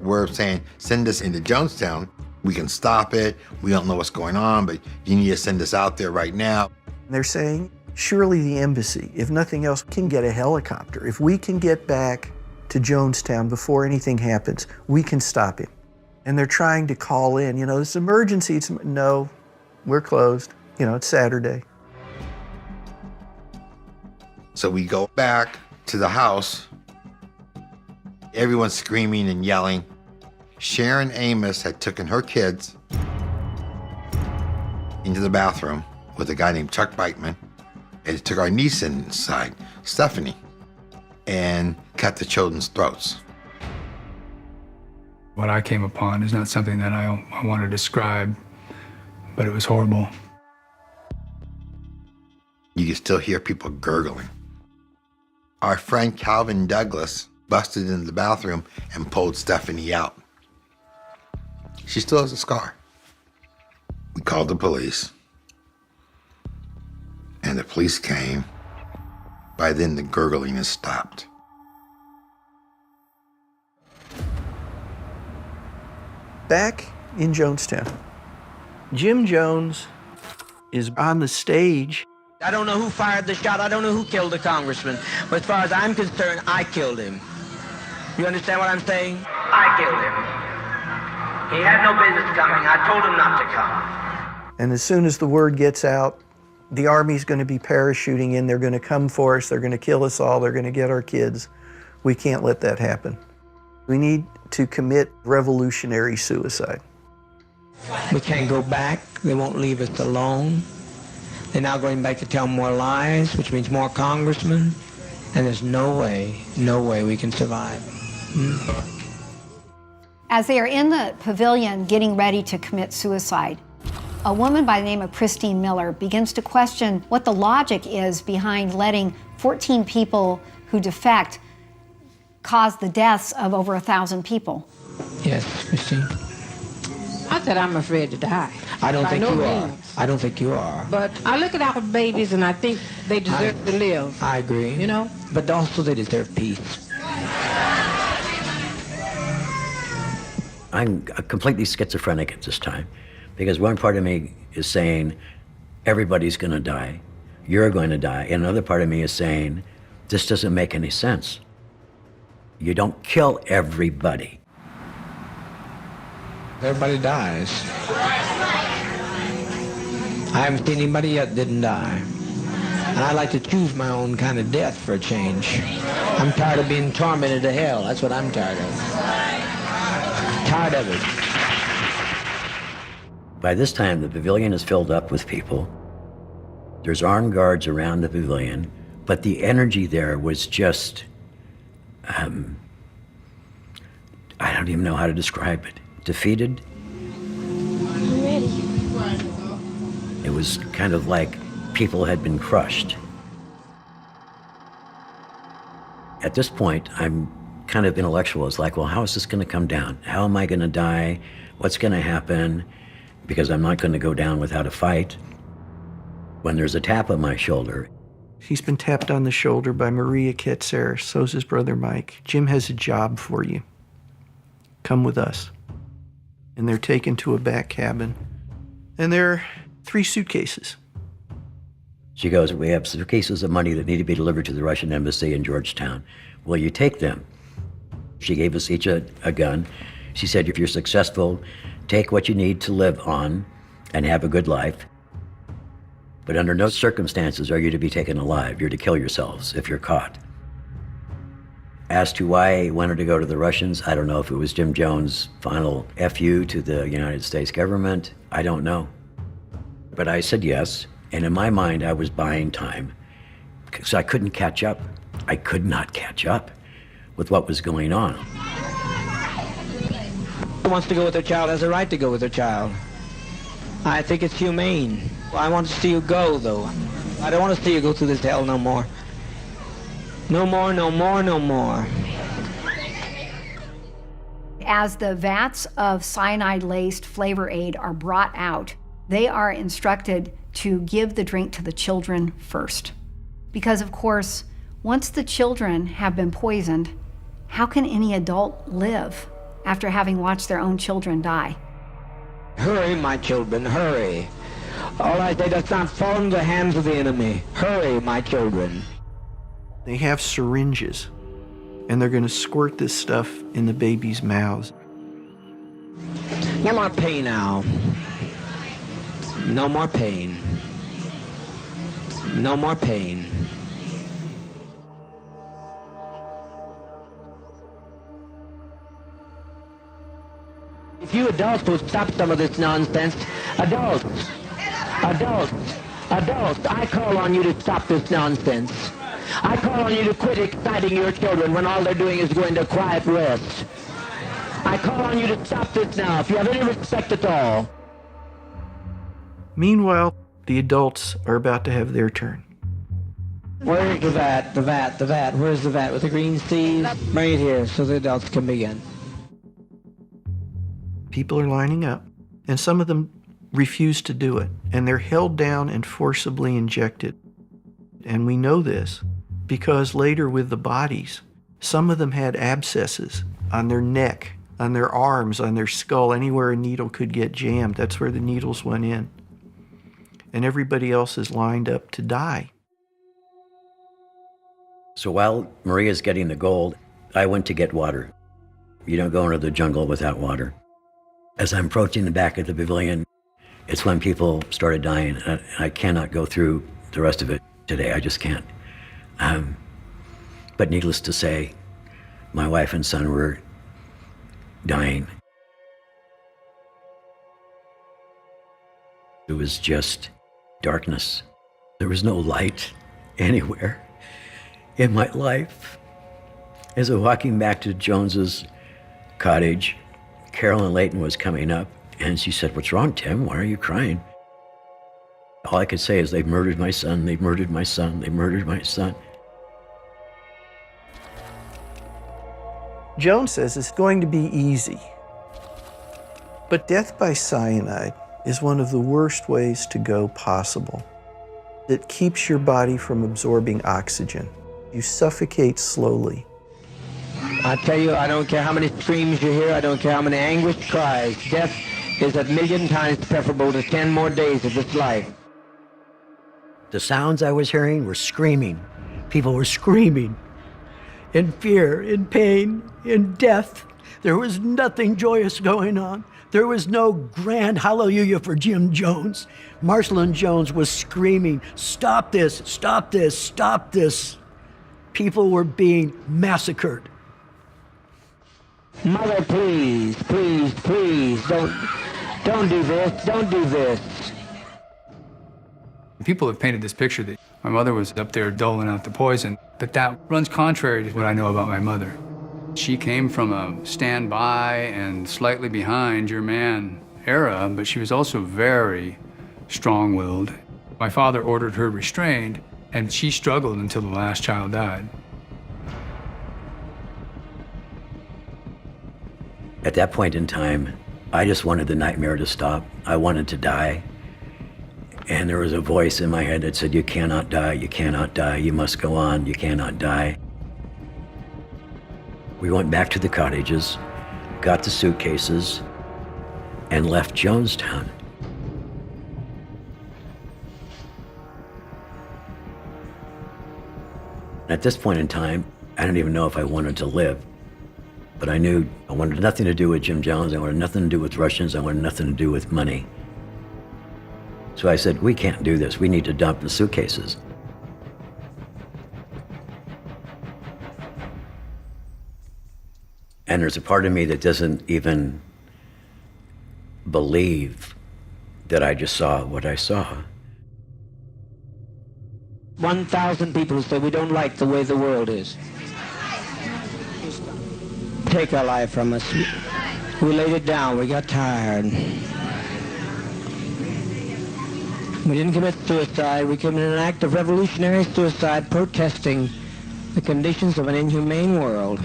We're saying, send us into Jonestown. We can stop it. We don't know what's going on, but you need to send us out there right now. They're saying, surely the embassy, if nothing else, can get a helicopter. If we can get back to Jonestown before anything happens, we can stop him. And they're trying to call in, this emergency. No, we're closed. It's Saturday. So we go back to the house. Everyone's screaming and yelling. Sharon Amos had taken her kids into the bathroom with a guy named Chuck Beitman, and took our niece inside, Stephanie, and cut the children's throats. What I came upon is not something that I want to describe, but it was horrible. You can still hear people gurgling. Our friend Calvin Douglas busted into the bathroom and pulled Stephanie out. She still has a scar. We called the police, and the police came. By then, the gurgling has stopped. Back in Jonestown, Jim Jones is on the stage. I don't know who fired the shot. I don't know who killed the congressman. But as far as I'm concerned, I killed him. You understand what I'm saying? I killed him. He had no business coming. I told him not to come. And as soon as the word gets out, the Army's going to be parachuting in. They're going to come for us. They're going to kill us all. They're going to get our kids. We can't let that happen. We need to commit revolutionary suicide. We can't go back. They won't leave us alone. They're now going back to tell more lies, which means more congressmen. And there's no way we can survive. As they are in the pavilion getting ready to commit suicide, a woman by the name of Christine Miller begins to question what the logic is behind letting 14 people who defect cause the deaths of over 1,000 people. Yes, Christine. I said I'm afraid to die. I don't think you are. means. I don't think you are. But I look at our babies and I think they deserve to live. I agree. You know? But also they deserve peace. I'm completely schizophrenic at this time because one part of me is saying, everybody's going to die. You're going to die. And another part of me is saying, this doesn't make any sense. You don't kill everybody. Everybody dies. I haven't seen anybody yet that didn't die. And I like to choose my own kind of death for a change. I'm tired of being tormented to hell. That's what I'm tired of. Tired of it. By this time, the pavilion is filled up with people. There's armed guards around the pavilion, but the energy there was just, I don't even know how to describe it. Defeated. It was kind of like people had been crushed. At this point, I'm kind of intellectual. It's like, well, how is this going to come down? How am I going to die? What's going to happen? Because I'm not going to go down without a fight. When there's a tap on my shoulder. He's been tapped on the shoulder by Maria Ketzer. So's his brother Mike. Jim has a job for you. Come with us. And they're taken to a back cabin. And there are 3 suitcases. She goes, we have suitcases of money that need to be delivered to the Russian embassy in Georgetown. Will you take them? She gave us each a gun. She said, if you're successful, take what you need to live on and have a good life. But under no circumstances are you to be taken alive. You're to kill yourselves if you're caught. As to why I wanted to go to the Russians, I don't know if it was Jim Jones' final FU to the United States government. I don't know. But I said yes, and in my mind, I was buying time because I couldn't catch up. I could not catch up with what was going on. Who wants to go with their child has a right to go with their child. I think it's humane. I want to see you go, though. I don't want to see you go through this hell no more. No more, no more, no more. As the vats of cyanide-laced flavor aid are brought out, they are instructed to give the drink to the children first. Because, of course, once the children have been poisoned, how can any adult live after having watched their own children die? Hurry, my children, hurry. All I say does not fall into the hands of the enemy. Hurry, my children. They have syringes, and they're going to squirt this stuff in the babies' mouths. No more pain now. No more pain. No more pain. If you adults would stop some of this nonsense, adults, I call on you to stop this nonsense. I call on you to quit exciting your children when all they're doing is going to quiet rest. I call on you to stop this now, if you have any respect at all. Meanwhile, the adults are about to have their turn. Where's the vat? The vat, the vat. Where's the vat with the green sleeves? Bring it here so the adults can begin. People are lining up, and some of them refuse to do it, and they're held down and forcibly injected. And we know this because later with the bodies, some of them had abscesses on their neck, on their arms, on their skull, anywhere a needle could get jammed. That's where the needles went in. And everybody else is lined up to die. So while Maria's getting the gold, I went to get water. You don't go into the jungle without water. As I'm approaching the back of the pavilion, it's when people started dying. I cannot go through the rest of it today. I just can't. But needless to say, my wife and son were dying. It was just darkness. There was no light anywhere in my life. As I was walking back to Jones's cottage, Carolyn Layton was coming up, and she said, "What's wrong, Tim? Why are you crying?" All I could say is, "They've murdered my son, they've murdered my son, they murdered my son." Jones says it's going to be easy. But death by cyanide is one of the worst ways to go possible. It keeps your body from absorbing oxygen. You suffocate slowly. I tell you, I don't care how many screams you hear, I don't care how many anguished cries. Death is 1,000,000 times preferable to 10 more days of this life. The sounds I was hearing were screaming. People were screaming in fear, in pain, in death. There was nothing joyous going on. There was no grand hallelujah for Jim Jones. Marcelin Jones was screaming, "Stop this, stop this, stop this." People were being massacred. Mother, please, please, please, don't do this, don't do this. People have painted this picture that my mother was up there doling out the poison, but that runs contrary to what I know about my mother. She came from a stand by and slightly behind your man era, but she was also very strong-willed. My father ordered her restrained, and she struggled until the last child died. At that point in time, I just wanted the nightmare to stop. I wanted to die. And there was a voice in my head that said, "You cannot die, you cannot die, you must go on, you cannot die." We went back to the cottages, got the suitcases, and left Jonestown. At this point in time, I didn't even know if I wanted to live. But I knew I wanted nothing to do with Jim Jones, I wanted nothing to do with Russians, I wanted nothing to do with money. So I said, "We can't do this, we need to dump the suitcases." And there's a part of me that doesn't even believe that I just saw what I saw. 1,000 people say we don't like the way the world is. Take our life from us. We laid it down, we got tired. We didn't commit suicide, we committed an act of revolutionary suicide protesting the conditions of an inhumane world.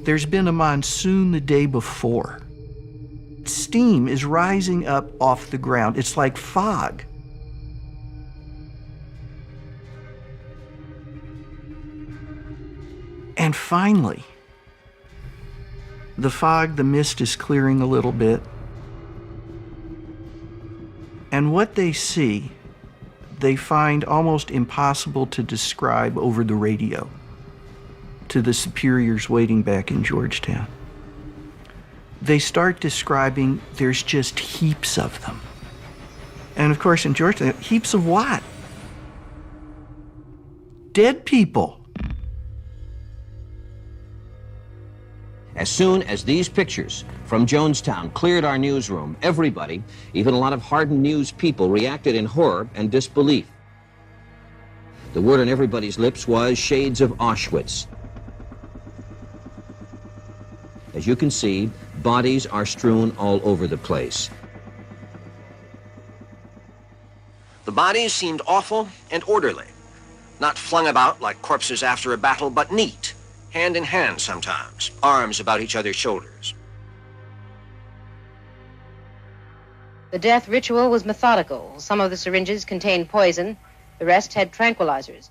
There's been a monsoon the day before. Steam is rising up off the ground. It's like fog. And finally, the fog, the mist is clearing a little bit. And what they see, they find almost impossible to describe over the radio. to the superiors waiting back in Georgetown. They start describing there's just heaps of them. And of course, in Georgetown, heaps of what? Dead people. As soon as these pictures from Jonestown cleared our newsroom, everybody, even a lot of hardened news people, reacted in horror and disbelief. The word on everybody's lips was shades of Auschwitz. As you can see, bodies are strewn all over the place. The bodies seemed awful and orderly, not flung about like corpses after a battle, but neat, hand in hand sometimes, arms about each other's shoulders. The death ritual was methodical. Some of the syringes contained poison, the rest had tranquilizers.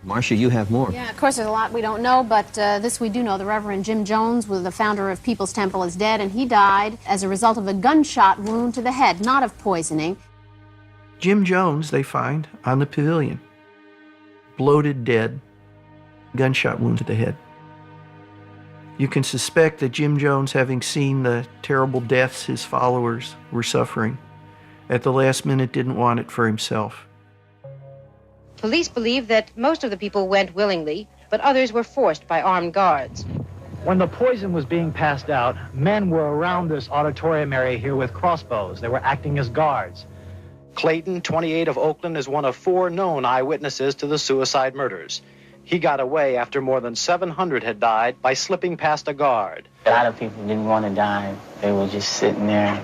Marcia, you have more. Yeah, of course, there's a lot we don't know, but this we do know. The Reverend Jim Jones was the founder of People's Temple is dead, and he died as a result of a gunshot wound to the head, not of poisoning. Jim Jones, they find on the pavilion, bloated, dead, gunshot wound to the head. You can suspect that Jim Jones, having seen the terrible deaths his followers were suffering, at the last minute didn't want it for himself. Police believe that most of the people went willingly, but others were forced by armed guards. When the poison was being passed out, men were around this auditorium area here with crossbows. They were acting as guards. Clayton, 28 of Oakland, is one of 4 known eyewitnesses to the suicide murders. He got away after more than 700 had died by slipping past a guard. A lot of people didn't want to die. They were just sitting there,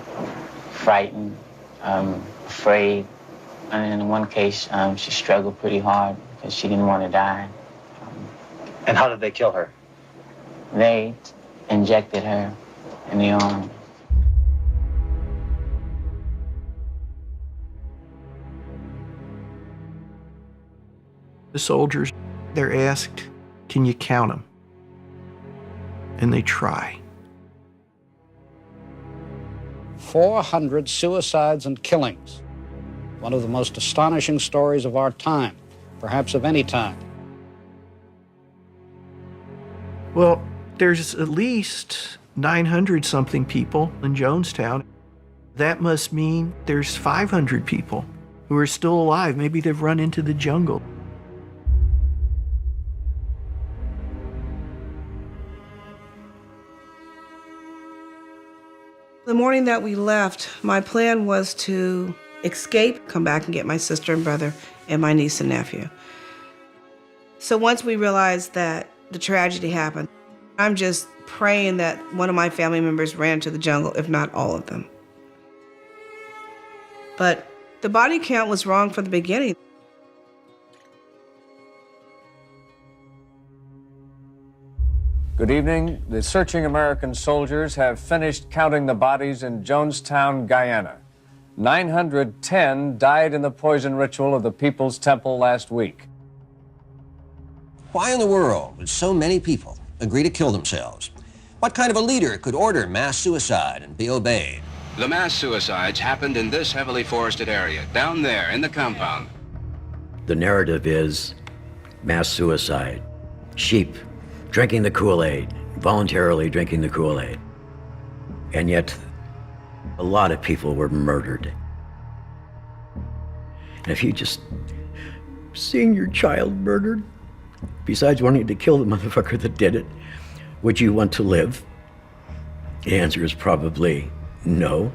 frightened, afraid. And in one case, she struggled pretty hard because she didn't want to die. And how did they kill her? They injected her in the arm. The soldiers, they're asked, can you count them? And they try. 400 suicides and killings. One of the most astonishing stories of our time, perhaps of any time. Well, there's at least 900-something people in Jonestown. That must mean there's 500 people who are still alive. Maybe they've run into the jungle. The morning that we left, my plan was to escape, come back and get my sister and brother and my niece and nephew. So once we realized that the tragedy happened, I'm just praying that one of my family members ran to the jungle, if not all of them. But the body count was wrong from the beginning. Good evening. The searching American soldiers have finished counting the bodies in Jonestown, Guyana. 910 died in the poison ritual of the People's Temple last week. Why in the world would so many people agree to kill themselves? What kind of a leader could order mass suicide and be obeyed? The mass suicides happened in this heavily forested area, down there in the compound. The narrative is mass suicide, sheep drinking the Kool-Aid, voluntarily drinking the Kool-Aid. And yet, a lot of people were murdered. And if you just seen your child murdered, besides wanting to kill the motherfucker that did it, would you want to live? The answer is probably no.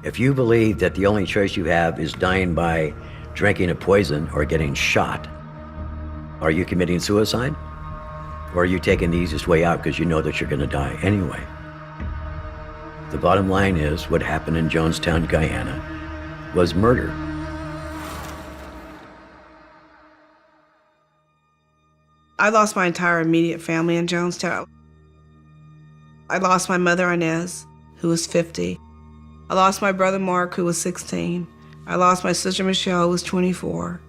If you believe that the only choice you have is dying by drinking a poison or getting shot, are you committing suicide? Or are you taking the easiest way out because you know that you're going to die anyway? The bottom line is what happened in Jonestown, Guyana was murder. I lost my entire immediate family in Jonestown. I lost my mother Inez, who was 50. I lost my brother Mark, who was 16. I lost my sister Michelle, who was 24.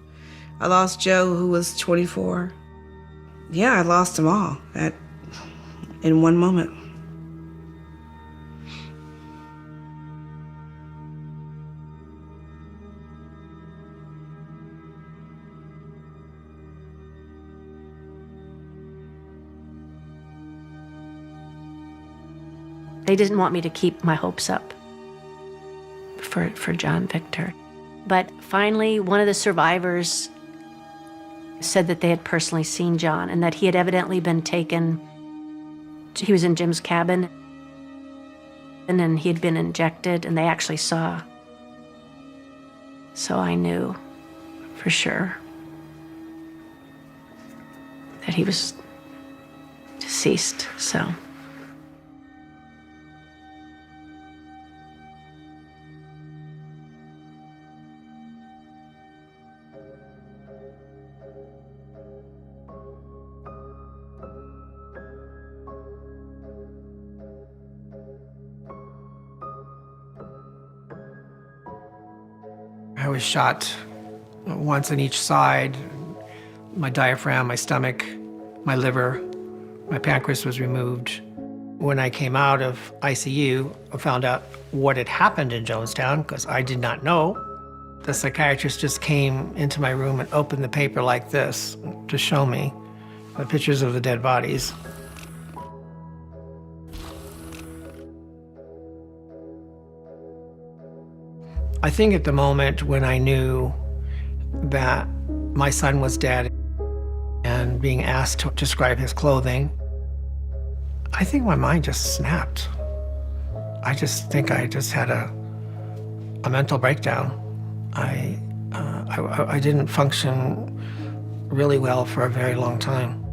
I lost Joe, who was 24. Yeah, I lost them all in one moment. They didn't want me to keep my hopes up for John Victor. But finally, one of the survivors said that they had personally seen John and that he had evidently been taken. He was in Jim's cabin, and then he had been injected, and they actually saw. So I knew for sure that he was deceased, so. I was shot once on each side. My diaphragm, my stomach, my liver, my pancreas was removed. When I came out of ICU, I found out what had happened in Jonestown because I did not know. The psychiatrist just came into my room and opened the paper like this to show me the pictures of the dead bodies. I think at the moment when I knew that my son was dead and being asked to describe his clothing, I think my mind just snapped. I just think I just had a mental breakdown. I didn't function really well for a very long time.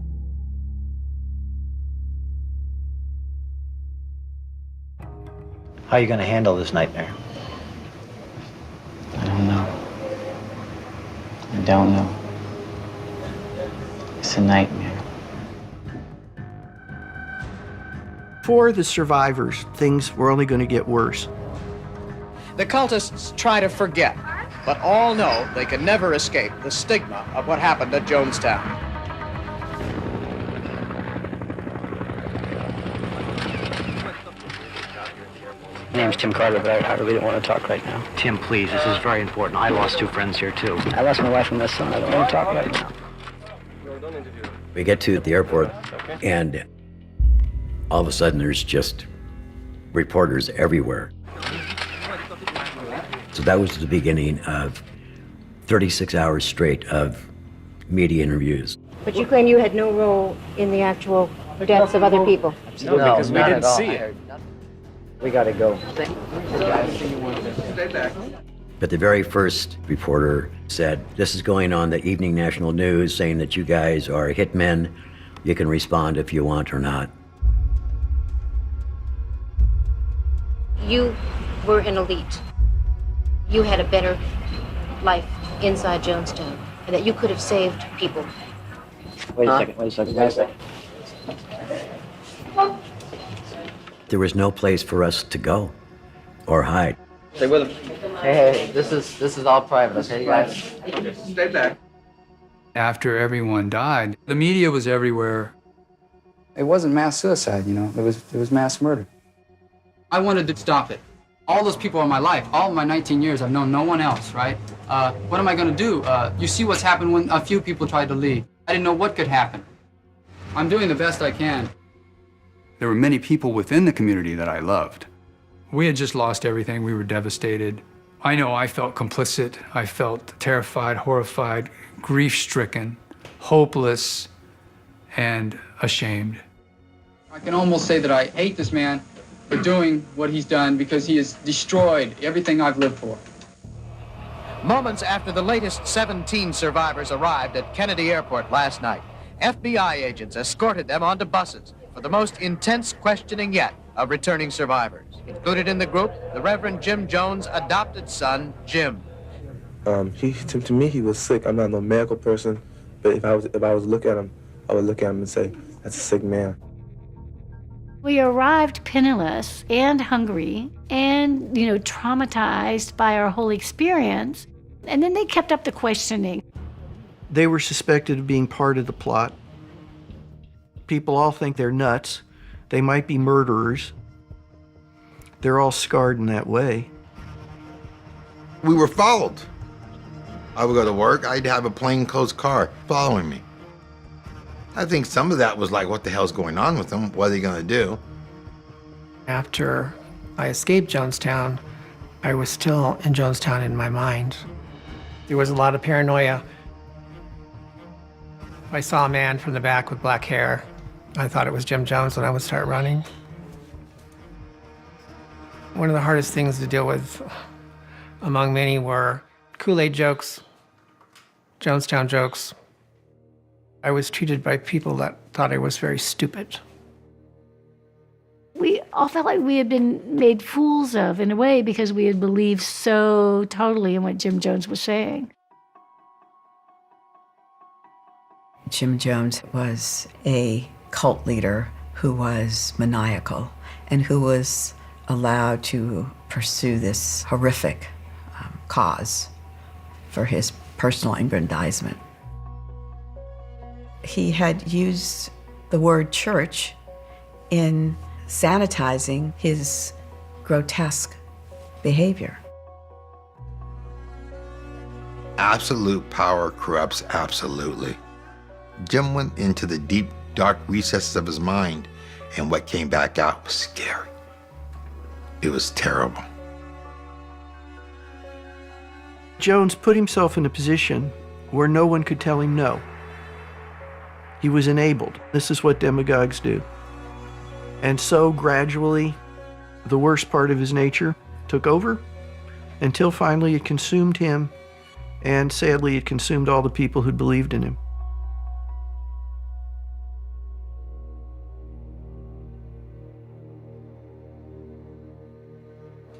How are you going to handle this nightmare? I don't know. I don't know. It's a nightmare. For the survivors, things were only going to get worse. The cultists try to forget, but all know they can never escape the stigma of what happened at Jonestown. My name's Tim Carter, but I really don't want to talk right now. Tim, please, this is very important. I lost 2 friends here, too. I lost my wife and my son. I don't want to talk right now. We get to the airport, and all of a sudden there's just reporters everywhere. So that was the beginning of 36 hours straight of media interviews. But you claim you had no role in the actual deaths of other people. No, because we didn't see it. We gotta go. But the very first reporter said, "This is going on the Evening National News, saying that you guys are hitmen. You can respond if you want or not." You were an elite. You had a better life inside Jonestown, and that you could have saved people. Wait a second. There was no place for us to go or hide. Stay with him. Hey, this is all private, okay, guys? Stay back. After everyone died, the media was everywhere. It wasn't mass suicide, you know, it was mass murder. I wanted to stop it. All those people in my life, all of my 19 years, I've known no one else, right? What am I gonna do? You see what's happened when a few people tried to leave. I didn't know what could happen. I'm doing the best I can. There were many people within the community that I loved. We had just lost everything. We were devastated. I know I felt complicit. I felt terrified, horrified, grief-stricken, hopeless, and ashamed. I can almost say that I hate this man for doing what he's done because he has destroyed everything I've lived for. Moments after the latest 17 survivors arrived at Kennedy Airport last night, FBI agents escorted them onto buses for the most intense questioning yet of returning survivors. Included in the group, the Reverend Jim Jones' adopted son, Jim. To me, he was sick. I'm not no medical person, but if I was to look at him, I would look at him and say, that's a sick man. We arrived penniless and hungry and, traumatized by our whole experience. And then they kept up the questioning. They were suspected of being part of the plot. People all think they're nuts. They might be murderers. They're all scarred in that way. We were followed. I would go to work, I'd have a plainclothes car following me. I think some of that was like, what the hell's going on with them? What are they gonna do? After I escaped Jonestown, I was still in Jonestown in my mind. There was a lot of paranoia. If I saw a man from the back with black hair, I thought it was Jim Jones and I would start running. One of the hardest things to deal with, among many, were Kool-Aid jokes, Jonestown jokes. I was treated by people that thought I was very stupid. We all felt like we had been made fools of, in a way, because we had believed so totally in what Jim Jones was saying. Jim Jones was a cult leader who was maniacal and who was allowed to pursue this horrific cause for his personal aggrandizement. He had used the word church in sanitizing his grotesque behavior. Absolute power corrupts absolutely. Jim went into the deep, dark recesses of his mind, and what came back out was scary. It was terrible. Jones put himself in a position where no one could tell him no. He was enabled. This is what demagogues do. And so gradually, the worst part of his nature took over until finally it consumed him, and sadly it consumed all the people who believed in him.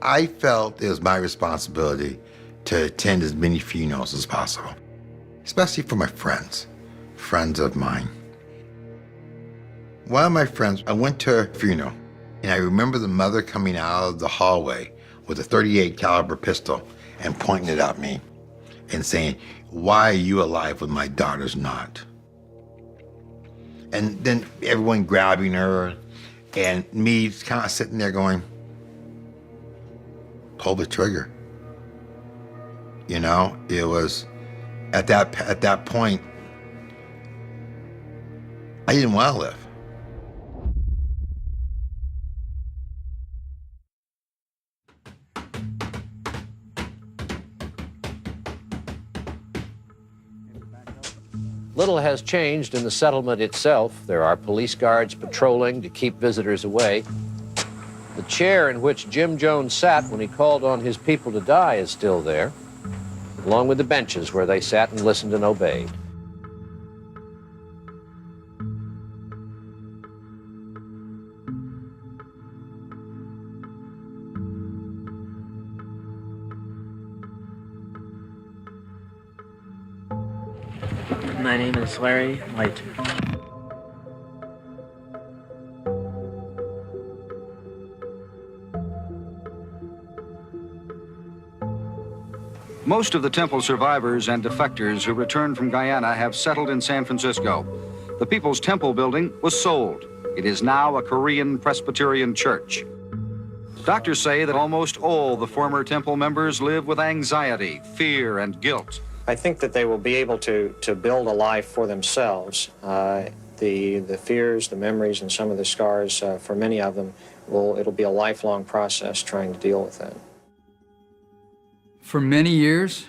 I felt it was my responsibility to attend as many funerals as possible, especially for my friends of mine. One of my friends, I went to a funeral, and I remember the mother coming out of the hallway with a .38 caliber pistol and pointing it at me and saying, "Why are you alive when my daughter's not?" And then everyone grabbing her and me kind of sitting there going, pull the trigger. You know, it was at that point, I didn't want to live. Little has changed in the settlement itself. There are police guards patrolling to keep visitors away. The chair in which Jim Jones sat when he called on his people to die is still there, along with the benches where they sat and listened and obeyed. My name is Larry White. Most of the temple survivors and defectors who returned from Guyana have settled in San Francisco. The People's Temple building was sold. It is now a Korean Presbyterian church. Doctors say that almost all the former temple members live with anxiety, fear, and guilt. I think that they will be able to build a life for themselves. The fears, the memories, and some of the scars for many of them, it'll be a lifelong process trying to deal with that. For many years,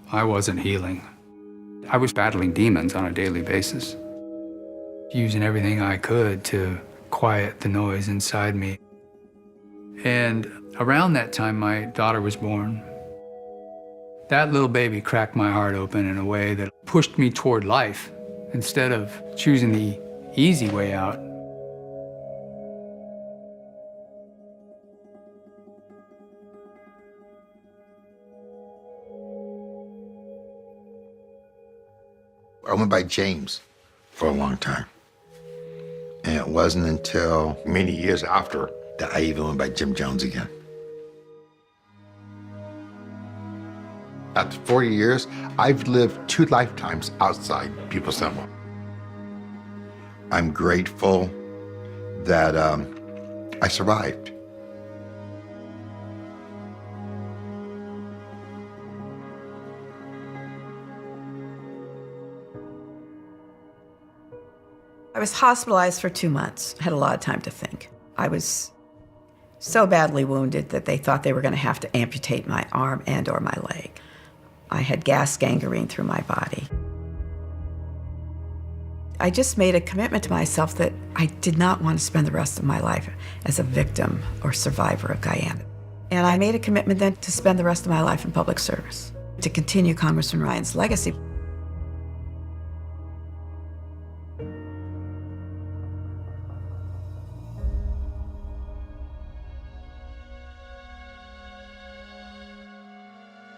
I wasn't healing. I was battling demons on a daily basis, using everything I could to quiet the noise inside me. And around that time, my daughter was born. That little baby cracked my heart open in a way that pushed me toward life instead of choosing the easy way out. I went by James for a long time. And it wasn't until many years after that I even went by Jim Jones again. After 40 years, I've lived 2 lifetimes outside People's Temple. I'm grateful that I survived. I was hospitalized for 2 months. I had a lot of time to think. I was so badly wounded that they thought they were going to have to amputate my arm and or my leg. I had gas gangrene through my body. I just made a commitment to myself that I did not want to spend the rest of my life as a victim or survivor of Guyana. And I made a commitment then to spend the rest of my life in public service, to continue Congressman Ryan's legacy.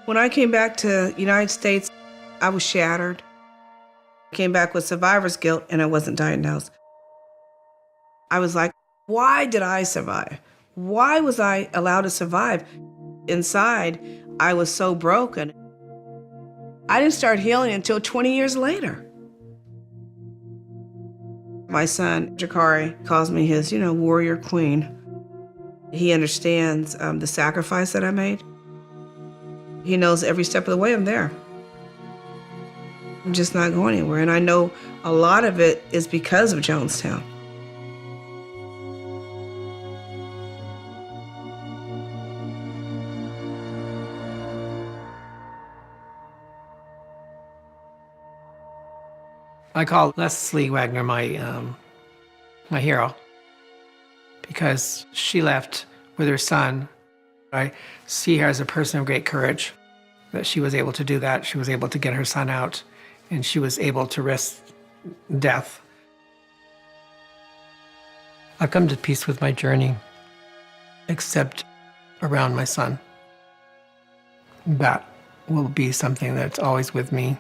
When I came back to the United States, I was shattered. I came back with survivor's guilt and I wasn't diagnosed. I was like, why did I survive? Why was I allowed to survive? Inside, I was so broken. I didn't start healing until 20 years later. My son, Jakari, calls me his, warrior queen. He understands the sacrifice that I made. He knows every step of the way I'm there. I'm just not going anywhere. And I know a lot of it is because of Jonestown. I call Leslie Wagner my hero because she left with her son. I see her as a person of great courage, that she was able to do that. She was able to get her son out, and she was able to risk death. I've come to peace with my journey, except around my son. That will be something that's always with me.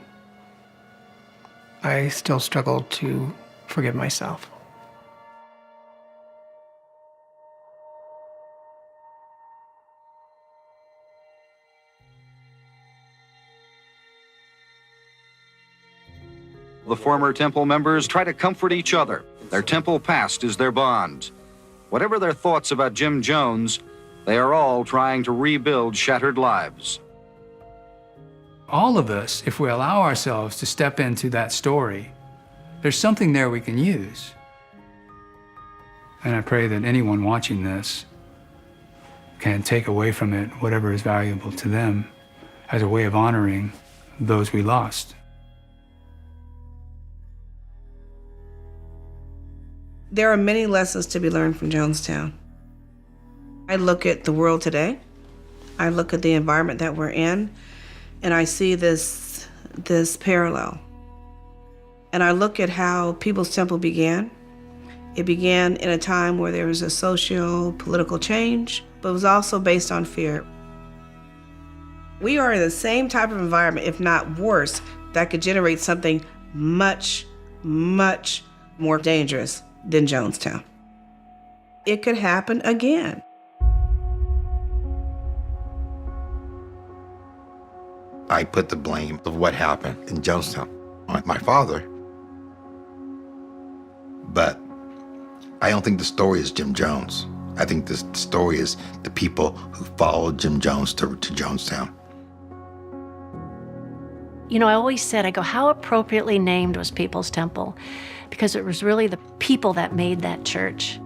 I still struggle to forgive myself. The former temple members try to comfort each other. Their temple past is their bond. Whatever their thoughts about Jim Jones, they are all trying to rebuild shattered lives. All of us, if we allow ourselves to step into that story, there's something there we can use. And I pray that anyone watching this can take away from it whatever is valuable to them as a way of honoring those we lost. There are many lessons to be learned from Jonestown. I look at the world today, I look at the environment that we're in, and I see this parallel. And I look at how People's Temple began. It began in a time where there was a socio-political change, but it was also based on fear. We are in the same type of environment, if not worse, that could generate something much, much more dangerous than Jonestown. It could happen again. I put the blame of what happened in Jonestown on my father. But I don't think the story is Jim Jones. I think the story is the people who followed Jim Jones to Jonestown. I always said, how appropriately named was People's Temple? Because it was really the people that made that church.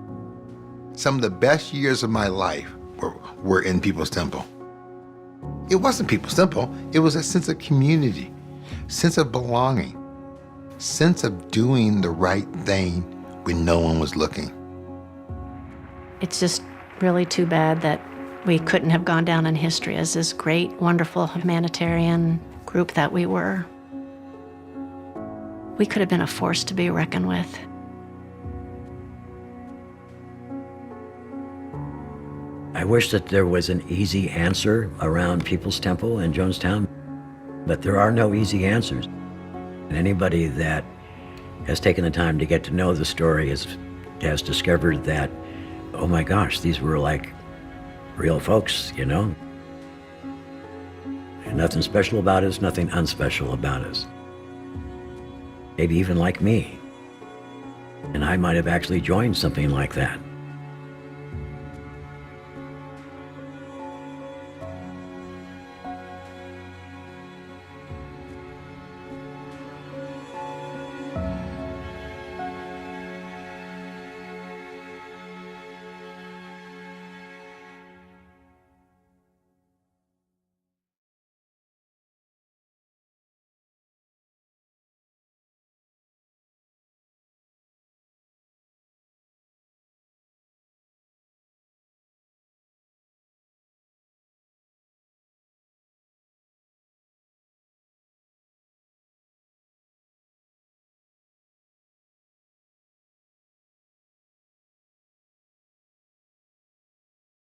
Some of the best years of my life were in People's Temple. It wasn't People's Temple, it was a sense of community, sense of belonging, sense of doing the right thing when no one was looking. It's just really too bad that we couldn't have gone down in history as this great, wonderful humanitarian group that we were. We could have been a force to be reckoned with. I wish that there was an easy answer around People's Temple and Jonestown, but there are no easy answers. And anybody that has taken the time to get to know the story has discovered that, oh my gosh, these were like real folks, And nothing special about us, nothing unspecial about us. Maybe even like me. And I might have actually joined something like that.